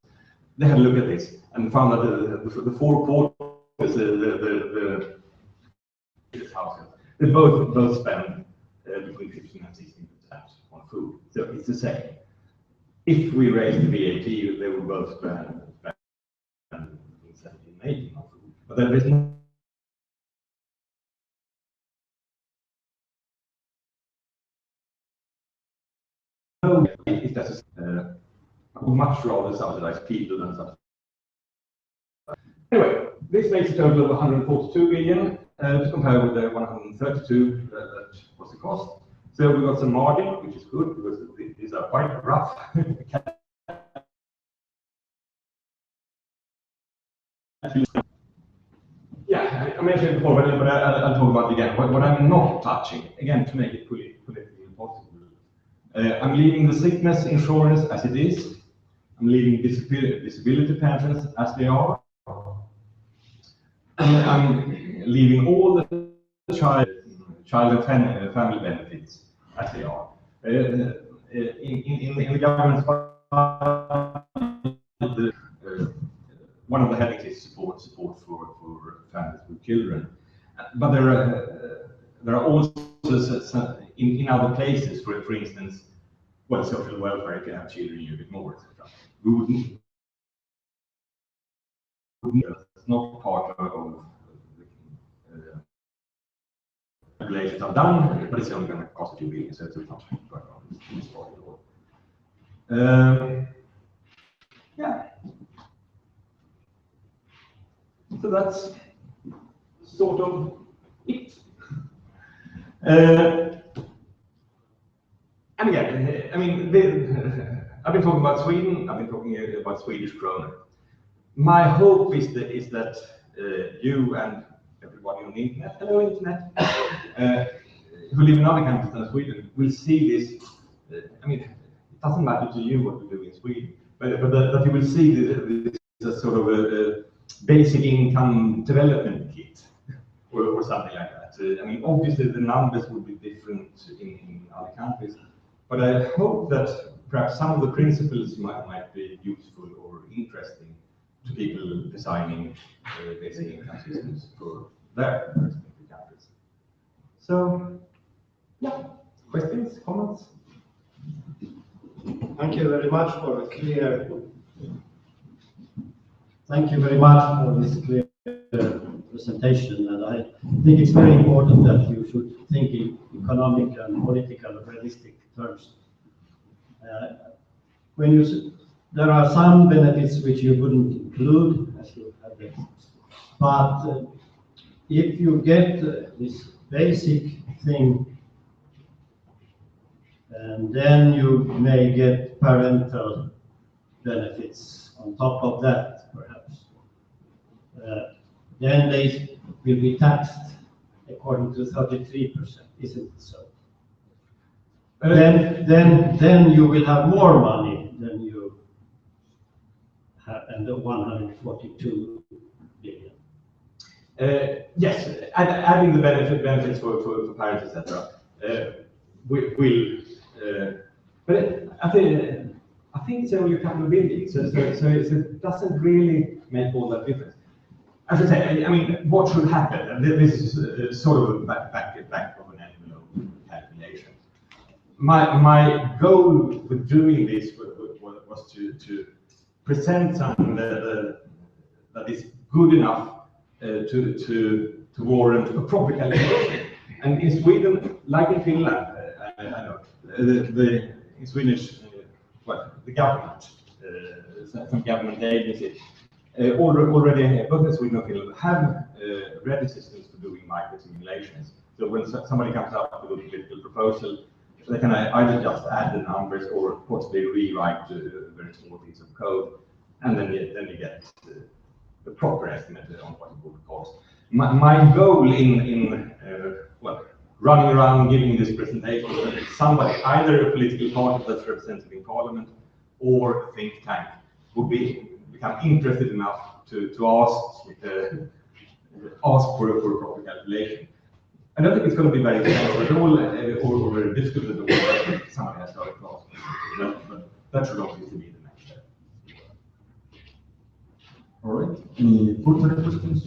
They had a look at this and found that the four quarters, the households, they both spend between 15 and 16% on food. So it's the same. If we raise the VAT, they will both spend 17, 18 on food. But there is no I would much rather subsidize people than subsidize. Anyway, this makes a total of 142 billion to compare with the 132 that was the cost. So we got some margin, which is good because these are quite rough. Yeah, I mentioned it before, but I'll talk about it again. What I'm not touching, again, to make it politically impossible, I'm leaving the sickness insurance as it is. I'm leaving disability pensions as they are. And I'm leaving all the child and family benefits as they are. In the government's one of the headings is support for families with children. But there are also in other places, for instance, well, social welfare if you have children, you get more, etc. We wouldn't. It's not part of the regulations are done, but it's only going to cost 2 billion, so it's not part of this part at all. Yeah. So sort of it. And again, I mean, I've been talking about Sweden, I've been talking about Swedish krona. My hope is that you and everybody on the internet, hello internet, who live in other countries than Sweden, will see this. I mean, it doesn't matter to you what we do in Sweden, but that you will see this as sort of a basic income development kit or something like that. I mean, obviously the numbers will be different in other countries, but I hope that perhaps some of the principles might be useful or interesting to people designing basic income systems for their respective countries. So, yeah, questions, comments? Thank you very much for a clear. Thank you very much for this clear presentation, and I think it's very important that you should think in economic and political and realistic terms. There are some benefits which you wouldn't include, as you had it, but if you get this basic thing, and then you may get parental benefits on top of that, perhaps. Then they will be taxed according to 33%, isn't it so? Then you will have more money than you have, and the 142 billion. Yes, adding the benefits for parents, etc. But I think it's only a couple of billion, so it doesn't really make all that difference. As I say, I mean, what should happen? This is sort of a back of an envelope calculation. My goal with doing this was to present something that is good enough to warrant a proper calculation. And in Sweden, like in Finland, I know in Swedish, the government, some government agencies, already both in Sweden and Finland have ready systems for doing micro simulations. So when somebody comes up with a political proposal, they can either just add the numbers or possibly rewrite a very small piece of code, and then you get the proper estimate on what it would cost. My goal in running around giving this presentation is that somebody, either a political party that's represented in parliament or a think tank, would become interested enough to ask for a proper calculation. I don't think it's going to be very expensive at all, or very difficult at all. But somebody has to ask, but that should obviously be the next step. All right. Any further questions?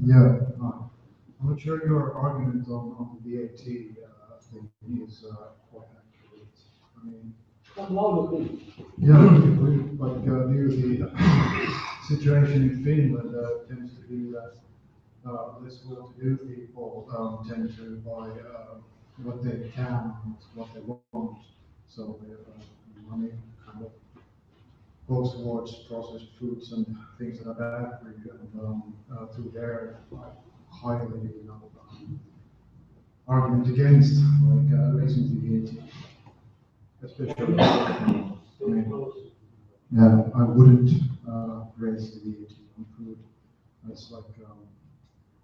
Yeah, I'm not sure your argument on the VAT thing is quite accurate. I mean, yeah, like the situation in Finland tends to be that less well-to-do people tend to buy what they can, what they want. So their money kind of goes towards processed foods and things that are bad for you, and through their highly, argument against raising the VAT, especially. I mean, yeah, I wouldn't raise the VAT on food. That's like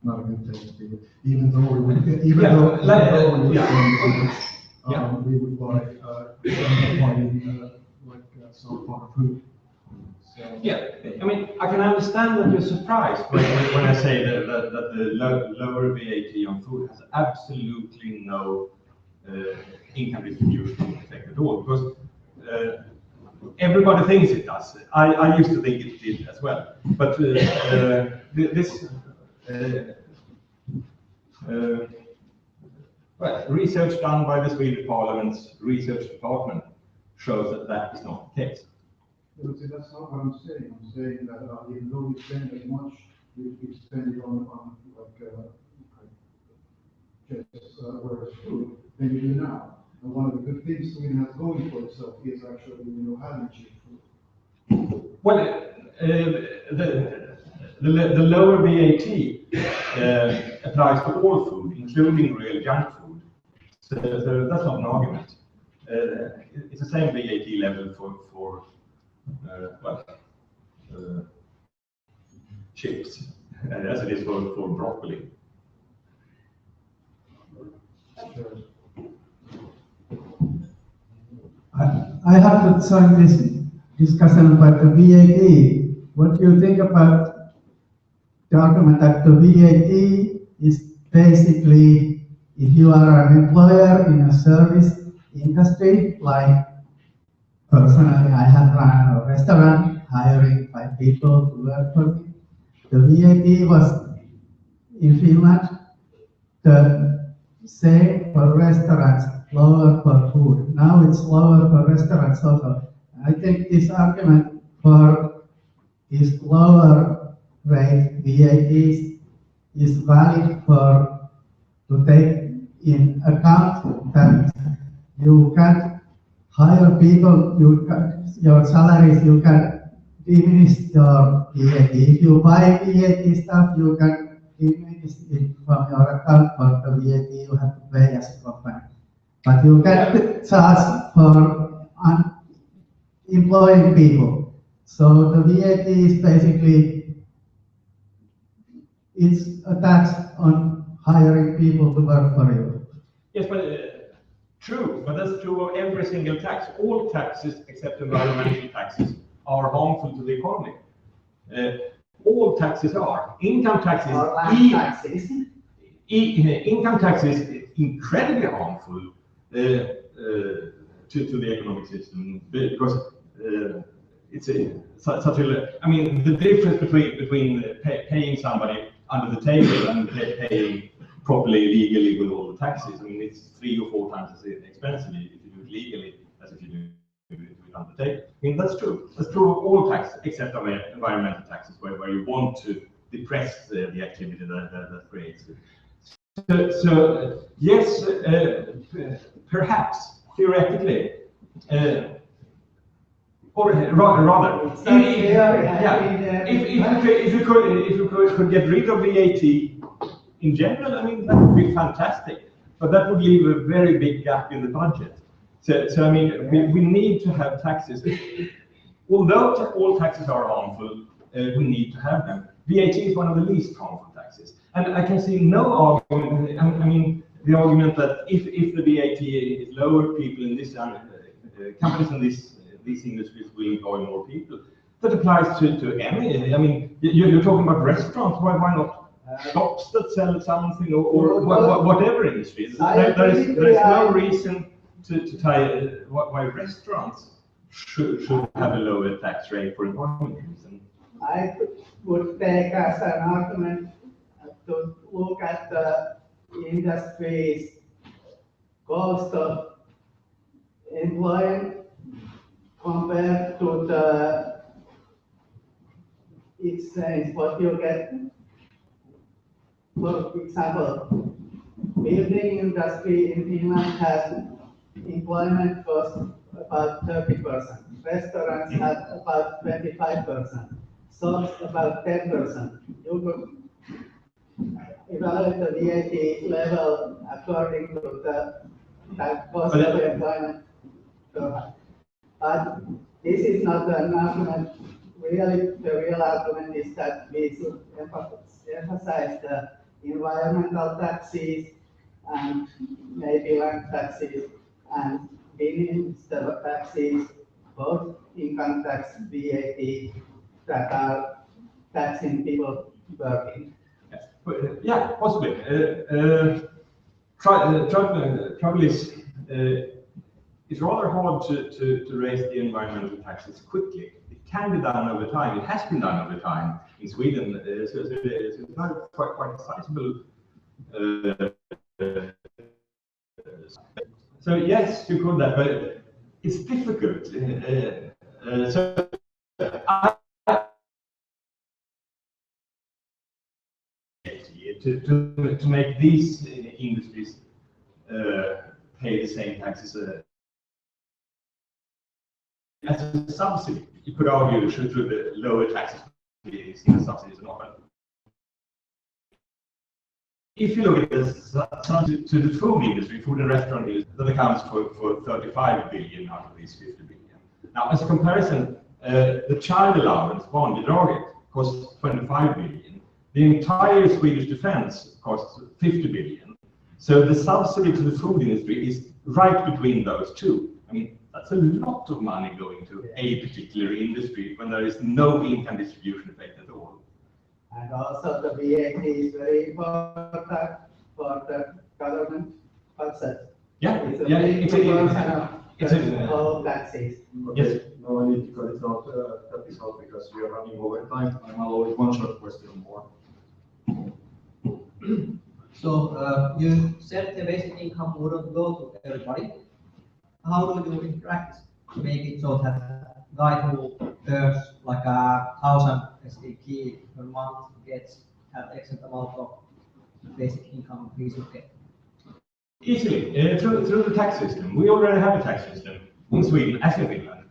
not a good thing to do. Even though we would, we would buy some farm food. So, yeah, I mean, I can understand that you're surprised when I say that the lower VAT on food has absolutely no income distribution effect at all, because everybody thinks it does. I used to think it did as well, but research done by the Swedish Parliament's research department shows that that is not the case. But see, that's not what I'm saying. I'm saying that even though we spend as much, we spend it on whereas food than you do now. And one of the good things Sweden has going for itself is actually having cheap food. Well, the lower VAT applies to all food, including real junk food. So that's not an argument. It's the same VAT level for chips as it is for broccoli. I have to join this discussion about the VAT. What do you think about the argument that the VAT is basically, if you are an employer in a service industry, like personally I have run a restaurant hiring 5 people to work for me. The VAT was in Finland the same for restaurants, lower for food. Now it's lower for restaurants also. I think this argument for this lower rate VAT is valid for to take in account that you can't hire people, your salaries, you can diminish your VAT. If you buy VAT stuff, you can diminish it from your account for the VAT you have to pay as a company. But you can charge for employing people. So the VAT is basically, it's a tax on hiring people to work for you. Yes, but true, but that's true of every single tax. All taxes except environmental taxes are harmful to the economy. All taxes are. Income taxes, income tax is incredibly harmful to the economic system because it's such a. I mean, the difference between paying somebody under the table and paying properly legally with all the taxes. I mean, it's 3 or 4 times as expensive if you do it legally as if you do it under the table. I mean, that's true. That's true of all taxes except of environmental taxes, where you want to depress the activity that creates it. So yes, perhaps theoretically, or rather, if you could get rid of VAT in general, I mean, that would be fantastic, but that would leave a very big gap in the budget. So I mean, we need to have taxes. Although all taxes are harmful, we need to have them. VAT is one of the least harmful taxes. And I can see no argument, I mean, the argument that if the VAT is lower, people in this, companies in these industries will employ more people. That applies to any, I mean, you're talking about restaurants, why not? Shops that sell something or whatever industry. There is no reason to tie why restaurants should have a lower tax rate for employment reasons. I would take as an argument to look at the industry's cost of employing compared to the exchange what you get. For example, building industry in Finland has employment cost about 30%. Restaurants have about 25%. Shops about 10%. You could evaluate the VAT level according to the cost of employment. But this is not an argument. Really, the real argument is that we should emphasize the environmental taxes and maybe land taxes and diminish the taxes, both income tax, VAT, that are taxing people working. Yeah, possibly. Trouble is, it's rather hard to raise the environmental taxes quickly. It can be done over time. It has been done over time in Sweden. So it's not quite sizable. So yes, you could that, but it's difficult. So to make these industries pay the same taxes as a subsidy. You could argue should the lower taxes be seen as subsidies or not. But if you look at the subsidy to the food industry, food and restaurant industry, that accounts for 35 billion out of these 50 billion. Now, as a comparison, the child allowance, barnbidraget, costs 25 billion. The entire Swedish defense costs 50 billion. So the subsidy to the food industry is right between those two. I mean, that's a lot of money going to a particular industry when there is no income distribution effect at all. And also the VAT is very important for the government budget. Yeah, it's all taxes. Yes. No, I need to cut this out because we are running over time. I'm always one short question more. So you said the basic income wouldn't go to everybody. How do you in practice make it so that guy who earns like 1,000 SEK per month gets an excellent amount of basic income he should get? Easily, through the tax system. We already have a tax system in Sweden as in Finland.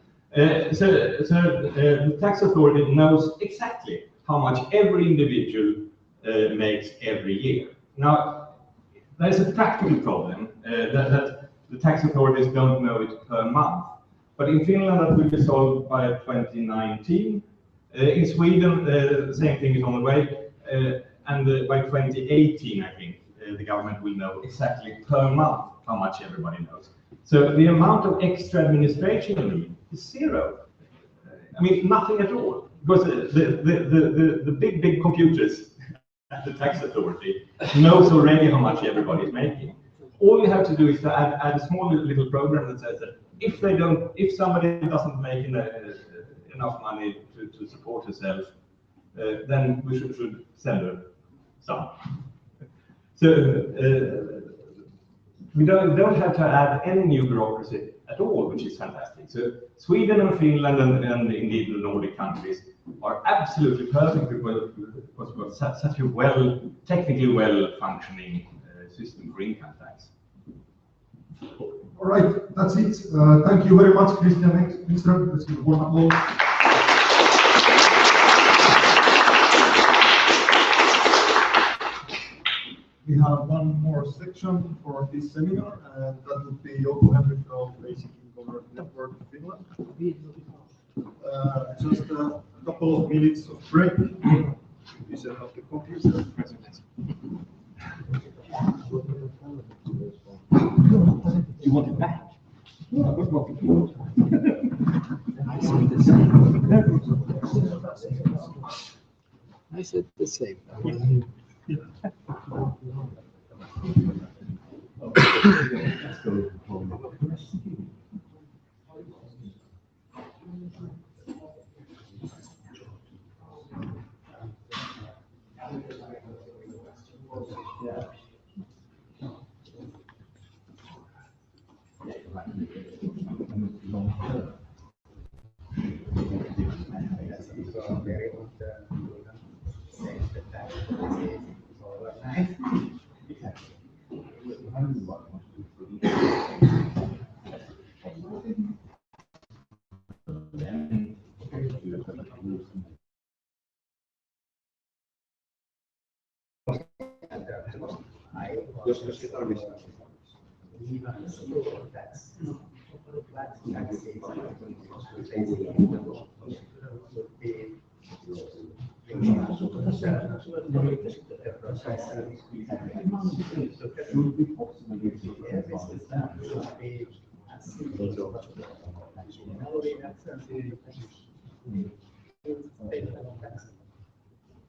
So the tax authority knows exactly how much every individual makes every year. Now, there's a practical problem that the tax authorities don't know it per month. But in Finland, that will be solved by 2019. In Sweden, the same thing is on the way. And by 2018, I think, the government will know exactly per month how much everybody knows. So the amount of extra administration need is zero. I mean, nothing at all. Because the big computers at the tax authority knows already how much everybody is making. All you have to do is to add a small little program that says that if somebody doesn't make enough money to support herself, then we should send her some. So we don't have to add any new bureaucracy at all, which is fantastic. So Sweden and Finland and indeed the Nordic countries are absolutely perfect because we've got such a technically well-functioning system for income tax. All right, that's it. Thank you very much, Christian Engström. Let's give a warm applause. We have one more section for this seminar, and that would be Jouko Hemmi from Basic Income Network Finland. Just a couple of minutes of break. You set up the computer. You want it back? I said the same. I said the same.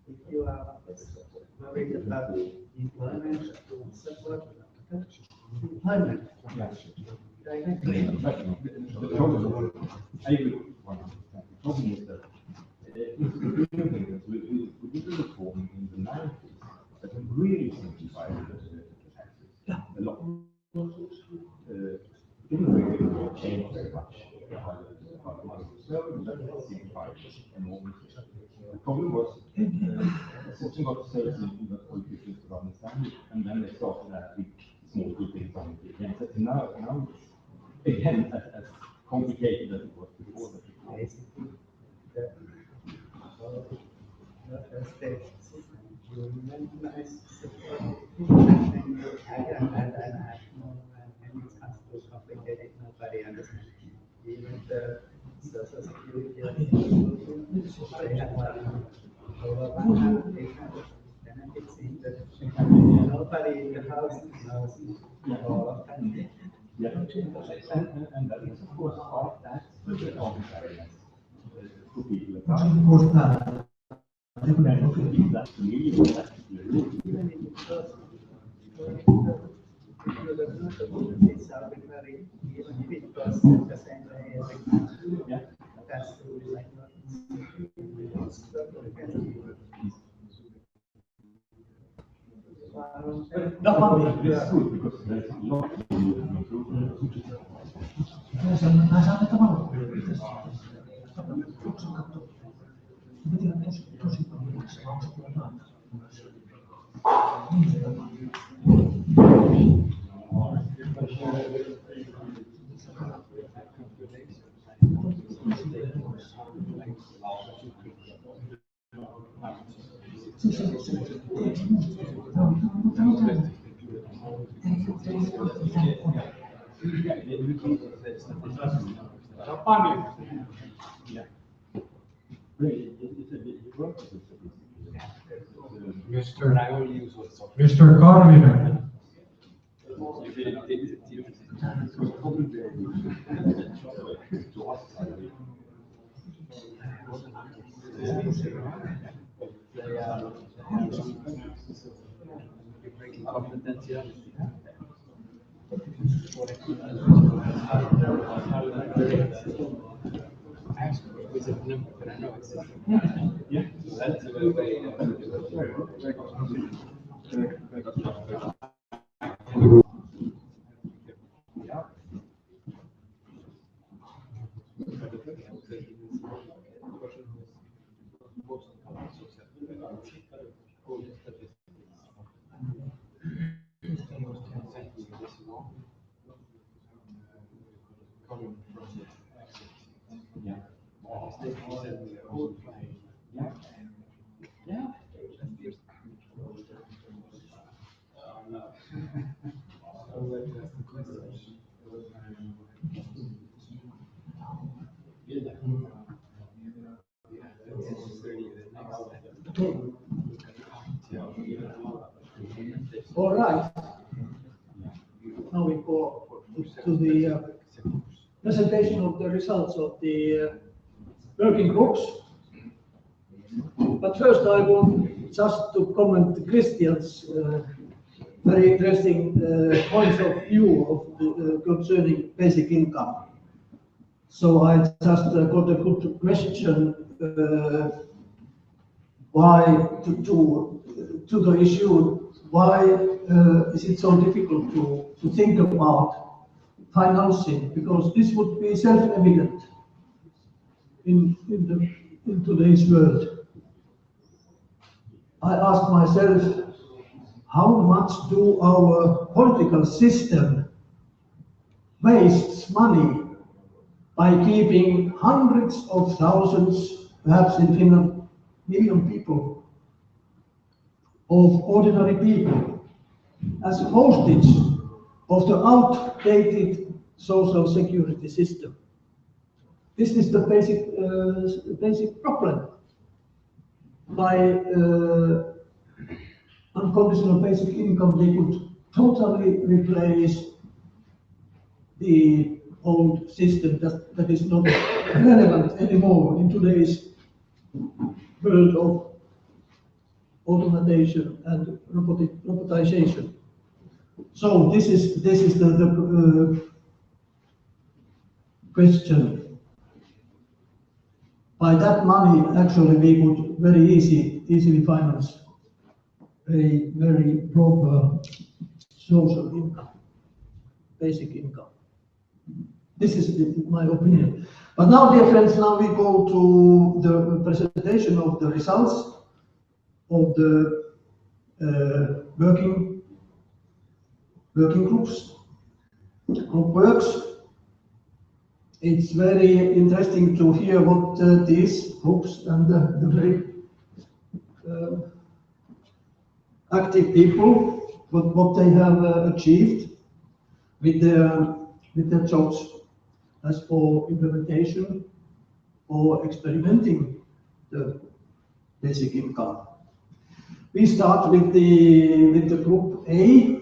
If you are worried about employment support, employment. Directly. The problem, I agree. The problem is that we did a reform in the 90s that really simplified the taxes a lot. Didn't really change very much. That simplified enormously. The problem was, something got so simple that politicians could understand it, and then they started adding small things on it again. So now again, as complicated as it was before. Nobody understands. Even the social security they have over 100 benefits in the nobody in the house knows all of that. Yeah, and that is of course part of that, but the other barriers to people. That's really It's arbitrary, even if it goes the same way every time. Yeah. That's like It's good because there's a lot of improvement. Mr. Karvinen. All right. Now we go to the presentation of the results of the working groups. But first I want just to comment Christian's very interesting points of view of the, concerning basic income. So I just got a good question why to the issue, why is it so difficult to think about financing, because this would be self-evident in today's world. I ask myself, how much do our political system wastes money by keeping hundreds of thousands, perhaps in Finland, million people, of ordinary people, as hostage of the outdated social security system. This is the basic problem. By unconditional basic income, they could totally replace the old system that is not relevant anymore in today's world of automation and robotization. So this is the question. By that money, actually, we could very easily finance a very proper social income, basic income. This is my opinion. But now, dear friends, now we go to the presentation of the results of the working groups, group works. it's very interesting to hear what these groups and the very active people, what they have achieved with their jobs as for implementation or experimenting the basic income. We start with the group A,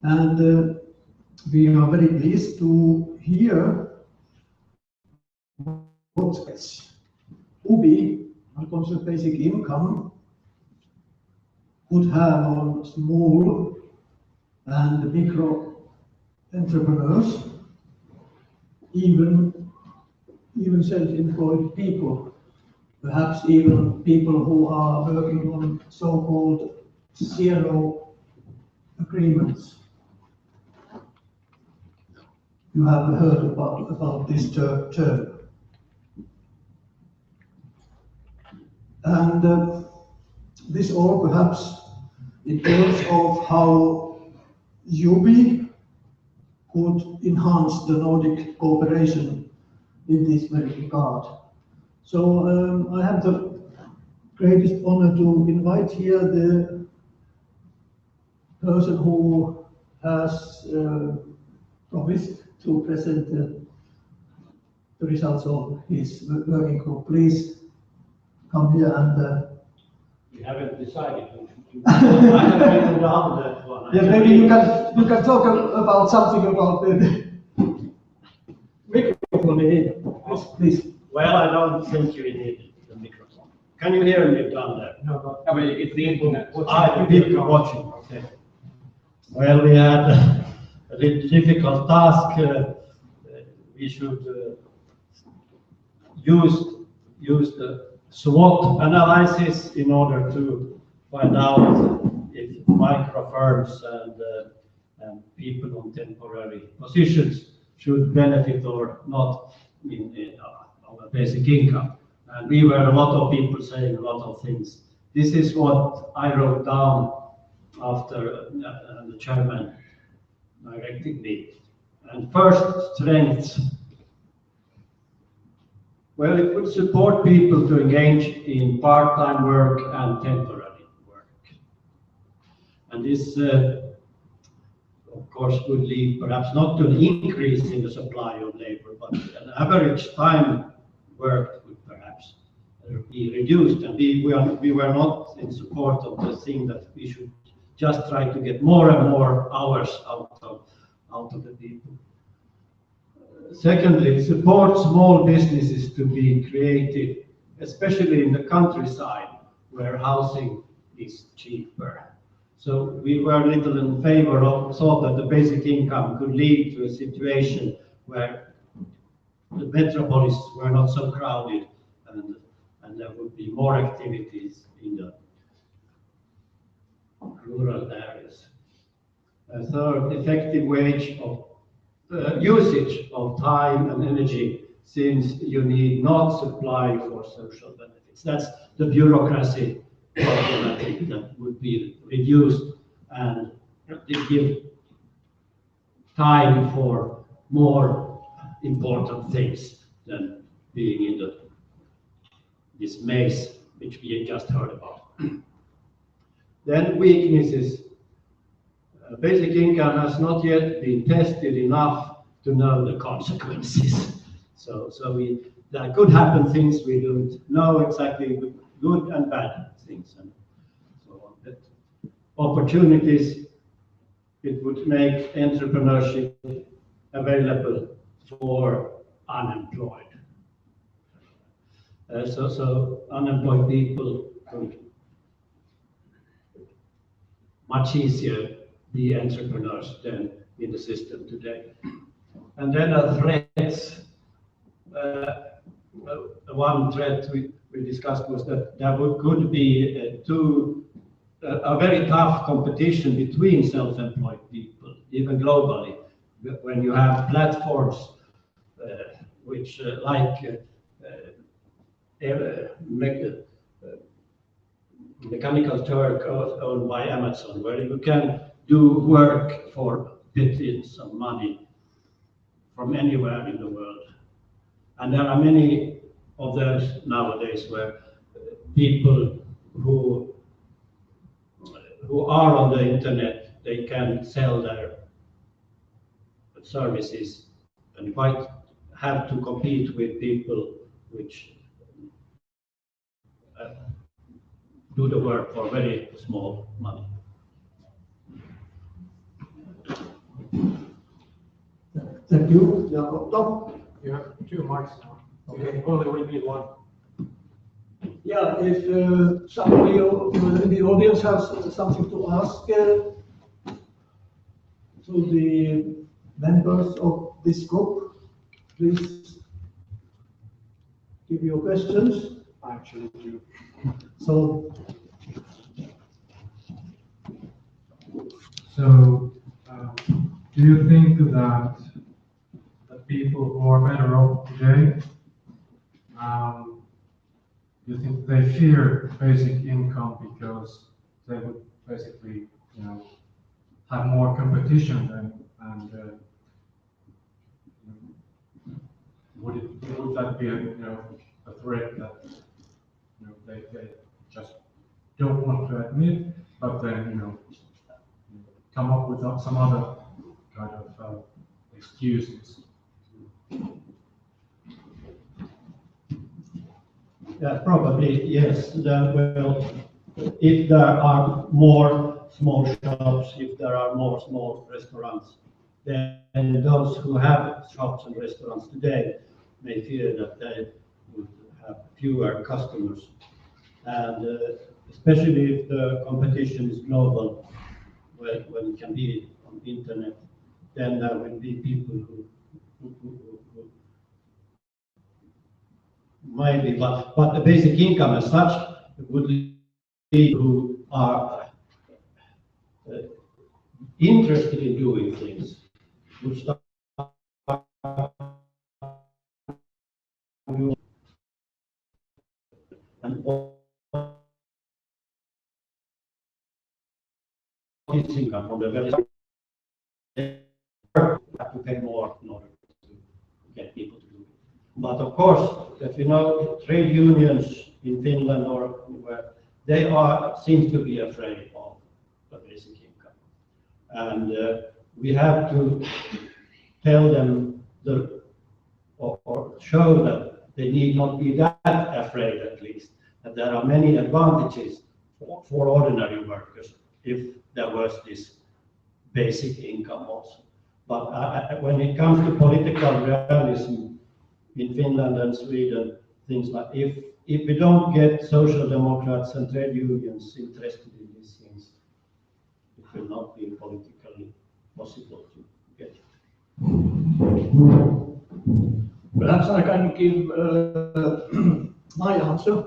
and we are very pleased to hear what UBI, unconstrained basic income, could have on small and micro entrepreneurs, even self-employed people, perhaps even people who are working on so-called zero agreements. You have heard about this term. And this all perhaps in terms of how UBI could enhance the Nordic cooperation in this very regard. So I have the greatest honor to invite here the person who has promised to present the results of his working group. Please come here and We haven't decided. I haven't written down that one. yeah, maybe you can talk about something about the microphone here. Please. Well, I don't think you need the microphone. Can you hear me down there? No, but it's the internet. The people watching. Okay. Well, we had a little difficult task. We should use the SWOT analysis in order to find out if micro firms and people on temporary positions should benefit or not on a basic income. And we were a lot of people saying a lot of things. This is what I wrote down after the chairman directed me. And first, strengths. Well, it would support people to engage in part-time work and temporary work. And this, of course, would lead perhaps not to an increase in the supply of labor, but an average time worked would perhaps be reduced. And we were not in support of the thing that we should just try to get more and more hours out of the people. Secondly, support small businesses to be creative, especially in the countryside where housing is cheaper. So we were a little in favor of, thought that the basic income could lead to a situation where the metropolis were not so crowded and there would be more activities in the rural areas. A third, effective wage of usage of time and energy, since you need not supply for social benefits. That's the bureaucracy problematic that would be reduced and give time for more important things than being in this maze which we just heard about. Then weaknesses. Basic income has not yet been tested enough to know the consequences. So there could happen things we don't know exactly, good and bad things and so on. But opportunities, it would make entrepreneurship available for unemployed. So unemployed people could much easier be entrepreneurs than in the system today. And then threats. One threat we discussed was that there could be a very tough competition between self-employed people, even globally, when you have platforms which Mechanical Turk owned by Amazon, where you can do work for bit in some money from anywhere in the world. And there are many of those nowadays where people who are on the internet, they can sell their services and quite have to compete with people which do the work for very small money. Thank you. Jakob. You have 2 mics now. Okay. Only we need 1. Yeah, if somebody in the audience has something to ask to the members of this group, please give your questions. I actually do. So, Do you think that people who are better off today, do you think they fear basic income because they would basically, have more competition and would that be a threat that they just don't want to admit, but then come up with some other kind of excuses? Yeah, probably yes. Well, if there are more small shops, if there are more small restaurants, then those who have shops and restaurants today may fear that they would have fewer customers. And especially if the competition is global, when it can be on the internet, then there will be people who maybe, but the basic income as such would be who are interested in doing things, would start and this income from the very have to pay more in order to get people to do it. But of course, if trade unions in Finland or where they seem to be afraid of the basic income, and we have to tell them or show that they need not be that afraid, at least that there are many advantages for ordinary workers if there was this basic income also. But when it comes to political realism in Finland and Sweden, things like if we don't get social democrats and trade unions interested in these things, it will not be politically possible to get it. perhaps I can give my answer,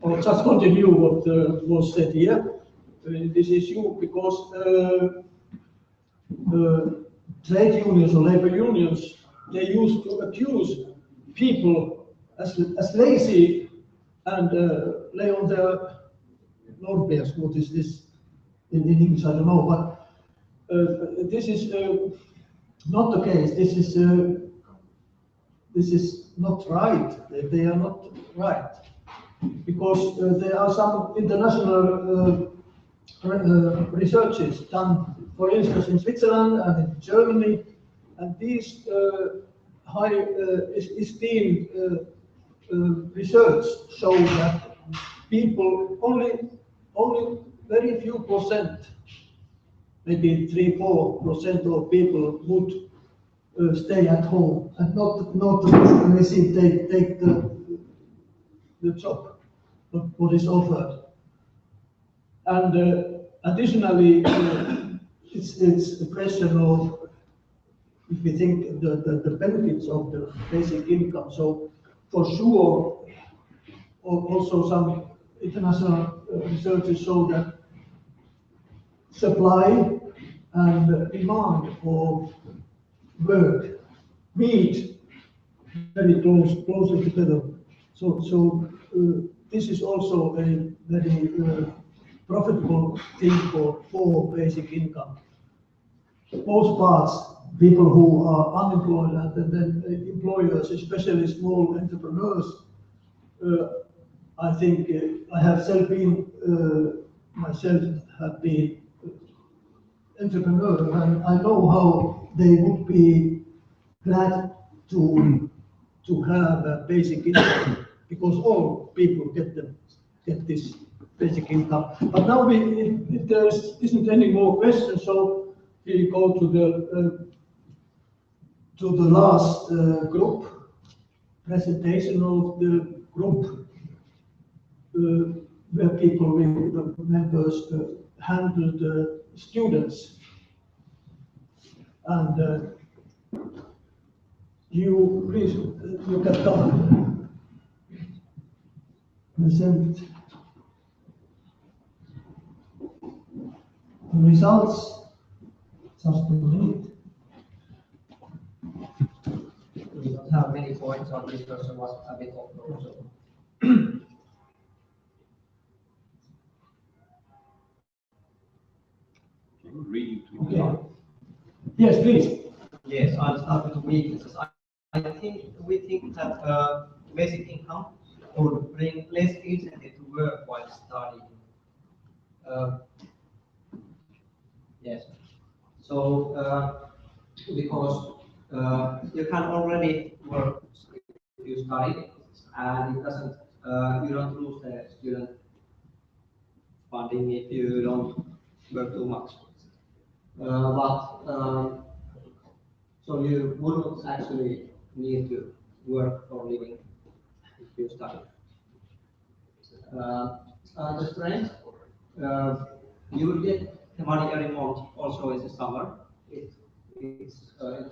or just continue what was said here. This issue, because the trade unions or labor unions, they used to accuse people as lazy and lay on their laurels. What is this in English? I don't know, but this is not the case. This is not right. They are not right, because there are some international researches done, for instance, in Switzerland and in Germany, and these high esteemed research show that people only very few percent, maybe 3-4% of people would stay at home and not receive take the job what is offered. And additionally, it's a question of, if we think the benefits of the basic income. So for sure, also some international researchers show that supply and demand of work meet very closely together. So this is also a very profitable thing for basic income. both parts, people who are unemployed and then employers, especially small entrepreneurs. I think I have myself have been entrepreneur, and I know how they would be glad to have a basic income, because all people get this basic income. But now if there isn't any more questions, so we go to the last group presentation of the group, where people, the members, handle the students. And you please look at the present the results. Just a minute. We don't have many points on this person was a bit off also. Okay. Yes, please. Yes, I'll start with the weaknesses. We think that basic income would bring less incentive to work while studying. Yes. So because you can already work if you study, and it doesn't. You don't lose the student funding if you don't work too much. So you wouldn't actually need to work for a living if you study. The strength, you will get the money every month also in the summer. It's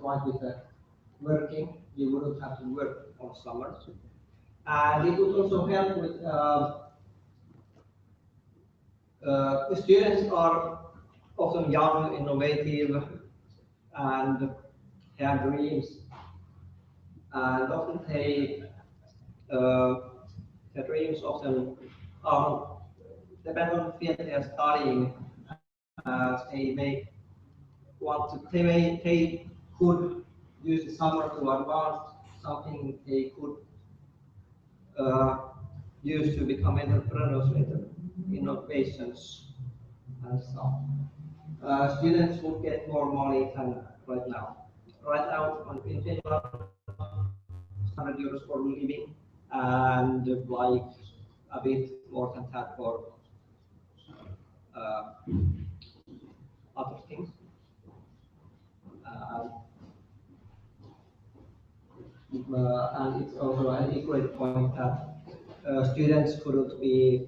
like with the working, you wouldn't have to work on summer. And it would also help with the students are often young, innovative, and have dreams, and often their dreams often depend on the field they are studying. They could use the summer to advance something they could use to become entrepreneurs later, innovations and stuff. Students would get more money than right now. Right now, in Finland, 100 euros for living, and like a bit more than that for other things. And it's also an equal point that students couldn't be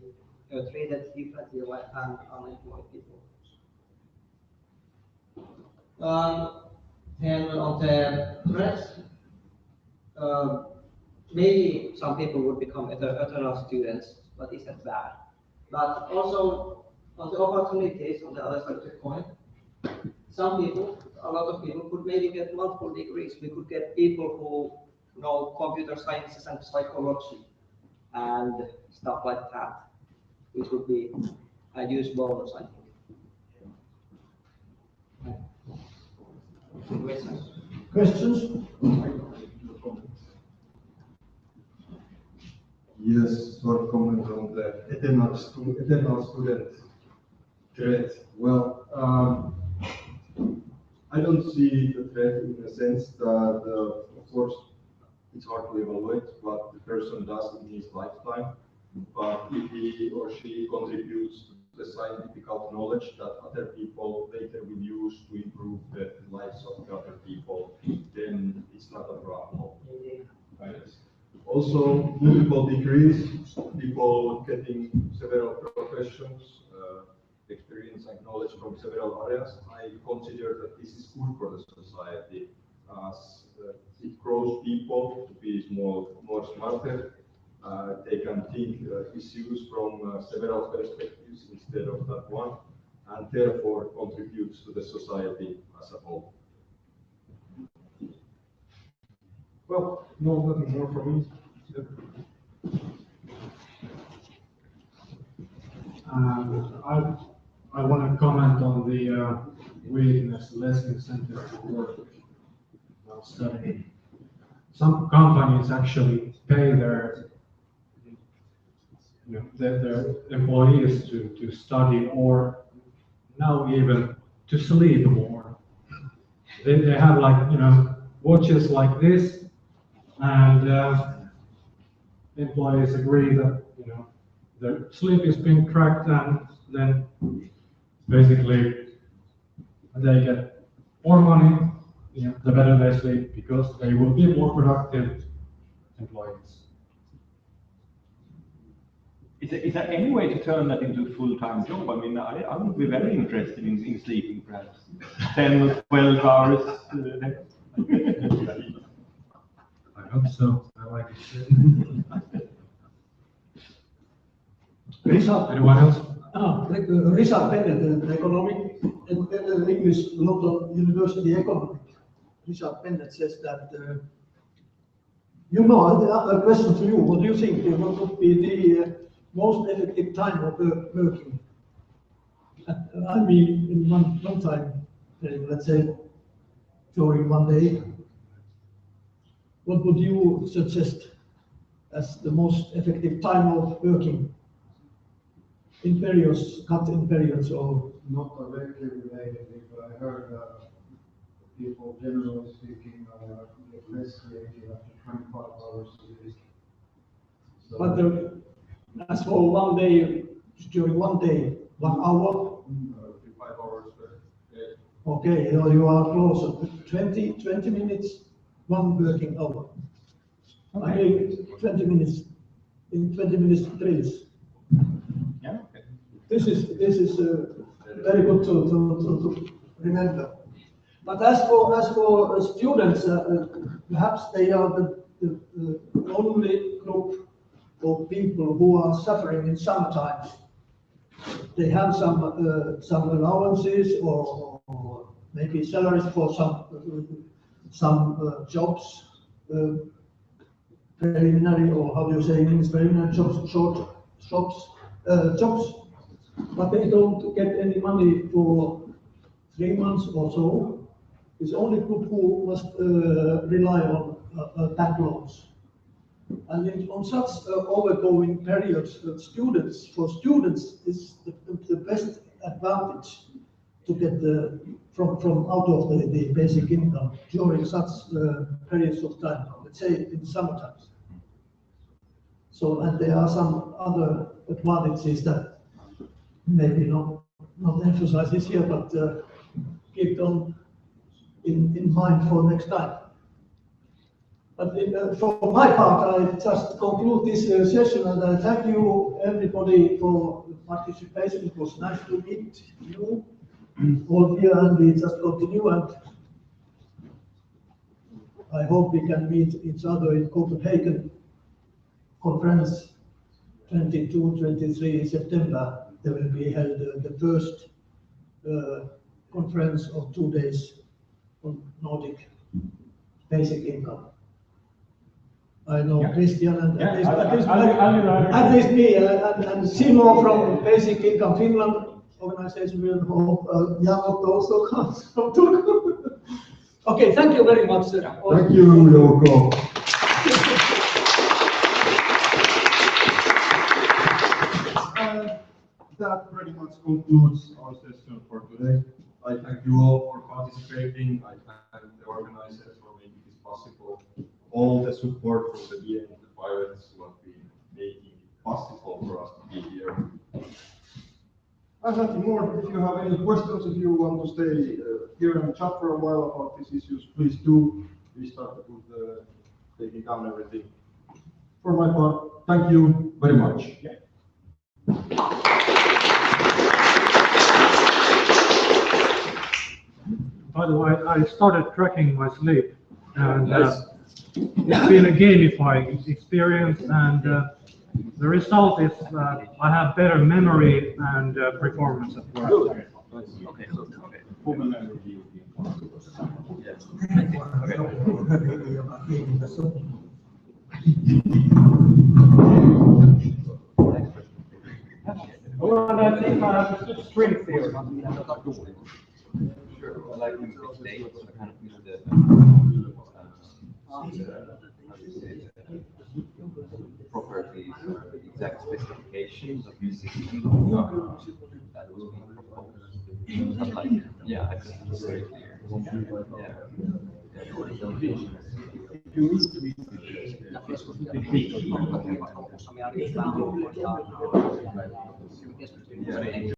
treated differently than unemployed people. And on the rest, maybe some people would become eternal students, but it's not bad. But also on the opportunities on the other side of the coin, a lot of people could maybe get multiple degrees. We could get people who know computer sciences and psychology and stuff like that, which would be a huge bonus, I think. Questions? Yes, short comment on the eternal student threat. Well, I don't see the threat in the sense that, of course, it's hard to evaluate what the person does in his lifetime, but if he or she contributes to the scientific knowledge that other people later will use to improve the lives of the other people, then it's not a problem. Right? Also, multiple degrees, people getting several professions, experience and knowledge from several areas. I consider that this is good for the society, as it grows people to be more smarter. They can think issues from several perspectives instead of that one, and therefore contributes to the society as a whole. Well, no, nothing more from me. I want to comment on the weakness, less incentive to work while studying. Some companies actually pay their their employees to study, or now even to sleep more. They have like watches like this, and employees agree that their sleep is being tracked, and then basically they get more money the better they sleep, because they will be more productive employees. Is there any way to turn that into a full-time job? I mean, I would be very interested in sleeping perhaps 10 or 12 hours a day. I hope so. I like it. Anyone else? Richard Bennett, economic, English London University economic. Richard Bennett says that, a question to you. What do you think? What would be the most effective time of working? I mean, in one time, let's say during one day. What would you suggest as the most effective time of working? In periods, cut in periods, or Not directly related, but I heard people generally speaking get less creative after 25 hours a day. So, but as for one day, during one day, 1 hour, 5 hours per day. okay, you are closer to 20 minutes, one working hour. I mean, 20 minutes, in 20 minutes drills. Yeah, okay. This is very good to remember. But as for students, perhaps they are the only group of people who are suffering in some times. They have some allowances or maybe salaries for some jobs, preliminary, or how do you say in English, preliminary jobs, short jobs, but they don't get any money for 3 months or so. It's only group who must rely on bank loans. And on such overgoing periods, for students is the best advantage to get from out of the basic income during such periods of time, let's say in summer times. So, and there are some other advantages that maybe not emphasize this here, but keep them in mind for next time. But for my part, I just conclude this session, and I thank you everybody for participation. It was nice to meet you all here, and we just continue, and I hope we can meet each other in Copenhagen conference 22-23 September. There will be held the first conference of 2 days on Nordic basic income. I know Christian and at least me and Simo from Basic Income Finland organization will hope Jan also comes from Turku. Okay, thank you very much. Thank you, Jouko. That pretty much concludes our session for today. I thank you all for participating. I thank the organizers for making this possible. All the support from the VA and the pilots who have been making it possible for us to be here. And nothing more. If you have any questions, if you want to stay here and chat for a while about these issues, please do. We start with taking down everything. For my part, thank you very much. Yeah. By the way, I started tracking my sleep, and it's been a gamifying experience, and the result is I have better memory and performance at work. Okay. Well, and I think string theory. Sure, I like him with dates, I kind of use the how do you say it, properties or exact specifications of music that will be proposed. But like, yeah, I think it's very clear. Yeah.